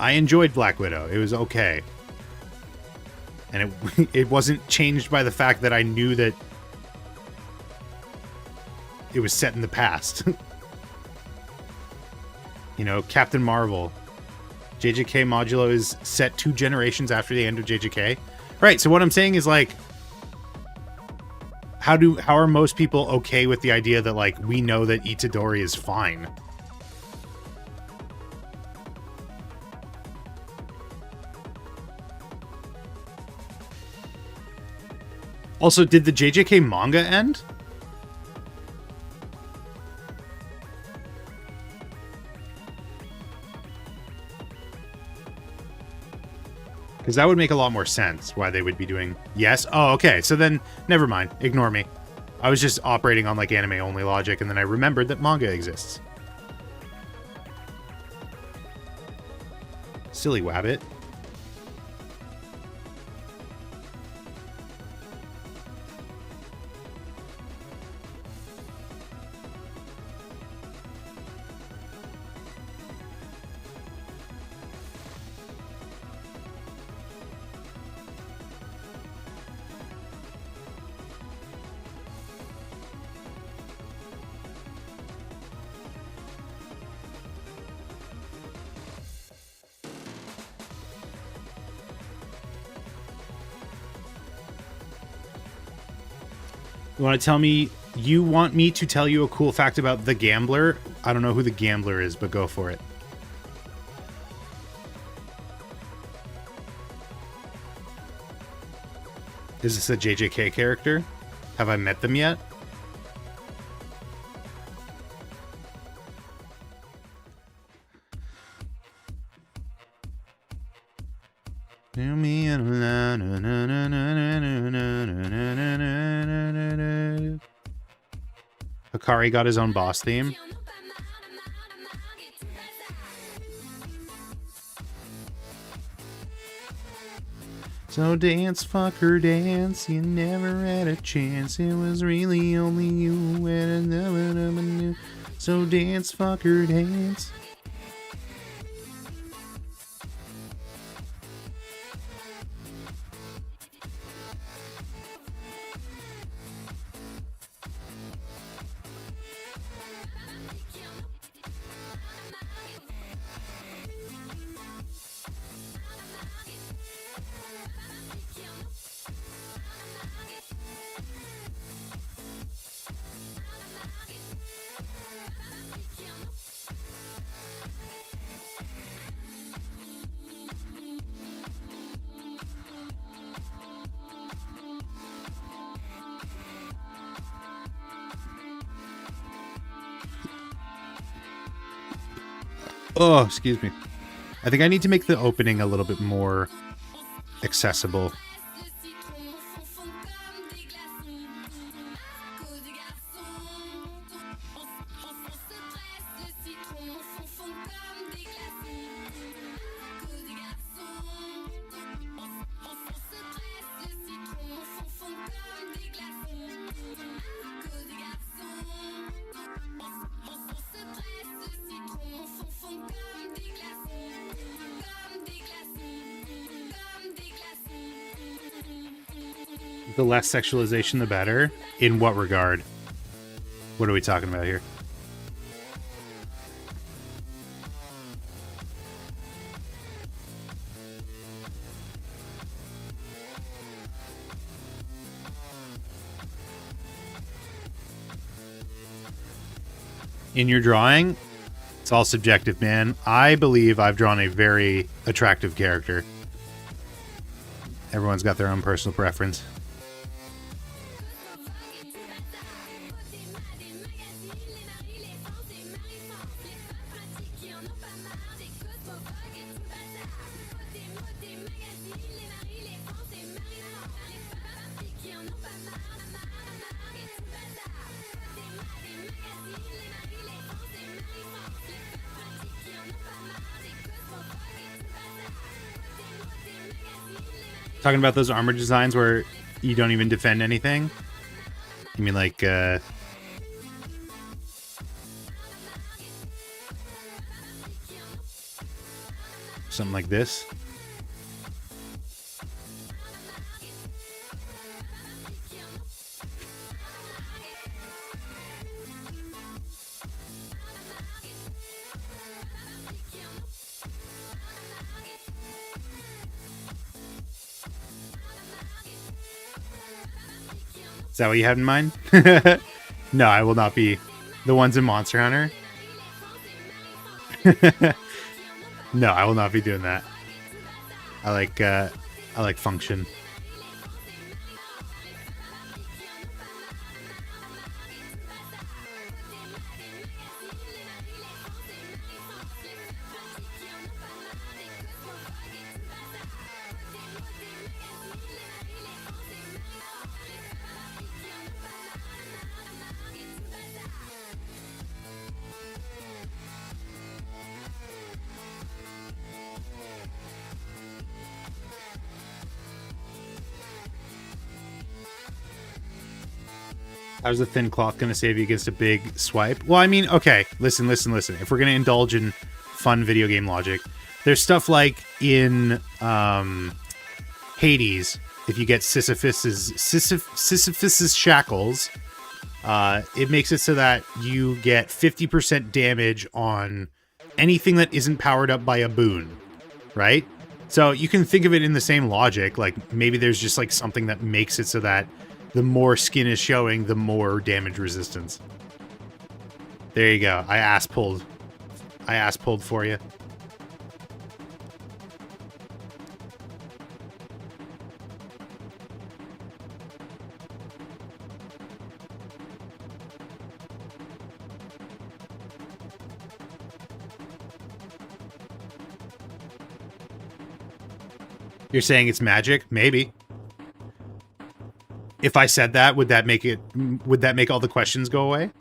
I enjoyed Black Widow. It was okay. And it wasn't changed by the fact that I knew that it was set in the past. You know, Captain Marvel. JJK Modulo is set 2 generations after the end of JJK. Right, so what I'm saying is, like, how are most people okay with the idea that, like, we know that Itadori is fine? Also, did the JJK manga end? Because that would make a lot more sense why they would be doing... Yes? Oh, okay. So then, never mind. Ignore me. I was just operating on, like, anime-only logic, and then I remembered that manga exists. Silly wabbit. You want to tell me... You want me to tell you a cool fact about the Gambler? I don't know who the Gambler is, but go for it. Is this a JJK character? Have I met them yet? Hikari got his own boss theme. So dance, fucker, dance. You never had a chance. It was really only you and another new. So dance, fucker, dance. Oh, excuse me. I think I need to make the opening a little bit more accessible. The less sexualization, the better. In what regard? What are we talking about here? In your drawing, it's all subjective, man. I believe I've drawn a very attractive character. Everyone's got their own personal preference. Talking about those armor designs where You don't even defend anything? You mean like, something like this? Is that what you had in mind? No, I will not be. The ones in Monster Hunter? No, I will not be doing that. I like function. How's the thin cloth going to save you against a big swipe? Well, I mean, okay, listen. If we're going to indulge in fun video game logic, there's stuff like in Hades, if you get Sisyphus's shackles, it makes it so that you get 50% damage on anything that isn't powered up by a boon, right? So you can think of it in the same logic, like maybe there's just like something that makes it so that the more skin is showing, the more damage resistance. There you go. I ass pulled for you. You're saying it's magic? Maybe. If I said that, would that make all the questions go away?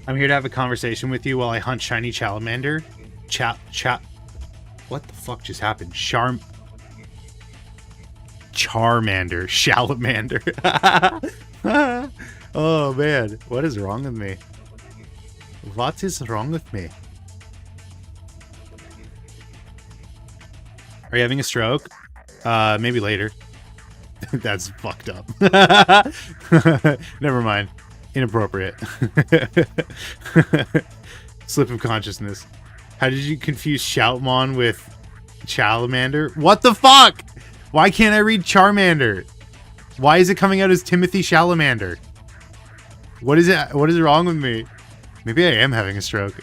I'm here to have a conversation with you while I hunt shiny Chalamander. What the fuck just happened? Charmander. Shalamander. Oh man, what is wrong with me? What is wrong with me? Are you having a stroke? Maybe later. That's fucked up. Never mind. Inappropriate. Slip of consciousness. How did you confuse Shoutmon with Chalamander? What the fuck? Why can't I read Charmander? Why is it coming out as Timothy Shalamander? What is it? What is wrong with me? Maybe I am having a stroke.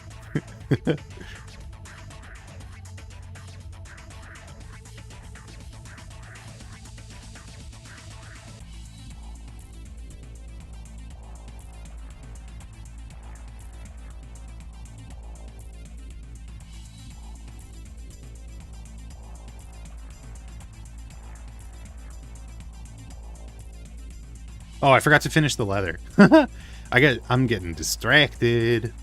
Oh, I forgot to finish the leather. I'm getting distracted.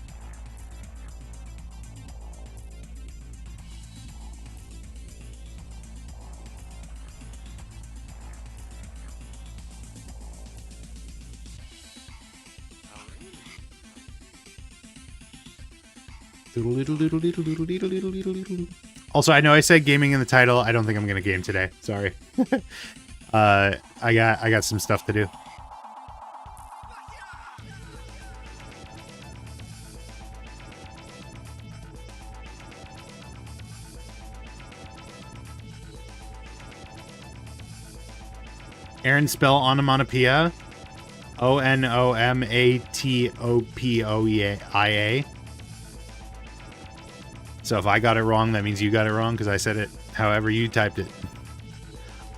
Also, I know I said gaming in the title. I don't think I'm gonna game today. Sorry. I got some stuff to do. Aaron, spell onomatopoeia. Onomatopoeia. So if I got it wrong, that means you got it wrong because I said it however you typed it.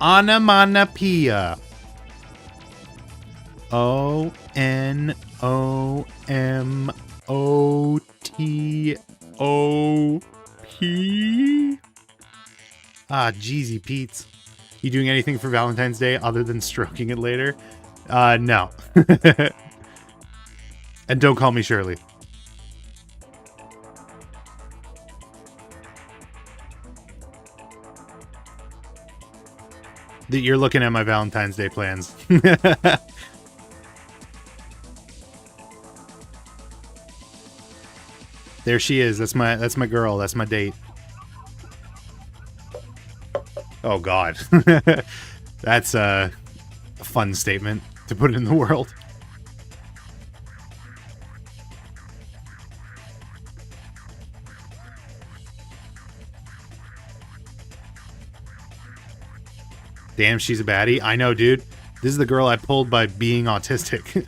Onomatopoeia. Onomotop. Ah, Jeezy Pete's. You doing anything for Valentine's Day other than stroking it later? No. And don't call me Shirley. That you're looking at my Valentine's Day plans. There she is. That's my girl. That's my date. Oh God. That's a fun statement to put in the world. Damn, she's a baddie. I know, dude. This is the girl I pulled by being autistic.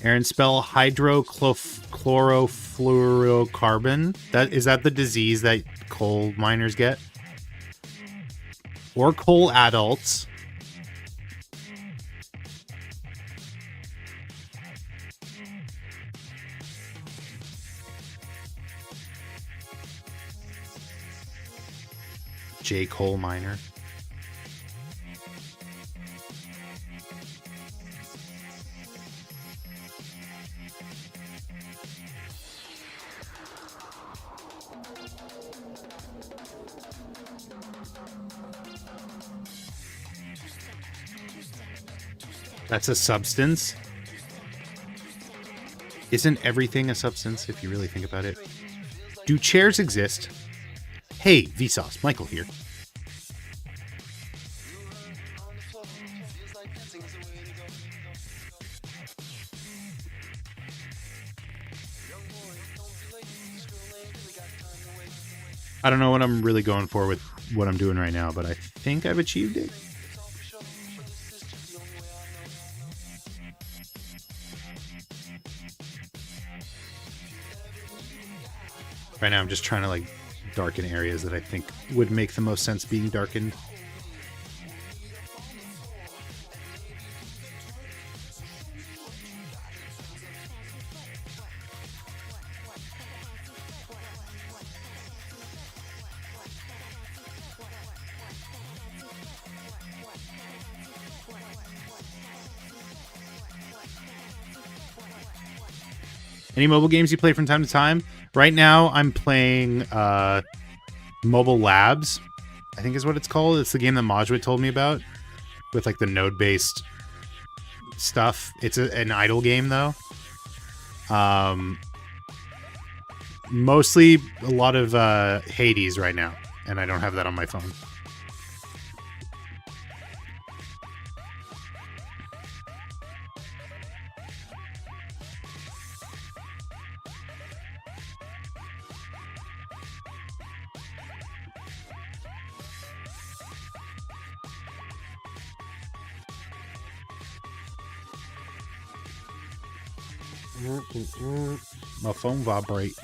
Aaron, spell hydrochlorofluorocarbon. Is that the disease that coal miners get? Or coal adults? J. Coal miner. That's a substance? Isn't everything a substance if you really think about it? Do chairs exist? Hey, Vsauce, Michael here. I don't know what I'm really going for with what I'm doing right now, but I think I've achieved it. Right now I'm just trying to like darken areas that I think would make the most sense being darkened. Any mobile games you play from time to time? Right now, I'm playing Mobile Labs, I think is what it's called. It's the game that Majwit told me about, with like the node-based stuff. It's an idle game, though. Mostly a lot of Hades right now, and I don't have that on my phone. My phone vibrate.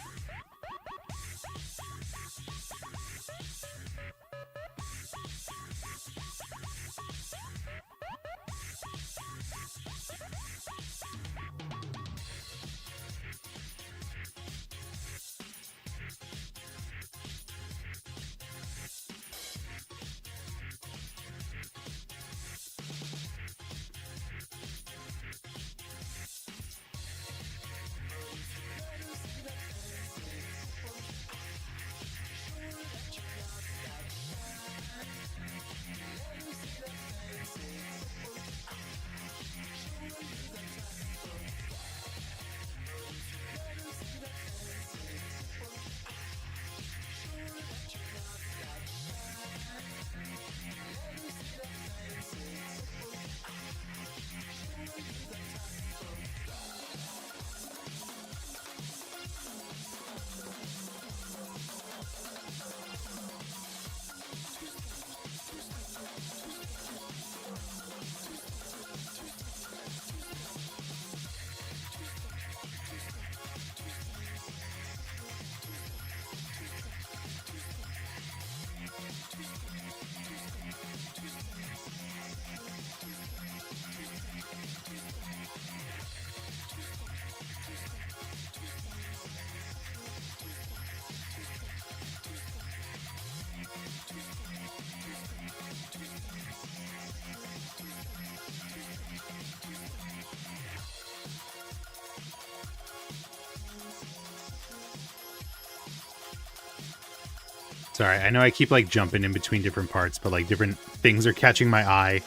Sorry, I know I keep like jumping in between different parts, but like different things are catching my eye,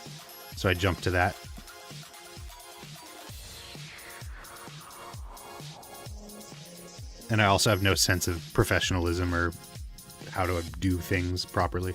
so I jump to that. And I also have no sense of professionalism or how to do things properly.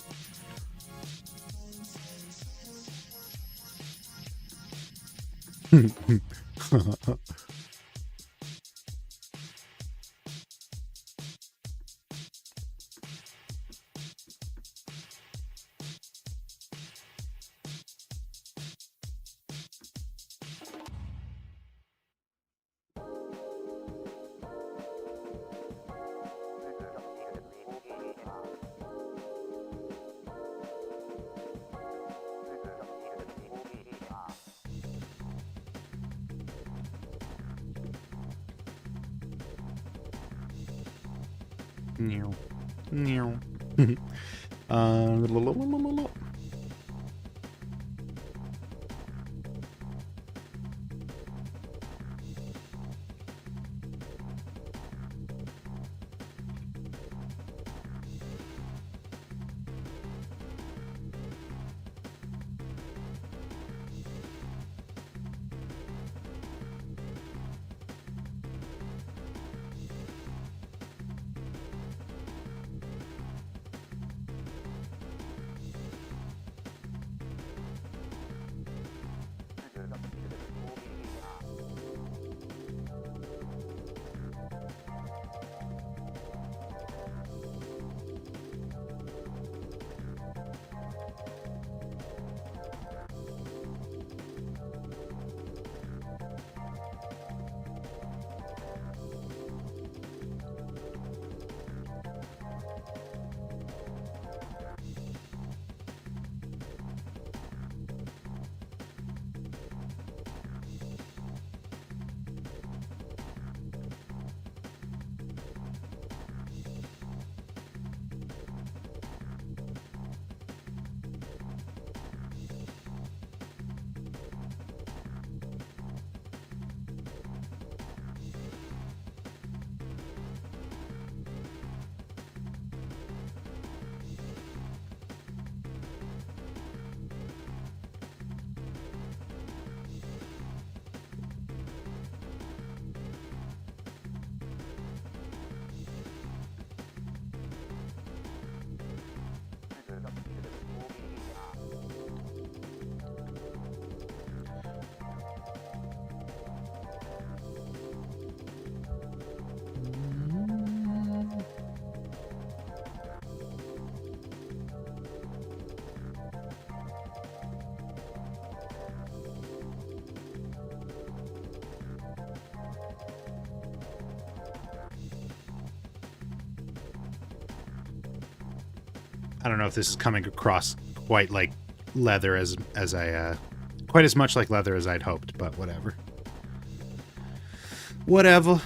Meow. Meow. La. I don't know if this is coming across quite like leather as I quite as much like leather as I'd hoped, but whatever. Whatever.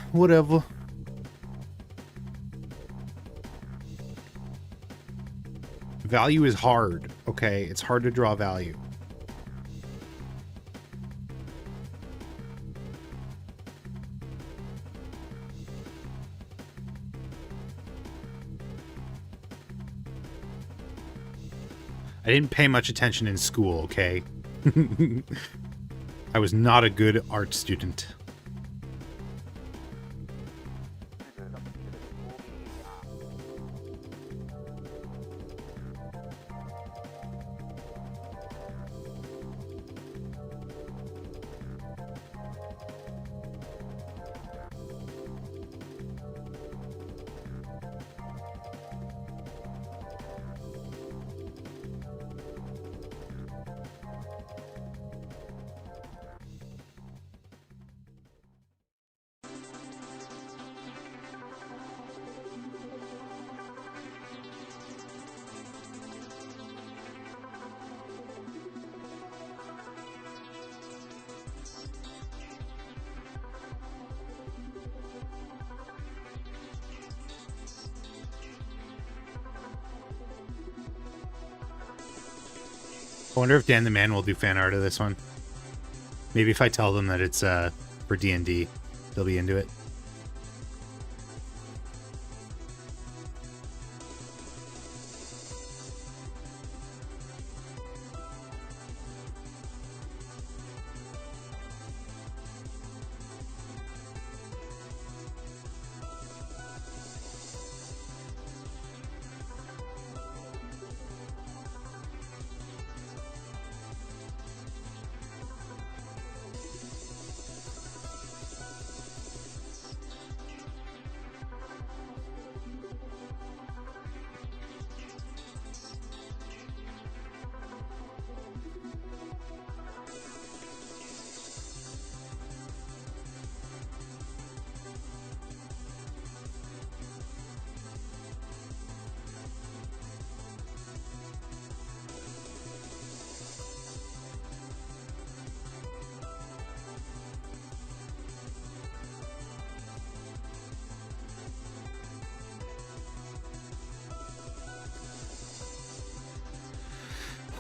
Value is hard, okay? It's hard to draw value. I didn't pay much attention in school, okay? I was not a good art student. I wonder if Dan the Man will do fan art of this one. Maybe if I tell them that it's for D&D, they'll be into it.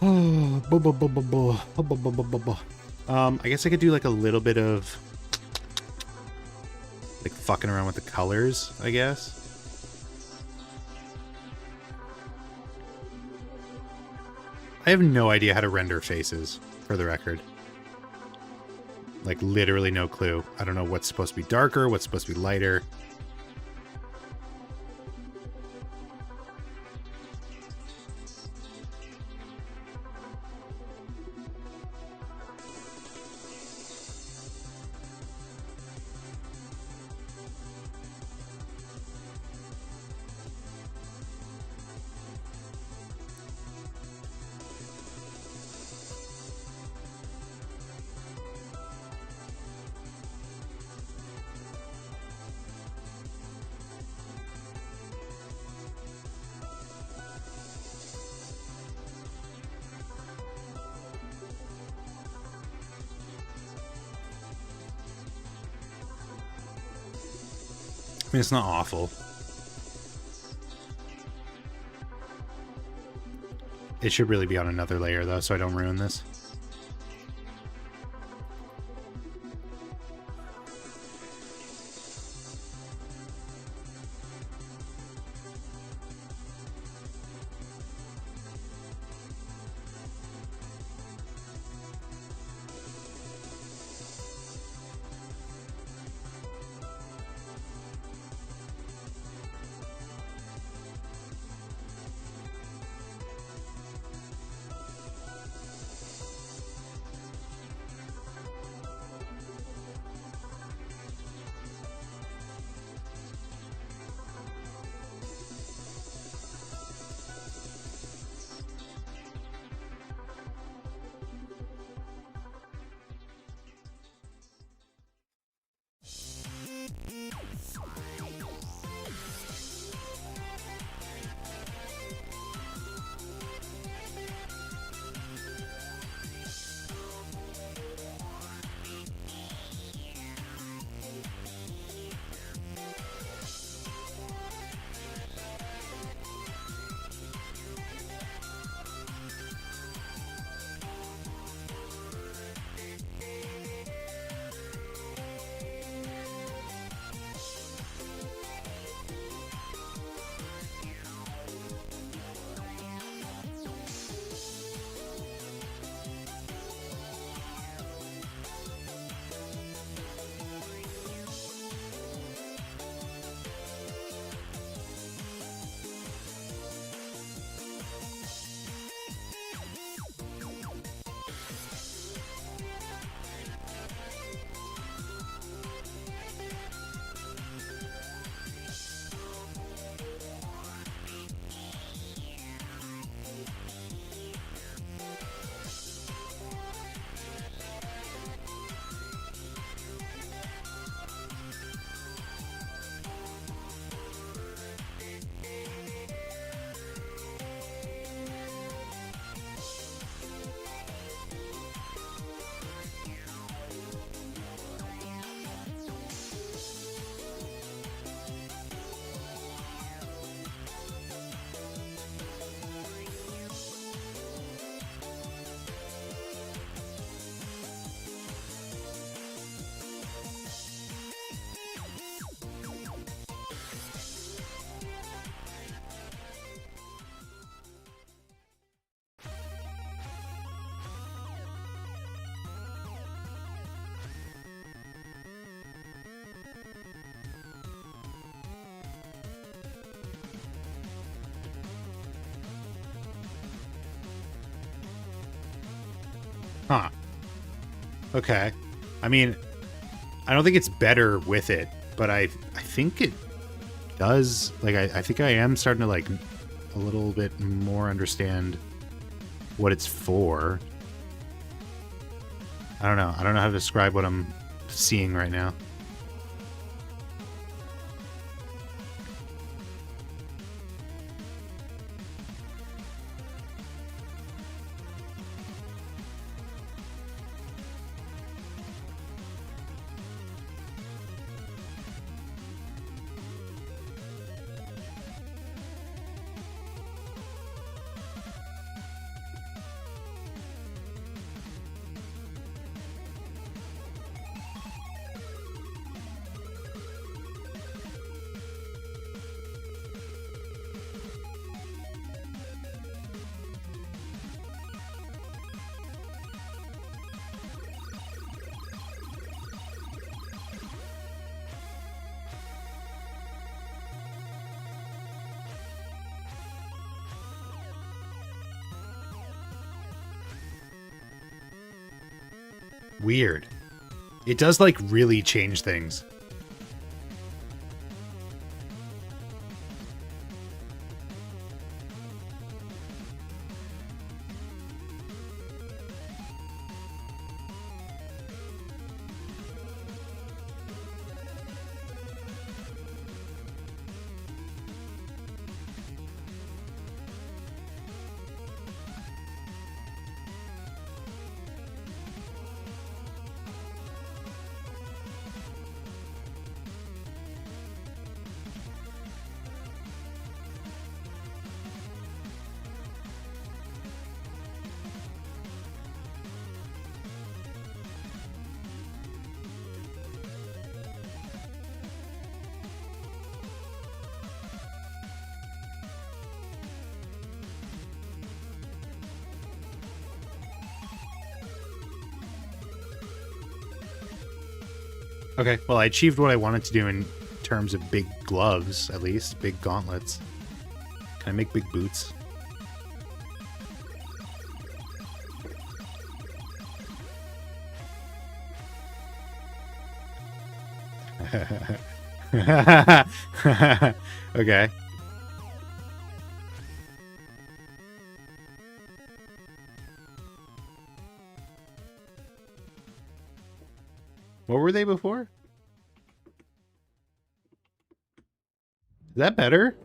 I guess I could do like a little bit of like fucking around with the colors, I guess. I have no idea how to render faces, for the record. Like, literally no clue. I don't know what's supposed to be darker, what's supposed to be lighter. I mean, it's not awful. It should really be on another layer, though, so I don't ruin this. Huh. Okay. I mean, I don't think it's better with it, but I think it does. Like, I think I am starting to, like, a little bit more understand what it's for. I don't know. I don't know how to describe what I'm seeing right now. Weird. It does, like, really change things. Okay, well, I achieved what I wanted to do in terms of big gloves, at least. Big gauntlets. Can I make big boots? Okay. What were they before? Is that better?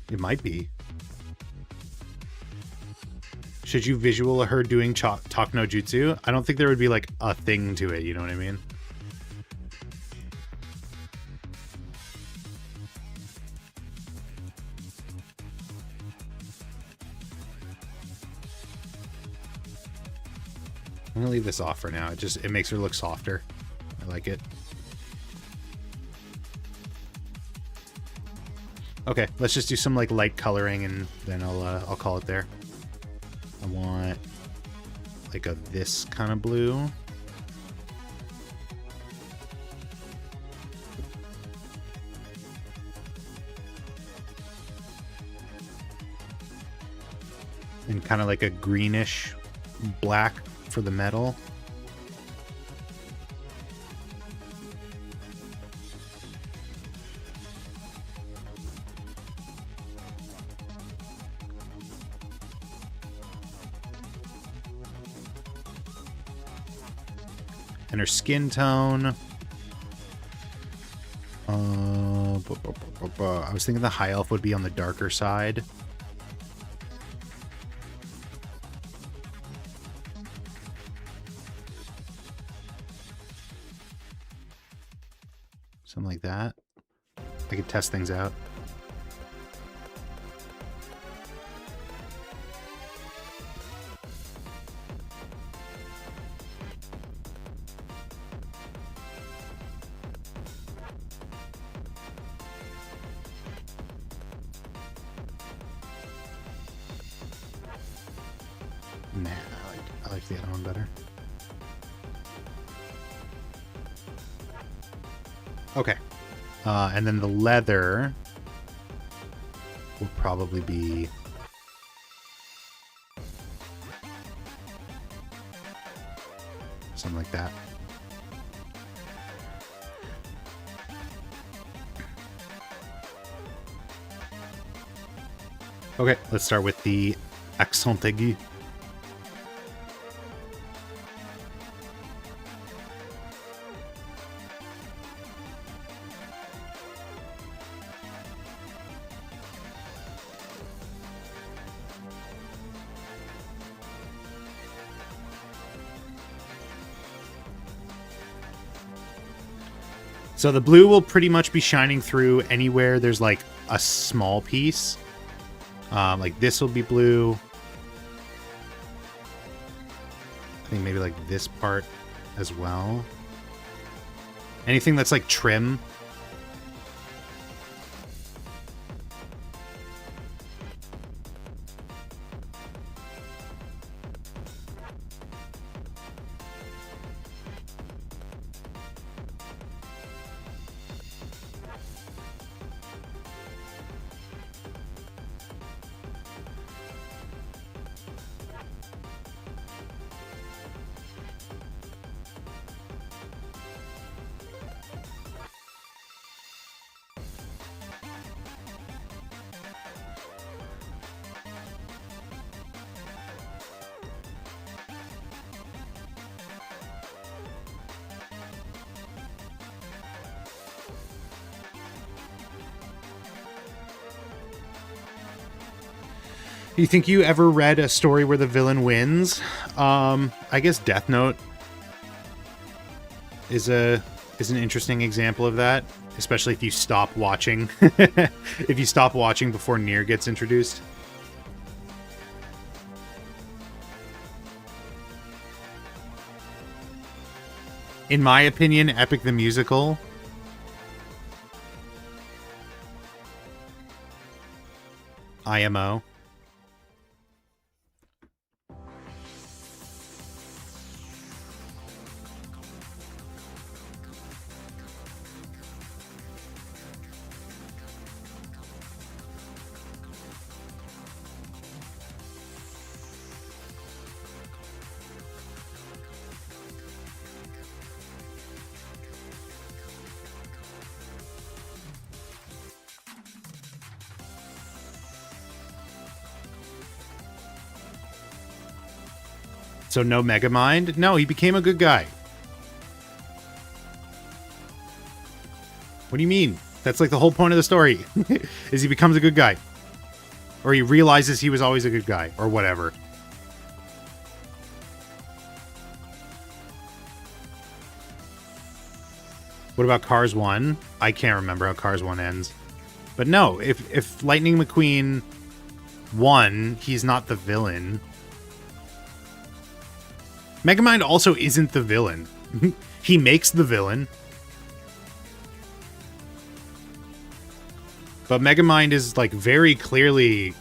It might be. Should you visual her doing talk no jutsu? I don't think there would be like a thing to it, you know what I mean? I'm gonna leave this off for now. It makes her look softer. I like it. Okay, let's just do some like light coloring and then I'll call it there. I want like this kind of blue. And kind of like a greenish black for the metal. And her skin tone. I was thinking the high elf would be on the darker side. Something like that. I could test things out. Nah, I like the other one better. Okay. And then the leather will probably be something like that. Okay, let's start with the accent aigu. So the blue will pretty much be shining through anywhere there's like a small piece. Like this will be blue. I think maybe like this part as well. Anything that's like trim. You think you ever read a story where the villain wins? I guess Death Note is an interesting example of that, especially if you stop watching. If you stop watching before Nier gets introduced. In my opinion, Epic the Musical. IMO. So no Megamind? No, he became a good guy. What do you mean? That's like the whole point of the story. Is he becomes a good guy. Or he realizes he was always a good guy. Or whatever. What about Cars 1? I can't remember how Cars 1 ends. But no, if Lightning McQueen won, he's not the villain. Megamind also isn't the villain. He makes the villain. But Megamind is, like, very clearly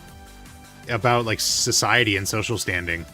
about, like, society and social standing.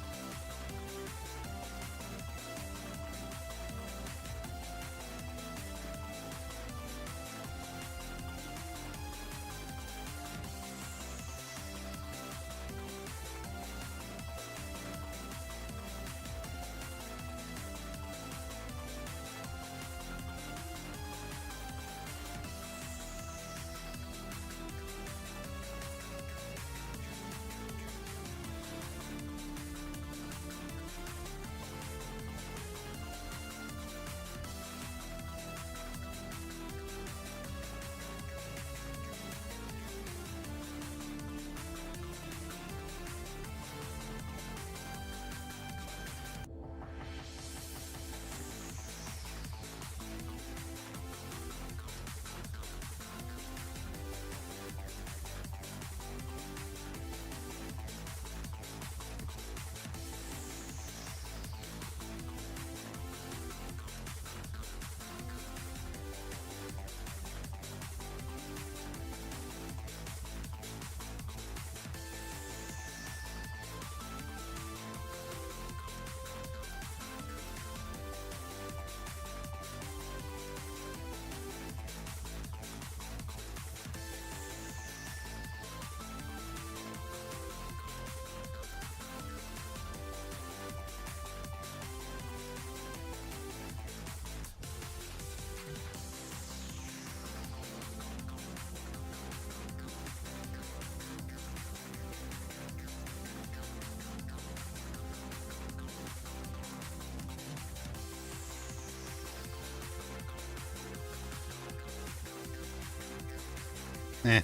I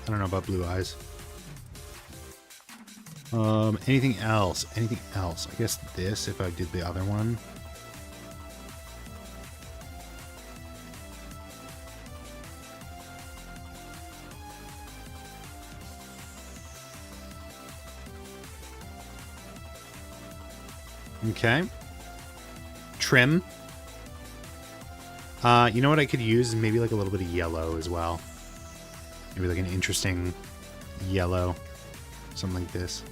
don't know about Blue Eyes. Anything else? Anything else? I guess this, if I did the other one. Okay. Trim. You know what I could use? Maybe like a little bit of yellow as well. Maybe like an interesting yellow. Something like this.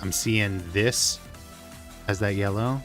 I'm seeing this as that yellow.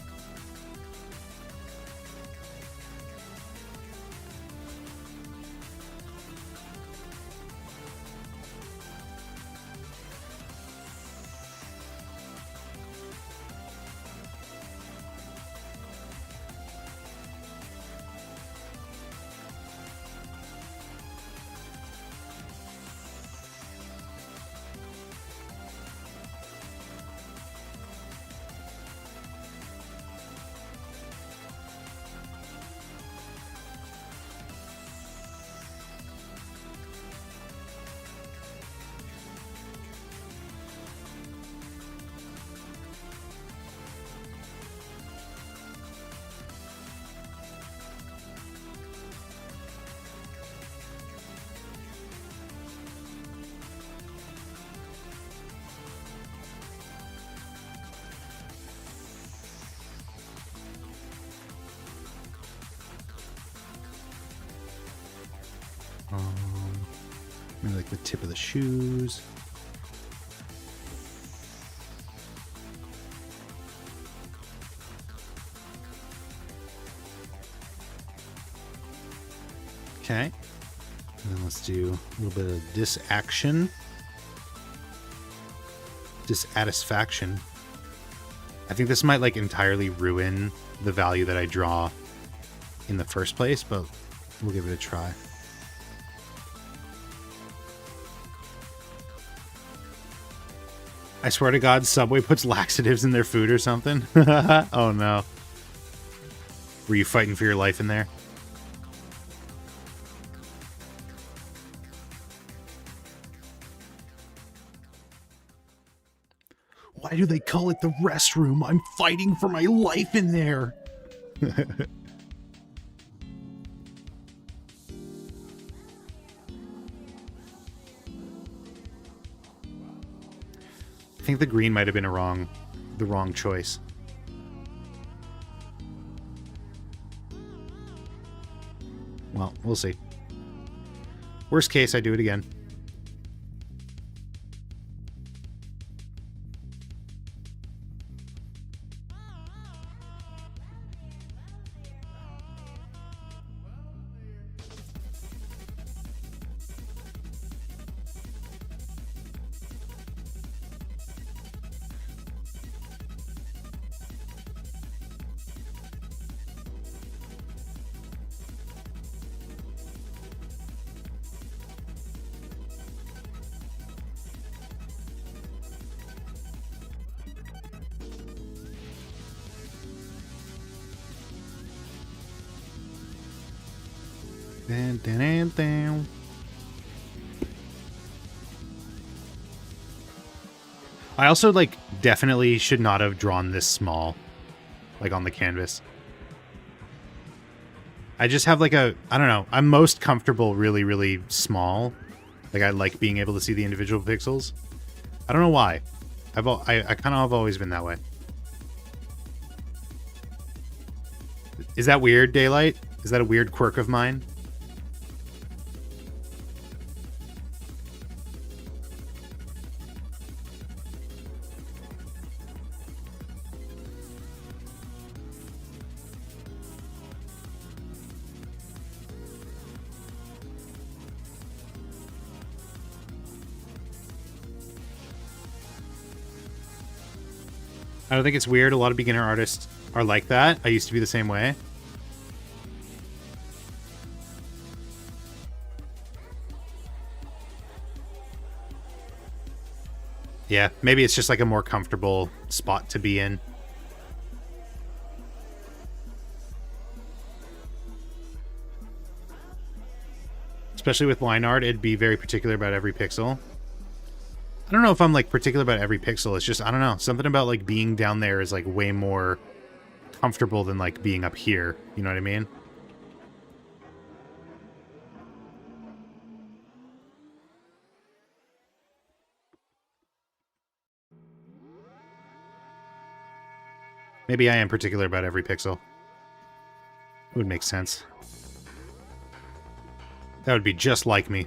Maybe like the tip of the shoes. Okay. And then let's do a little bit of disaction. Dissatisfaction. I think this might like entirely ruin the value that I draw in the first place, but we'll give it a try. I swear to God, Subway puts laxatives in their food or something. Oh no. Were you fighting for your life in there? Why do they call it the restroom? I'm fighting for my life in there. I think the green might have been the wrong choice. Well, we'll see. Worst case, I do it again. Dun, dun, dun, dun. I also, like, definitely should not have drawn this small, like, on the canvas. I just have, like, I don't know, I'm most comfortable really, really small. Like, I like being able to see the individual pixels. I don't know why. I kind of have always been that way. Is that weird, Daylight? Is that a weird quirk of mine? I don't think it's weird. A lot of beginner artists are like that. I used to be the same way. Yeah, maybe it's just like a more comfortable spot to be in. Especially with line art, it'd be very particular about every pixel. I don't know if I'm like particular about every pixel. It's just, I don't know. Something about like being down there is like way more comfortable than like being up here. You know what I mean? Maybe I am particular about every pixel. It would make sense. That would be just like me.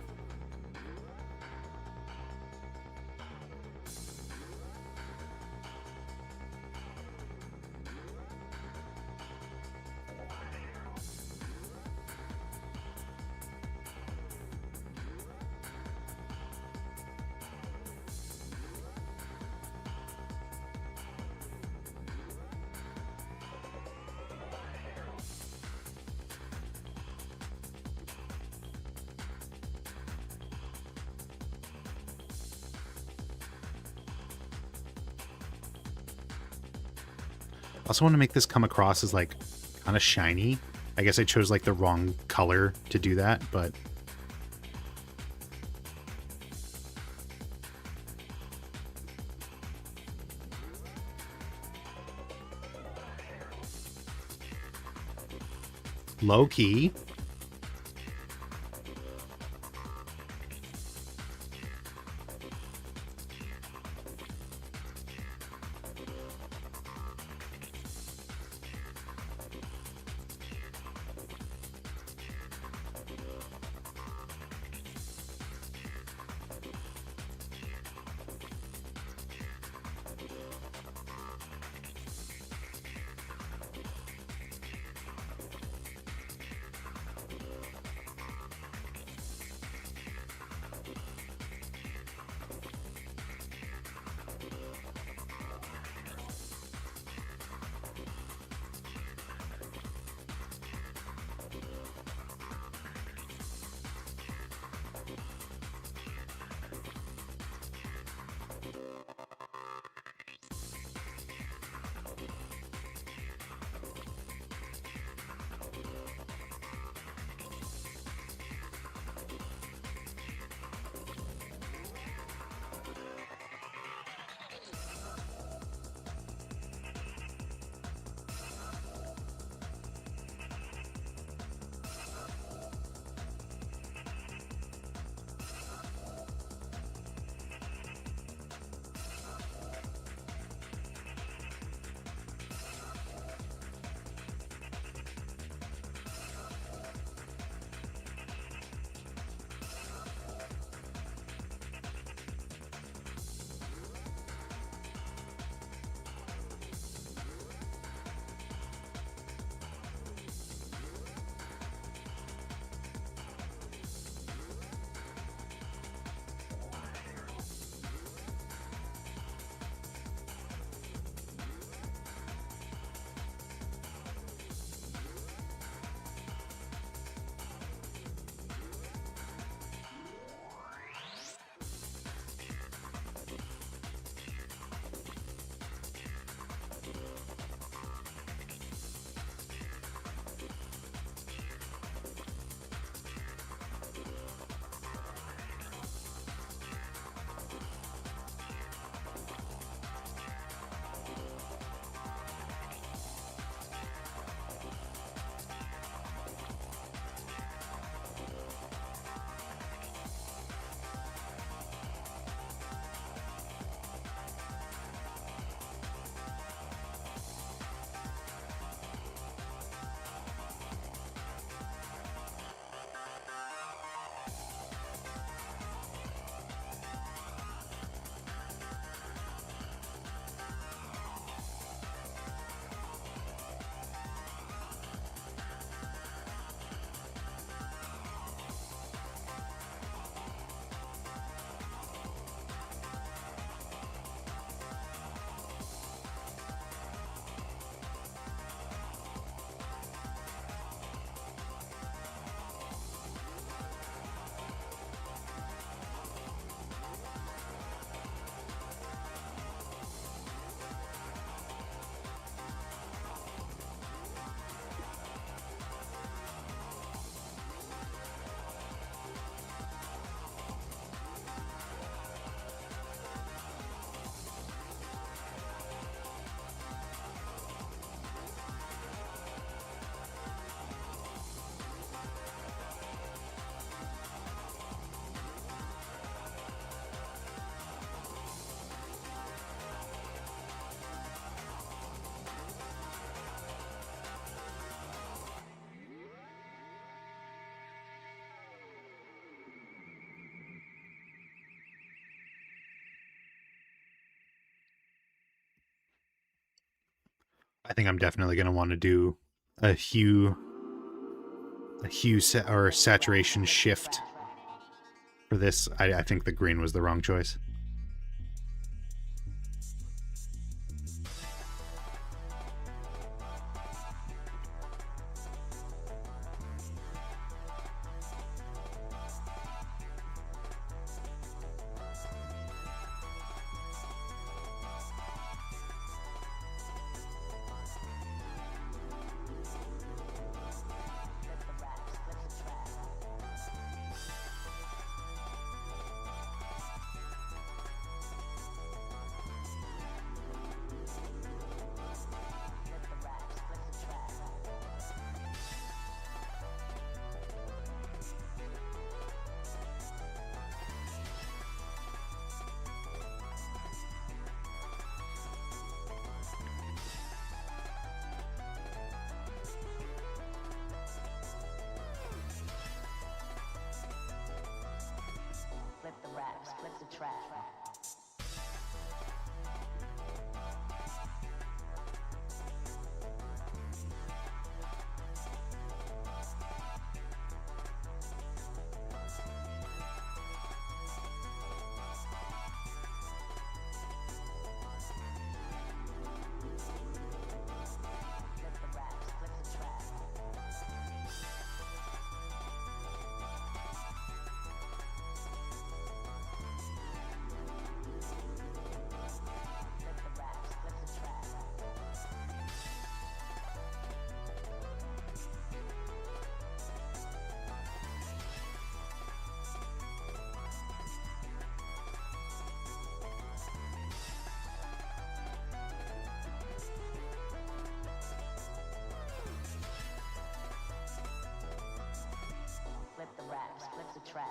I also want to make this come across as like kind of shiny. I guess I chose like the wrong color to do that, but low key. I think I'm definitely going to want to do a hue or saturation shift for this. I think the green was the wrong choice. Flip the raps, flip the track. Flip the raps, flip the track. Flip the raps, flip the track.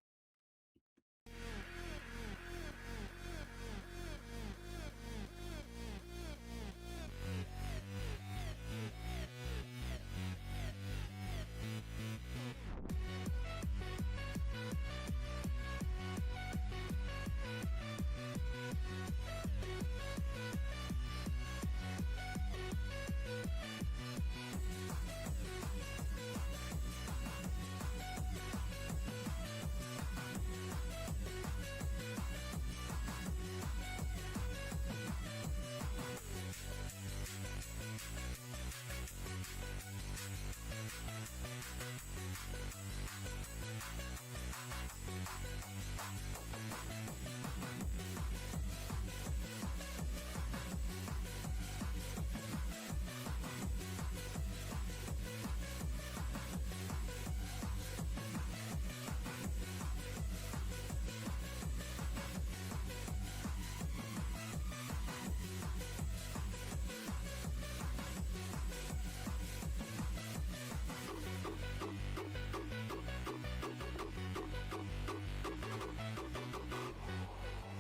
Flip the raps, flip the track.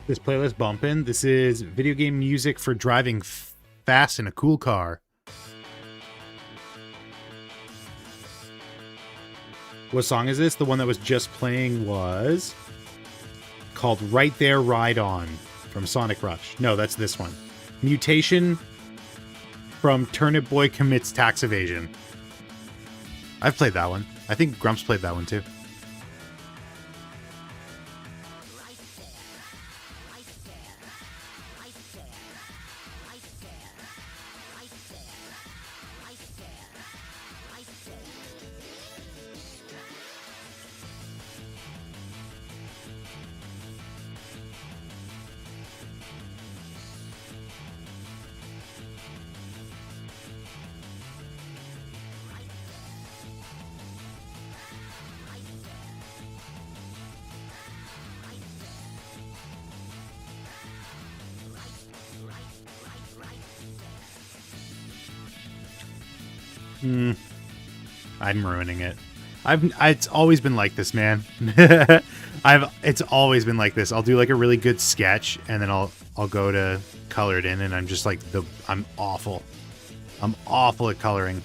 This playlist bumping. This is video game music for driving fast in a cool car. What song is this? The one that was just playing was called Right There, Ride On from Sonic Rush. No, that's this one. Mutation from Turnip Boy Commits Tax Evasion. I've played that one. I think Grumps played that one too. I'm ruining it. It's always been like this, man. It's always been like this. I'll do like a really good sketch and then I'll go to color it in and I'm just like I'm awful. I'm awful at coloring.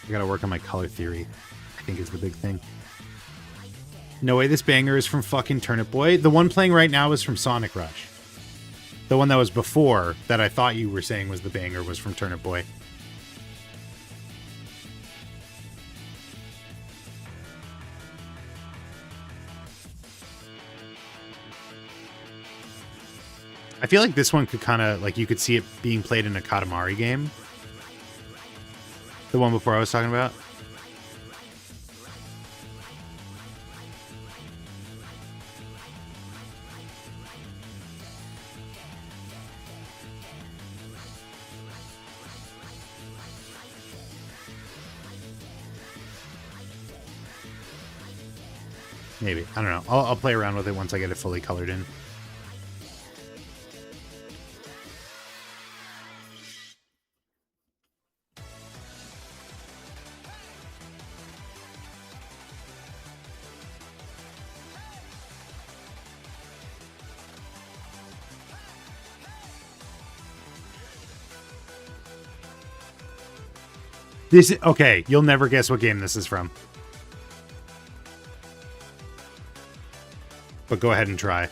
I gotta work on my color theory, I think is the big thing. No way this banger is from fucking Turnip Boy. The one playing right now is from Sonic Rush. The one that was before, that I thought you were saying was the banger, was from Turnip Boy. I feel like this one could kind of, like, you could see it being played in a Katamari game. The one before I was talking about. Maybe. I don't know. I'll play around with it once I get it fully colored in. Okay, you'll never guess what game this is from. But go ahead and try.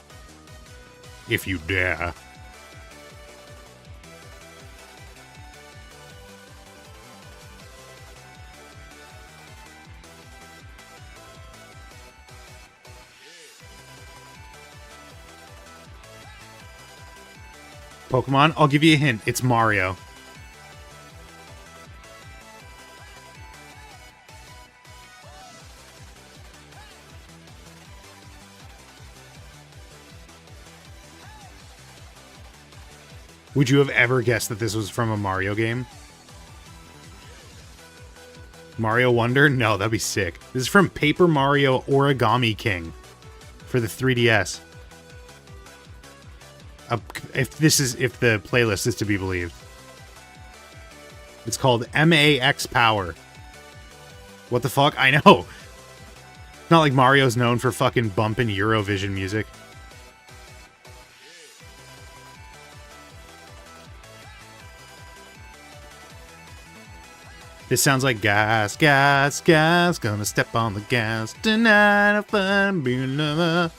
If you dare. Pokemon? I'll give you a hint. It's Mario. Would you have ever guessed that this was from a Mario game? Mario Wonder? No, that'd be sick. This is from Paper Mario Origami King for the 3DS. If the playlist is to be believed. It's called MAX Power. What the fuck? I know. Not like Mario's known for fucking bumping Eurovision music. This sounds like gas, gas, gas. Gonna step on the gas tonight. Have fun being lover.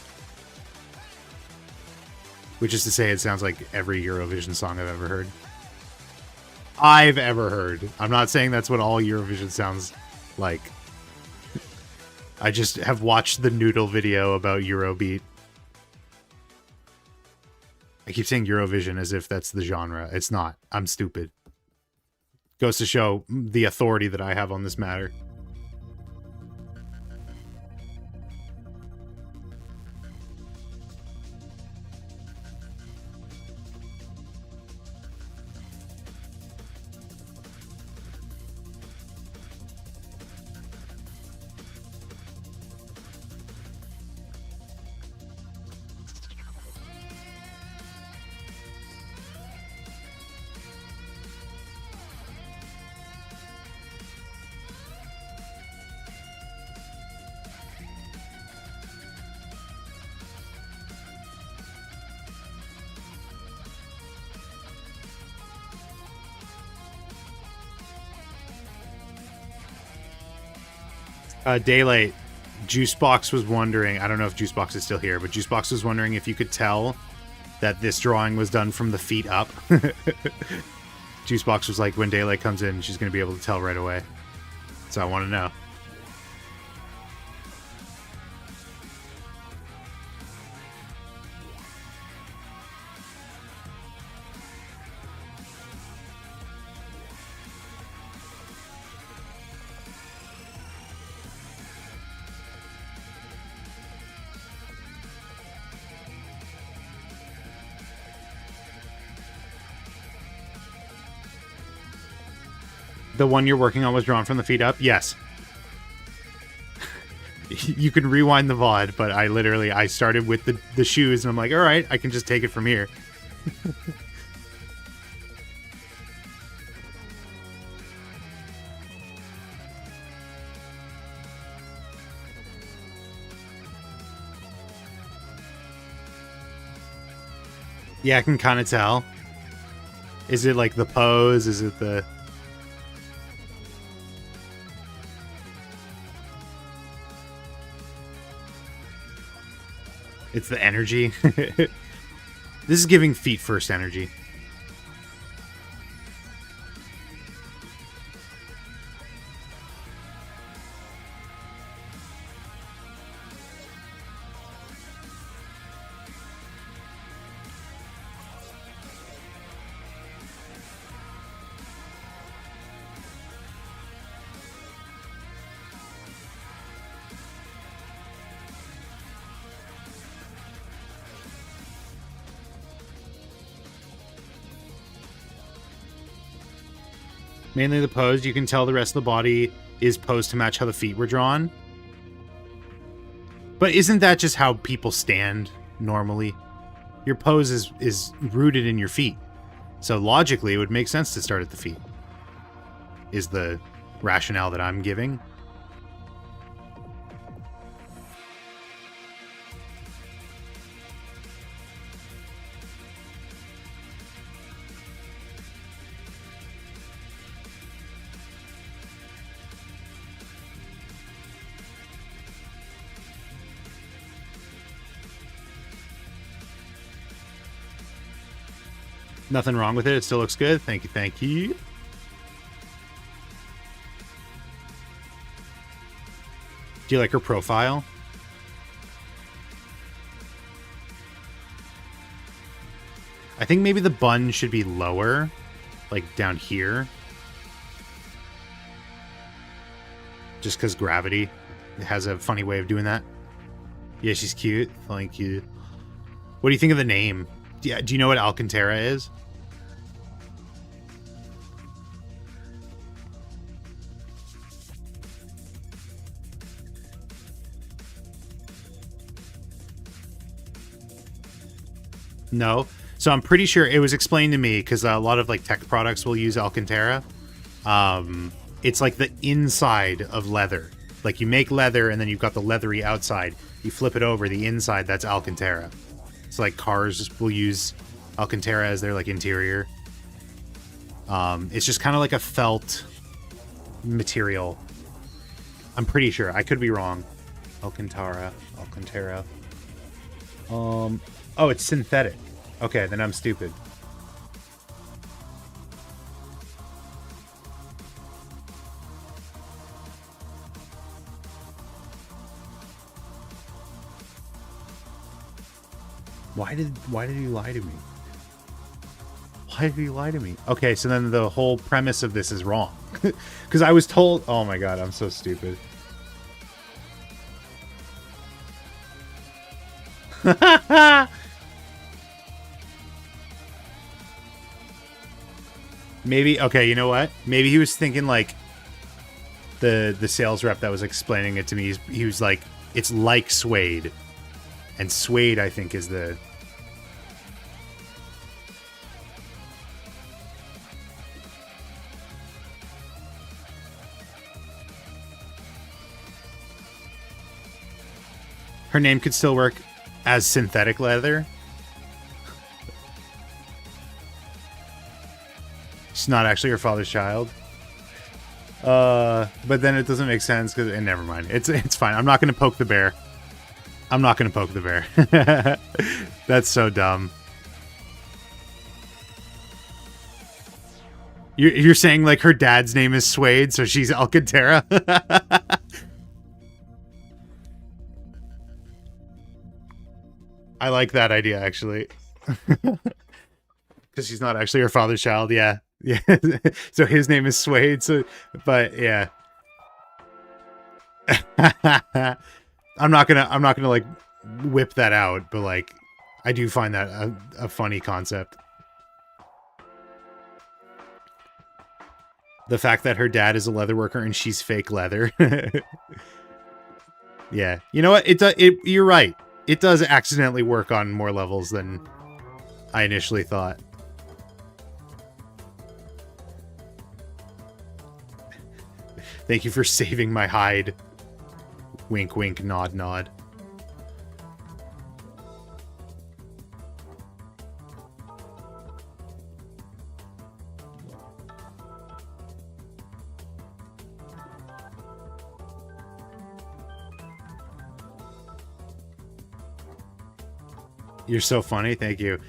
Which is to say, it sounds like every Eurovision song I've ever heard. I've ever heard. I'm not saying that's what all Eurovision sounds like. I just have watched the Noodle video about Eurobeat. I keep saying Eurovision as if that's the genre. It's not. I'm stupid. Goes to show the authority that I have on this matter. Daylight, Juicebox was wondering, I don't know if Juicebox is still here, but Juicebox was wondering if you could tell that this drawing was done from the feet up. Juicebox was like, when Daylight comes in, she's going to be able to tell right away. So I want to know. The one you're working on was drawn from the feet up? Yes. You can rewind the VOD, but I started with the shoes, and I'm like, all right, I can just take it from here. Yeah, I can kind of tell. Is it like the pose? Is it the... It's the energy. This is giving feet first energy. Mainly the pose. You can tell the rest of the body is posed to match how the feet were drawn. But isn't that just how people stand normally? Your pose is rooted in your feet. So logically, it would make sense to start at the feet. Is the rationale that I'm giving. Nothing wrong with it. It still looks good. Thank you. Thank you. Do you like her profile? I think maybe the bun should be lower, like down here. Just because gravity has a funny way of doing that. Yeah, she's cute. Thank you. What do you think of the name? Yeah, do you know what Alcantara is? No. So I'm pretty sure it was explained to me because a lot of like tech products will use Alcantara. It's like the inside of leather. Like you make leather and then you've got the leathery outside. You flip it over, the inside, that's Alcantara. So like cars will use Alcantara as their like interior. It's just kind of like a felt material. I'm pretty sure. I could be wrong. Alcantara. Oh, it's synthetic. Okay, then I'm stupid. Why did he lie to me? Why did he lie to me? Okay, so then the whole premise of this is wrong. Because I was told... Oh my god, I'm so stupid. Maybe... Okay, you know what? Maybe he was thinking like... The sales rep that was explaining it to me, he was like, it's like suede. And suede, I think, is the... Her name could still work as synthetic leather. She's not actually her father's child. But then it doesn't make sense because... And never mind. It's fine. I'm not going to poke the bear. I'm not going to poke the bear. That's so dumb. You're saying like her dad's name is Suede, so she's Alcantara? I like that idea, actually. Because she's not actually her father's child, yeah. Yeah. So his name is Suede, so... But, yeah. I'm not gonna like whip that out, but like I do find that a funny concept. The fact that her dad is a leather worker and she's fake leather. Yeah. You know what? You're right. It does accidentally work on more levels than I initially thought. Thank you for saving my hide. Wink, wink, nod, nod. You're so funny. Thank you.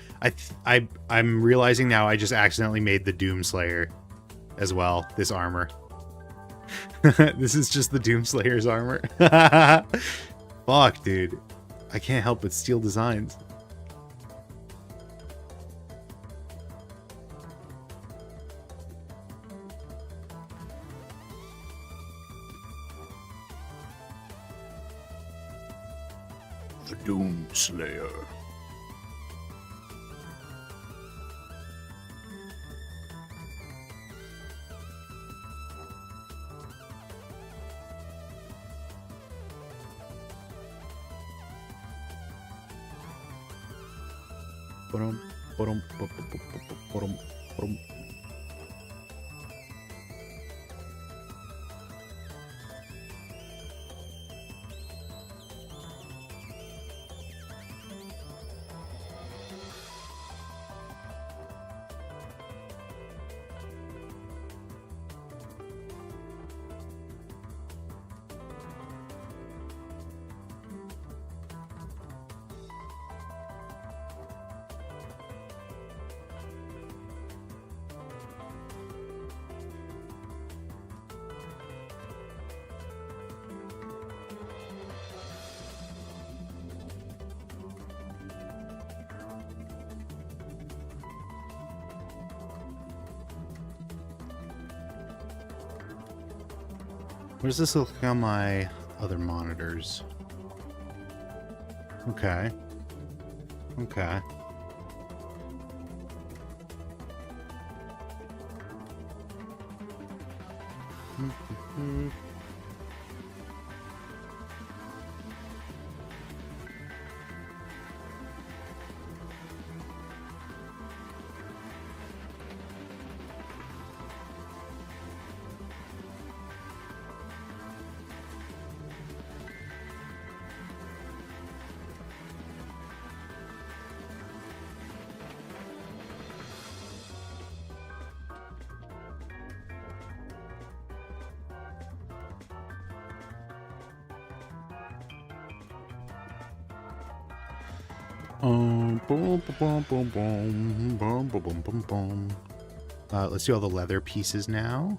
I'm realizing now I just accidentally made the Doomslayer as well, this armor. This is just the Doomslayer's armor. Fuck, dude. I can't help but steal designs. The Doomslayer. What does this look like on my other monitors? Okay. Okay. Let's do all the leather pieces now.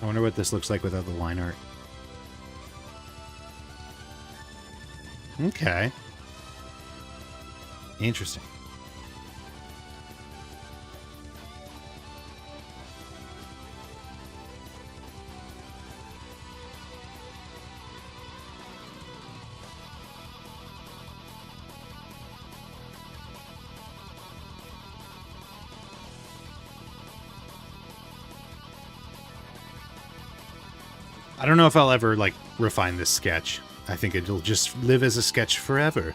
I wonder what this looks like without the line art. Okay. Interesting. I don't know if I'll ever, like, refine this sketch. I think it'll just live as a sketch forever.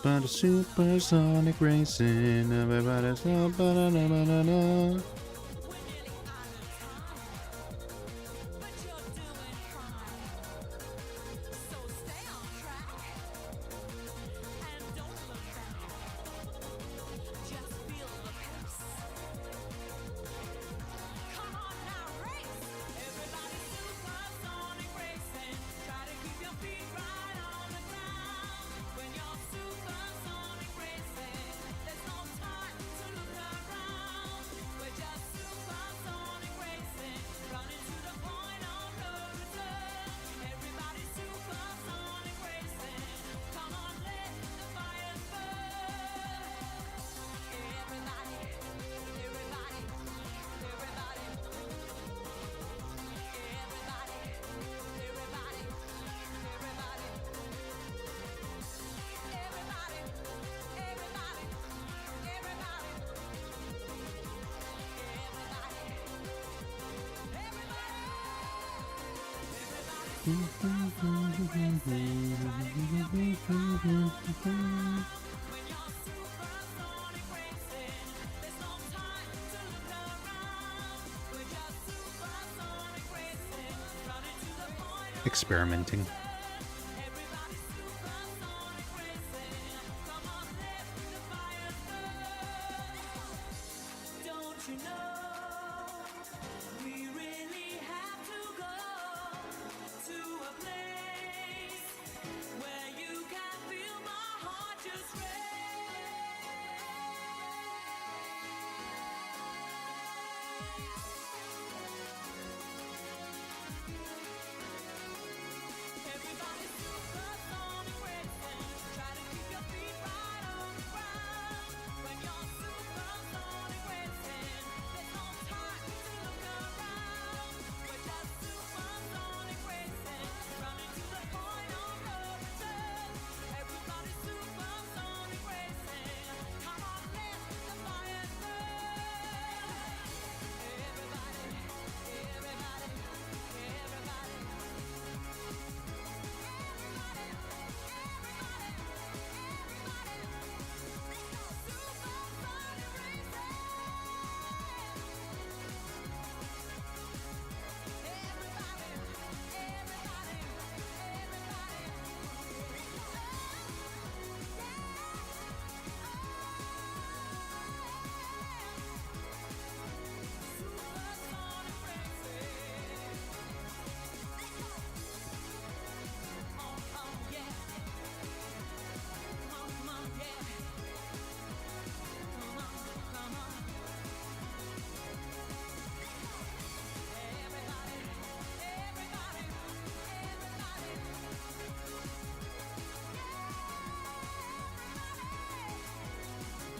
About a supersonic racing. Experimenting.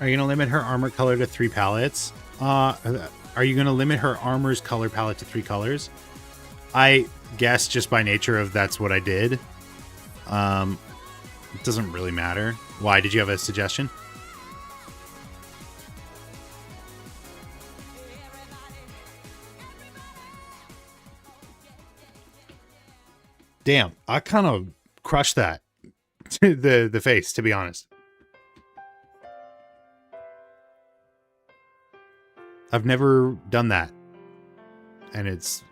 Are you gonna limit her armor color to 3 palettes? Are you gonna limit her armor's color palette to 3 colors? I guess just by nature of that's what I did. It doesn't really matter. Why? Did you have a suggestion? Damn, I kind of crushed that. the face, to be honest. I've never done that. And it's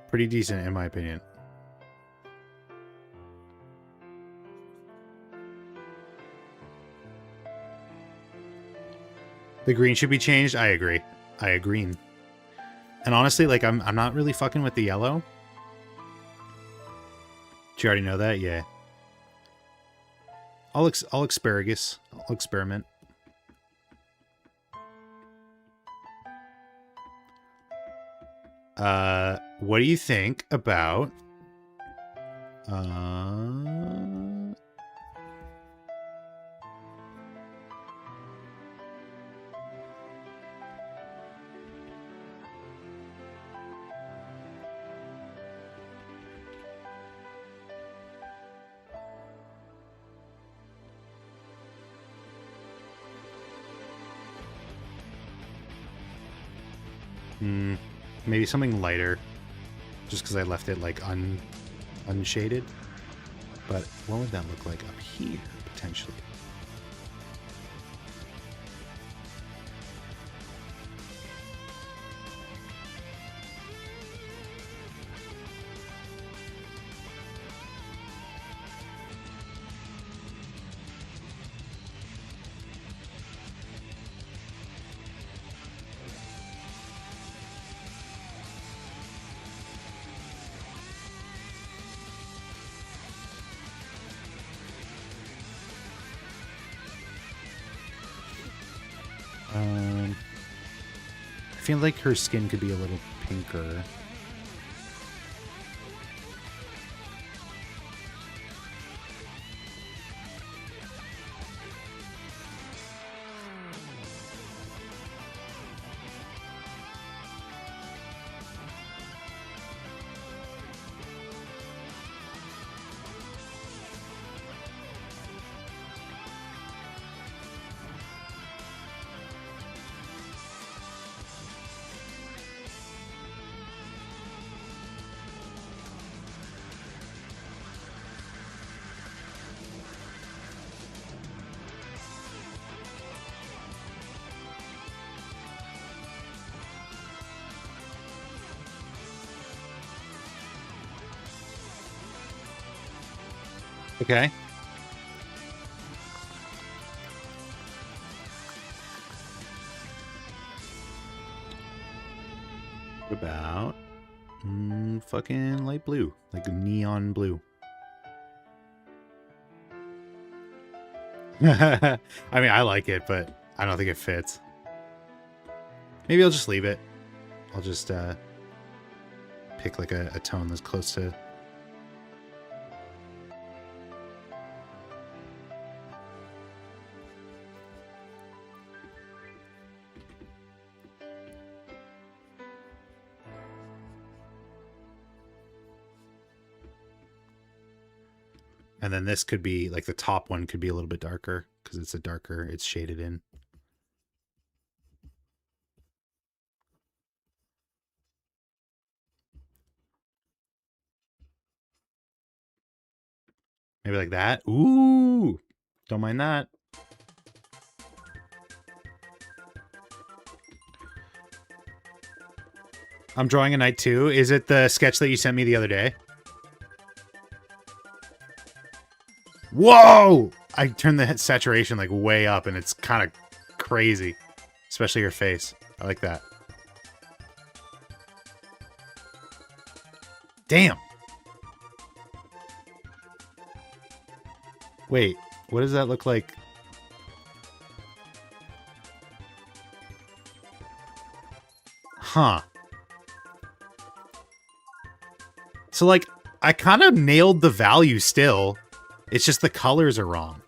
pretty decent in my opinion. The green should be changed. I agree. I agree. And honestly, like I'm not really fucking with the yellow. Did you already know that? Yeah. I'll asparagus. I'll experiment. What do you think about maybe something lighter, just because I left it like unshaded. But what would that look like up here potentially? I feel like her skin could be a little pinker. Okay. What about fucking light blue, like neon blue? I mean, I like it, but I don't think it fits. Maybe I'll just leave it. I'll just pick like a tone that's close to. And then this could be, like the top one could be a little bit darker because it's a darker, it's shaded in. Maybe like that. Ooh, don't mind that. I'm drawing a night too. Is it the sketch that you sent me the other day? Whoa! I turned the saturation like way up and it's kind of crazy. Especially your face. I like that. Damn. Wait, what does that look like? Huh. So like, I kind of nailed the value still. It's just the colors are wrong.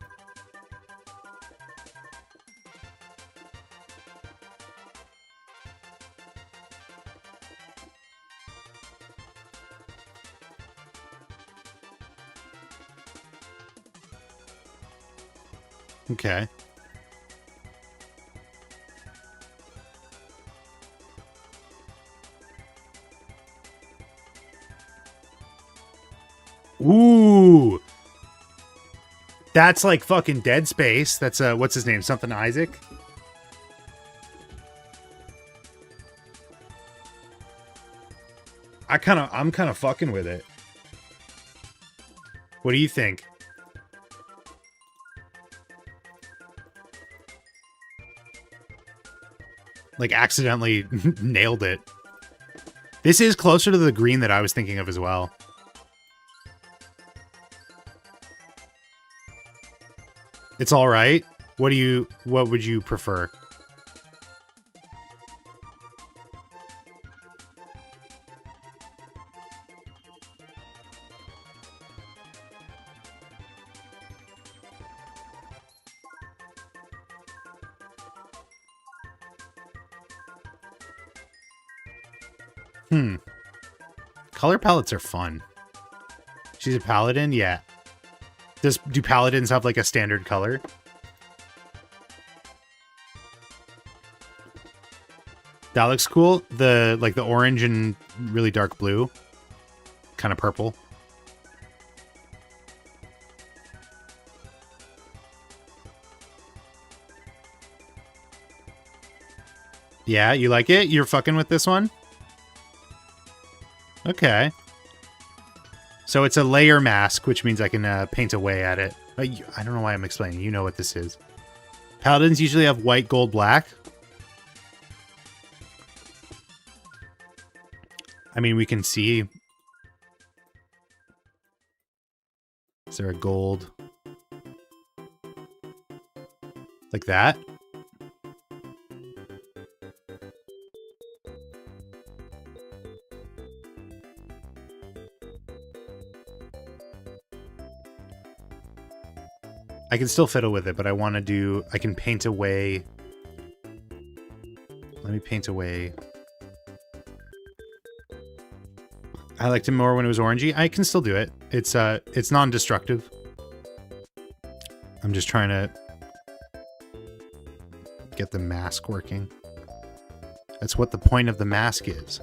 Okay. Ooh. That's like fucking Dead Space. That's what's his name? Something Isaac. I'm kind of fucking with it. What do you think? Like accidentally nailed it. This is closer to the green that I was thinking of as well. It's all right. What would you prefer? Color palettes are fun. She's a paladin? Yeah. Do paladins have like a standard color? That looks cool. The orange and really dark blue. Kind of purple. Yeah, you like it? You're fucking with this one? Okay. So it's a layer mask, which means I can paint away at it. I don't know why I'm explaining. You know what this is. Paladins usually have white, gold, black. I mean, we can see. Is there a gold? Like that? I can still fiddle with it, but I can paint away. Let me paint away. I liked it more when it was orangey. I can still do it. It's non-destructive. I'm just trying to get the mask working. That's what the point of the mask is.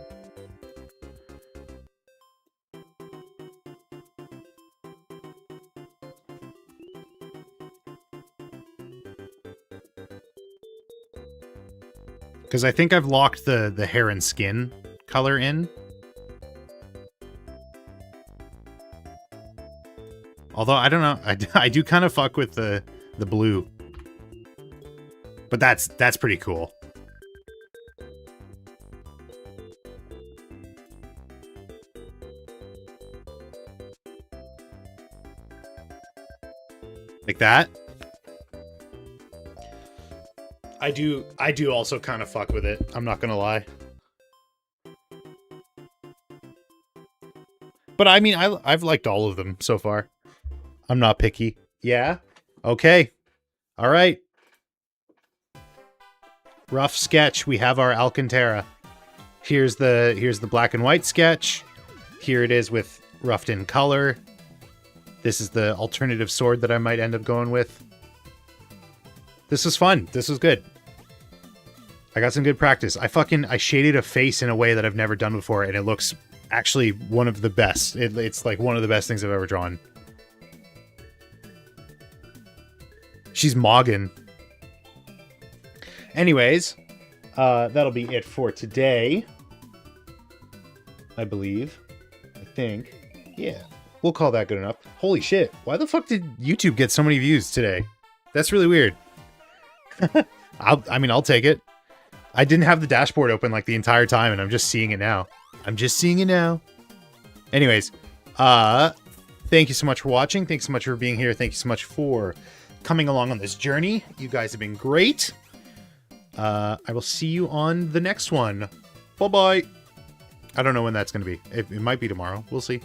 Because I think I've locked the hair and skin color in. Although, I don't know. I do kind of fuck with the blue. But that's pretty cool. Like that. I do also kind of fuck with it. I'm not gonna lie. But I mean, I've liked all of them so far. I'm not picky. Yeah? Okay. All right. Rough sketch. We have our Alcantara. Here's the black and white sketch. Here it is with roughed in color. This is the alternative sword that I might end up going with. This was fun. This was good. I got some good practice. I shaded a face in a way that I've never done before, and it looks actually one of the best. It's like one of the best things I've ever drawn. She's Moggin. Anyways, that'll be it for today. I believe. I think. Yeah. We'll call that good enough. Holy shit. Why the fuck did YouTube get so many views today? That's really weird. I'll take it. I didn't have the dashboard open like the entire time, and I'm just seeing it now. Anyways, thank you so much for watching. Thanks so much for being here. Thank you so much for coming along on this journey. You guys have been great. I will see you on the next one. Bye-bye. I don't know when that's going to be. It might be tomorrow. We'll see.